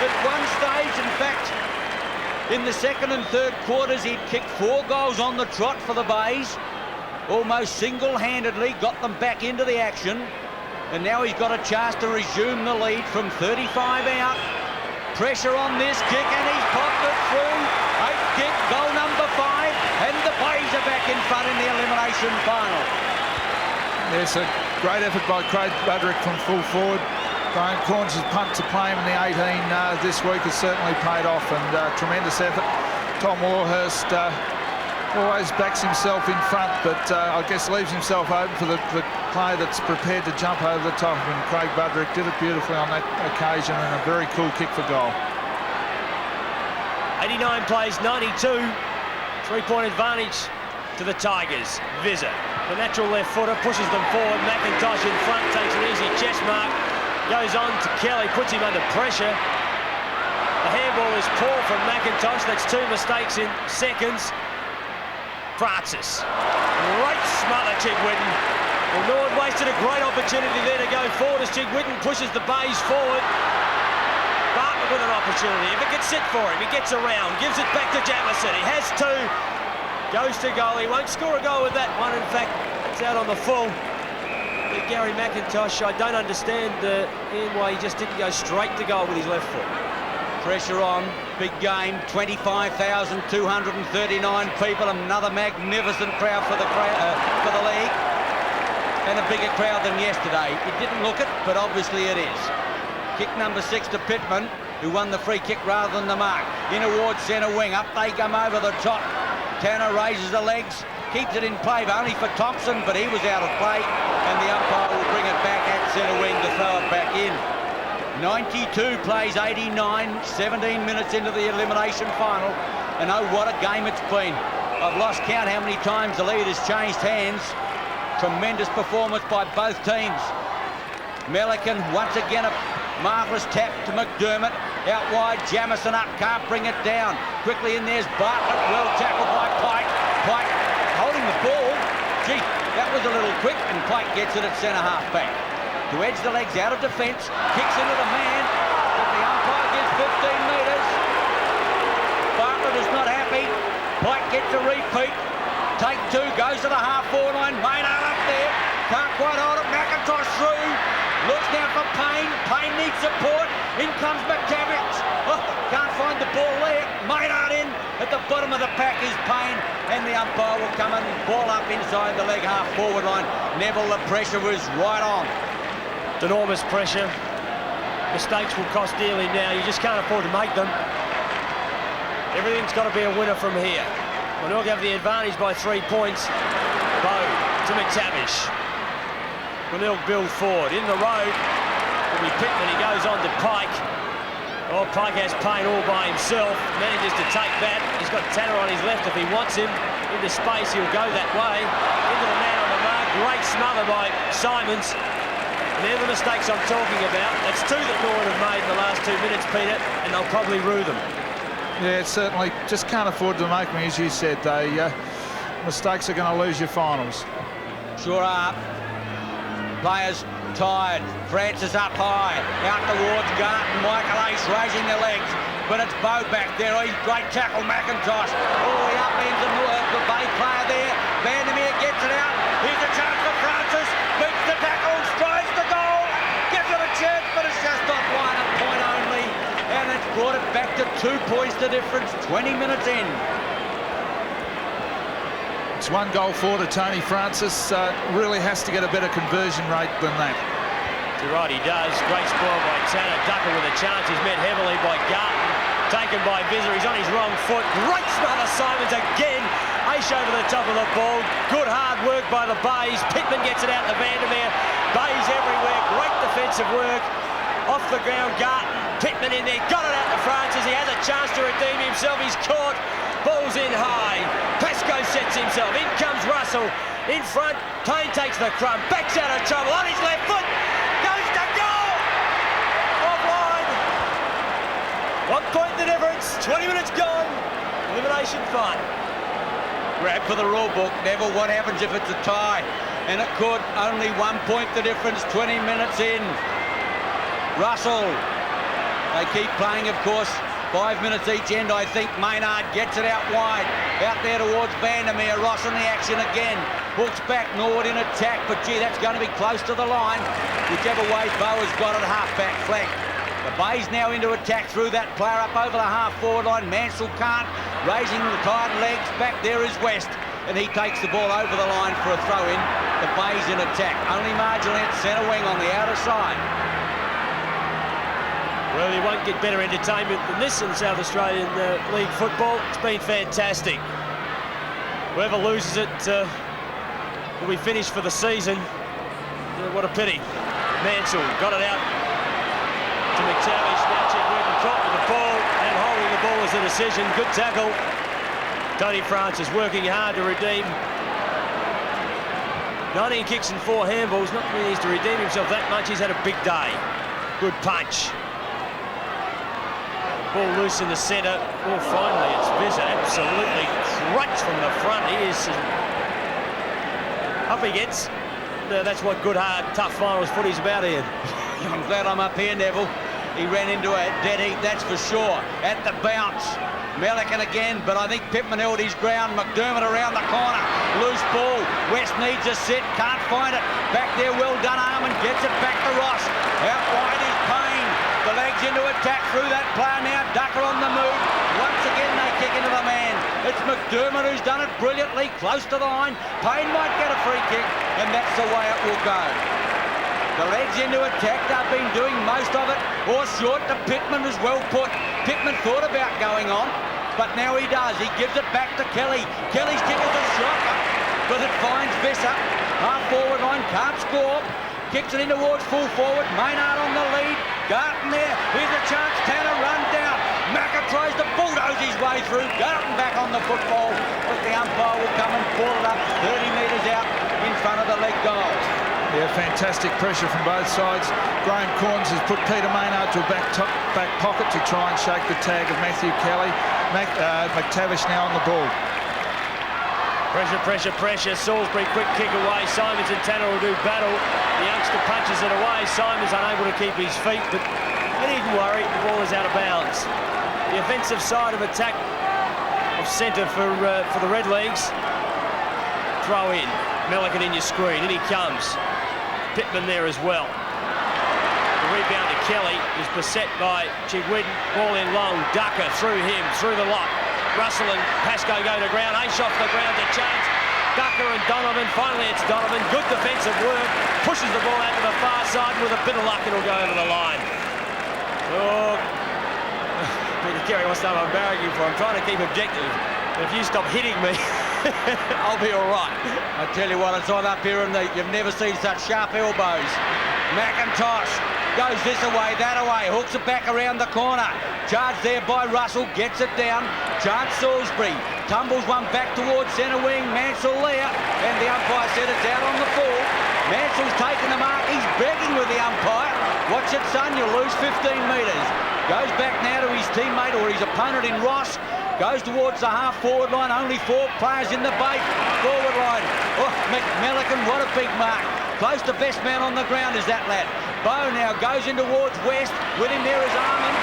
S1: At one stage, in fact, in the 2nd and 3rd quarters, he'd kicked 4 goals on the trot for the Bays. Almost single-handedly got them back into the action. And now he's got a chance to resume the lead from 35 out. Pressure on this kick, and he's popped it through. 8th kick, goal number 5, and the Bays are back in front in the elimination final.
S2: Yes, a great effort by Craig Budrick from full forward. Brian Corns' punt to play him in the 18 this week has certainly paid off, and tremendous effort. Tom Warhurst always backs himself in front, but I guess leaves himself open for the player that's prepared to jump over the top, and Craig Budrick did it beautifully on that occasion, and a very cool kick for goal.
S3: 89 plays 92, 3-point advantage to the Tigers. Vizza, the natural left footer, pushes them forward. McIntosh in front, takes an easy chest mark, goes on to Kelly, puts him under pressure. The handball is poor from McIntosh. That's 2 mistakes in seconds. Francis, great smother, Chigwitten. Well, Norwood wasted a great opportunity there to go forward as Chigwitten pushes the Bays forward. Bartlett with an opportunity. If it can sit for him, he gets around, gives it back to Jamison. He has 2, goes to goal. He won't score a goal with that one. In fact, it's out on the full. But Gary McIntosh, I don't understand why he just didn't go straight to goal with his left foot.
S1: Pressure on, big game, 25,239 people, another magnificent crowd for the league, and a bigger crowd than yesterday. It didn't look it, but obviously it is. Kick number 6 to Pittman, who won the free kick rather than the mark. In towards centre wing, up they come over the top. Tanner raises the legs, keeps it in play, but only for Thompson, but he was out of play, and the umpire will bring it back at centre wing to throw it back in. 92 plays 89, 17 minutes into the elimination final, and oh, what a game it's been. I've lost count how many times the lead has changed hands. Tremendous performance by both teams. Melican, once again, a marvellous tap to McDermott. Out wide, Jamison up, can't bring it down. Quickly in there's Bartlett, well tackled by Pike. Pike holding the ball. Gee, that was a little quick, and Pike gets it at centre-half back. To edge the legs out of defence, kicks into the man, but the umpire gives 15 metres. Bartlett is not happy. Pike gets a repeat. Take 2, goes to the half-forward line. Maynard up there, can't quite hold it. McIntosh through, looks now for Payne. Payne needs support. In comes McTavish. Oh, can't find the ball there. Maynard in. At the bottom of the pack is Payne, and the umpire will come and ball up inside the leg half-forward line. Neville, the pressure was right on.
S3: Enormous pressure. Mistakes will cost dearly now. You just can't afford to make them. Everything's got to be a winner from here. Glenelg have the advantage by 3 points. Bow to McTavish. Glenelg build forward. In the road will be Pittman. He goes on to Pike. Oh, Pike has Payne all by himself. Manages to take that. He's got Tanner on his left if he wants him. Into space, he'll go that way. Into the man on the mark. Great smother by Simons. And they're the mistakes I'm talking about. That's two that Norwood have made in the last 2 minutes, Peter, and they'll probably rue them.
S2: Yeah, certainly. Just can't afford to make them, as you said. Mistakes are going to lose your finals.
S1: Sure are. Players tired. Francis up high. Out towards Garton. Michael Ace raising their legs. But it's Bow back there. He's great tackle, McIntosh. Oh, he upends the Bay player there. Vandermeer gets it out. Here's a chance for Francis. Beats the tackle. Strides the goal. Gives it a chance, but it's just off line, a point only. And it's brought it back to 2 points the difference, 20 minutes in.
S2: It's 1 goal for to Tony Francis. Really has to get a better conversion rate than that.
S3: You're right, he does. Great spoil by Tanner. Ducker with a chance. He's met heavily by Garton. Taken by Visser. He's on his wrong foot. Great smother, Simons again. Ace over the top of the ball. Good hard work by the Bays. Pittman gets it out to Vandermeer. Bays everywhere. Great defensive work. Off the ground, Garton. Pittman in there. Got it out to Francis. He has a chance to redeem himself. He's caught. Ball's in high. Pascoe sets himself. In comes Russell. In front. Tane takes the crumb. Backs out of trouble. On his left foot. Goes to goal. Offline. 1 point the difference. 20 minutes gone. Elimination fun.
S1: Grab for the rule book. Neville, what happens if it's a tie? And it could. Only 1 point the difference. 20 minutes in. Russell. They keep playing, of course. 5 minutes each end, I think. Maynard gets it out wide. Out there towards Vandermeer. Ross in the action again. Hooks back. Norwood in attack. But, gee, that's going to be close to the line. Whichever way Bow has got it, half-back flank. The Bay's now into attack through that player up over the half-forward line. Mansell can't. Raising the tight legs. Back there is West. And he takes the ball over the line for a throw-in. The Bay's in attack. Only marginally at centre wing on the outer side.
S3: Well, you won't get better entertainment than this in South Australian League football. It's been fantastic. Whoever loses it will be finished for the season. What a pity. Mansell got it out to McTavish. Now Chigwin caught with the ball, and holding the ball is a decision. Good tackle. Tony Francis working hard to redeem. 19 kicks and 4 handballs. Not that he needs to redeem himself that much. He's had a big day. Good punch. Ball loose in the centre. Oh, finally, it's Visser. Absolutely crunched from the front. He is up he gets. That's what good, hard, tough finals footy's about, Ian.
S1: I'm glad I'm up here, Neville. He ran into a dead heat, that's for sure. At the bounce. Melican again, but I think Pittman held his ground. McDermott around the corner. Loose ball. West needs a set. Can't find it. Back there, well done, Armand. Gets it back to Ross. Out wide is Payne. The legs into attack through that player now. Ducker on the move. Once again, they kick into the man. It's McDermott who's done it brilliantly. Close to the line. Payne might get a free kick, and that's the way it will go. The legs into attack, they've been doing most of it. Or short to Pittman is well put. Pittman thought about going on, but now he does. He gives it back to Kelly. Kelly's kick is a shocker, but it finds Visser. Half forward line, can't score. Kicks it in towards full forward. Maynard on the lead. Garton there. Here's a chance. Tanner run down. Macca tries to bulldoze his way through. Garton back on the football, but the umpire will come and pull it up 30 metres out in front of the leg goal.
S2: Yeah, fantastic pressure from both sides. Graham Corns has put Peter Maynard to a back pocket to try and shake the tag of Matthew Kelly. McTavish now on the ball.
S3: Pressure, pressure, pressure. Salisbury quick kick away. Simons and Tanner will do battle. The youngster punches it away. Simons unable to keep his feet, but you needn't worry. The ball is out of bounds. The offensive side of attack of centre for the Redlegs. Throw in. Melican in your screen. In he comes. Pittman there as well. The rebound to Kelly is beset by Chigwin. Ball in long. Ducker through him, through the lot. Russell and Pascoe go to ground. Ace off the ground to change. Ducker and Donovan. Finally, it's Donovan. Good defensive work. Pushes the ball out to the far side. With a bit of luck, it'll go over the line. Oh, Peter Carey wants to know I'm barracking for. I'm trying to keep objective. But if you stop hitting me,
S1: I'll be all right. I tell you what, it's on up here, and you've never seen such sharp elbows. McIntosh goes this away, that away, hooks it back around the corner. Charged there by Russell, gets it down. Chance Salisbury tumbles one back towards centre wing. Mansell there, and the umpire said it's out on the full. Mansell's taking the mark. He's begging with the umpire. Watch it, son, you'll lose 15 metres. Goes back now to his teammate or his opponent in Ross. Goes towards the half-forward line. Only 4 players in the bait. Forward line. Oh, McMillican, what a big mark. Close to best man on the ground is that lad. Bow now goes in towards West. With him there is Armand.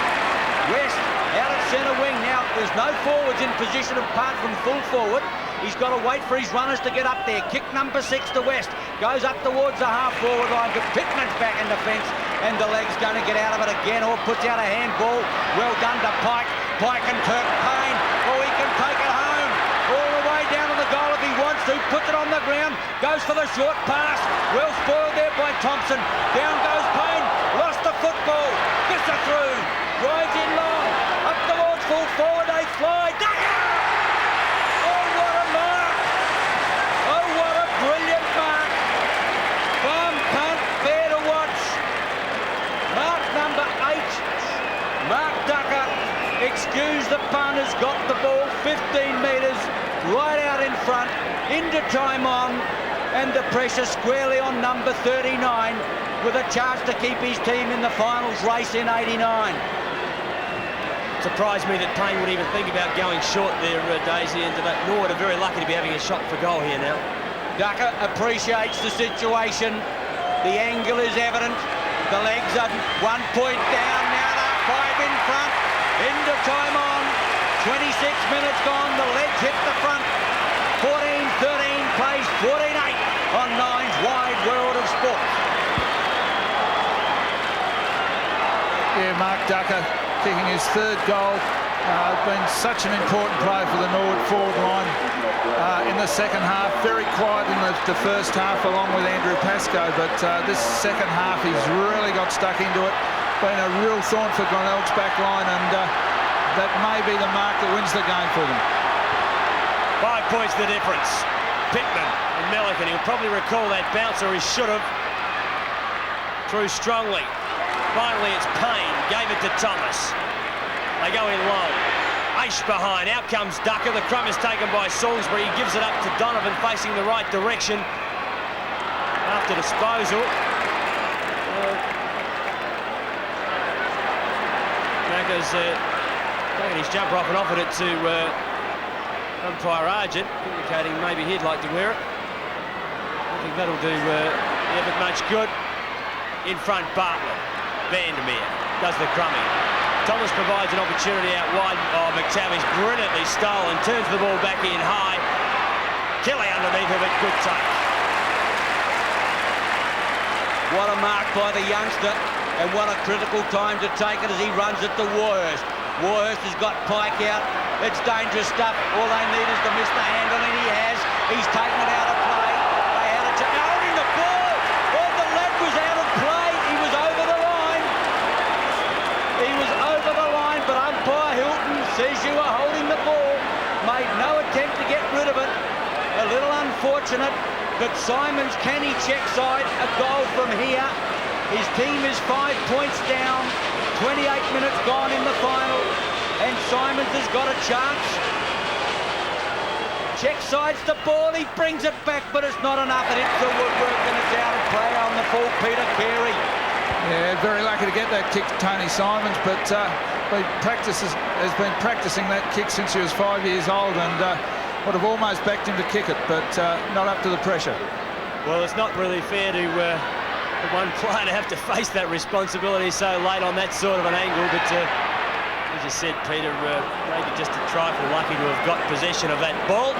S1: West out at centre wing. Now, there's no forwards in position apart from full forward. He's got to wait for his runners to get up there. Kick number 6 to West. Goes up towards the half-forward line, but Pittman's back in defence, and the leg's going to get out of it again, or puts out a handball. Well done to Pike. Pike and Turk Payne. Oh, he can take it home. All the way down to the goal if he wants to. Puts it on the ground. Goes for the short pass. Well spoiled there by Thompson. Down goes Payne. Lost the football. Visser through. Rides in long. Up towards full forward. They fly. Ducker! Oh, what a mark. Oh, what a brilliant mark. Farm punt. Fair to watch. Mark number 8. Mark Ducker. Excuse the pun, has got the ball 15 metres right out in front, into time on, and the pressure squarely on number 39 with a chance to keep his team in the finals race in 89.
S3: Surprised me that Payne would even think about going short there, Daisy, and that Norwood are very lucky to be having a shot for goal here now.
S1: Ducker appreciates the situation. The angle is evident. The legs are 1 point down, now they're 5 in front. Into time on, 26 minutes gone, the legs hit the front. 14-13 plays 14-8 on Nine's wide world of sport.
S2: Yeah, Mark Ducker kicking his 3rd goal. Been such an important play for the Norwood forward line in the second half. Very quiet in the first half along with Andrew Pascoe, but this second half he's really got stuck into it. Been a real thorn for Glenelg's back line, and that may be the mark that wins the game for them.
S3: 5 points the difference. Pittman and Millican, he'll probably recall that bouncer he should have. Through strongly. Finally it's Payne, gave it to Thomas. They go in low. Aish behind, out comes Ducker. The crumb is taken by Salisbury. He gives it up to Donovan facing the right direction. After disposal. Macca's taking his jumper off and offered it to umpire Argent, indicating maybe he'd like to wear it. I think that'll do Everett much good. In front, Bartlett. Vandermeer does the crumbing. Thomas provides an opportunity out wide. Oh, McTavish brilliantly stolen, turns the ball back in high. Kelly underneath of it, good take.
S1: What a mark by the youngster, and what a critical time to take it as he runs it to Warhurst. Warhurst has got Pike out. It's dangerous stuff. All they need is to miss the handle, and he has. He's taken it out of play. They had it holding the ball. Oh, the lad was out of play. He was over the line. He was over the line, but umpire Hilton says you are holding the ball. Made no attempt to get rid of it. A little unfortunate, but Simons, can he check side a goal from here? His team is 5 points down, 28 minutes gone in the final, and Simons has got a chance. Check sides the ball, he brings it back, but it's not enough. It hits the woodwork and it's out of play on the full Peter Carey.
S2: Yeah, very lucky to get that kick to Tony Simons, but has been practising that kick since he was 5 years old, and would have almost backed him to kick it, but not up to the pressure.
S3: Well, it's not really fair to one player to have to face that responsibility so late on that sort of an angle, but as you said, Peter, maybe just a trifle lucky to have got possession of that ball.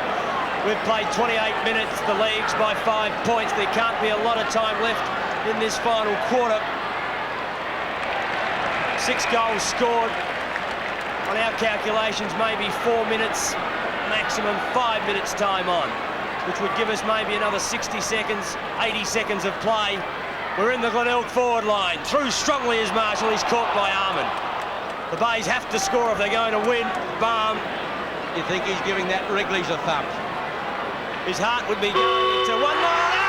S3: We've played 28 minutes, the leagues by 5 points. There can't be a lot of time left in this final quarter. 6 goals scored. On our calculations, maybe 4 minutes, maximum 5 minutes time on, which would give us maybe another 60 seconds, 80 seconds of play. We're in the Glenelg forward line. Through strongly is Marshall. He's caught by Armand. The Bays have to score if they're going to win. Balm.
S1: You think he's giving that Wrigley's a thump?
S3: His heart would be going into 1 mile.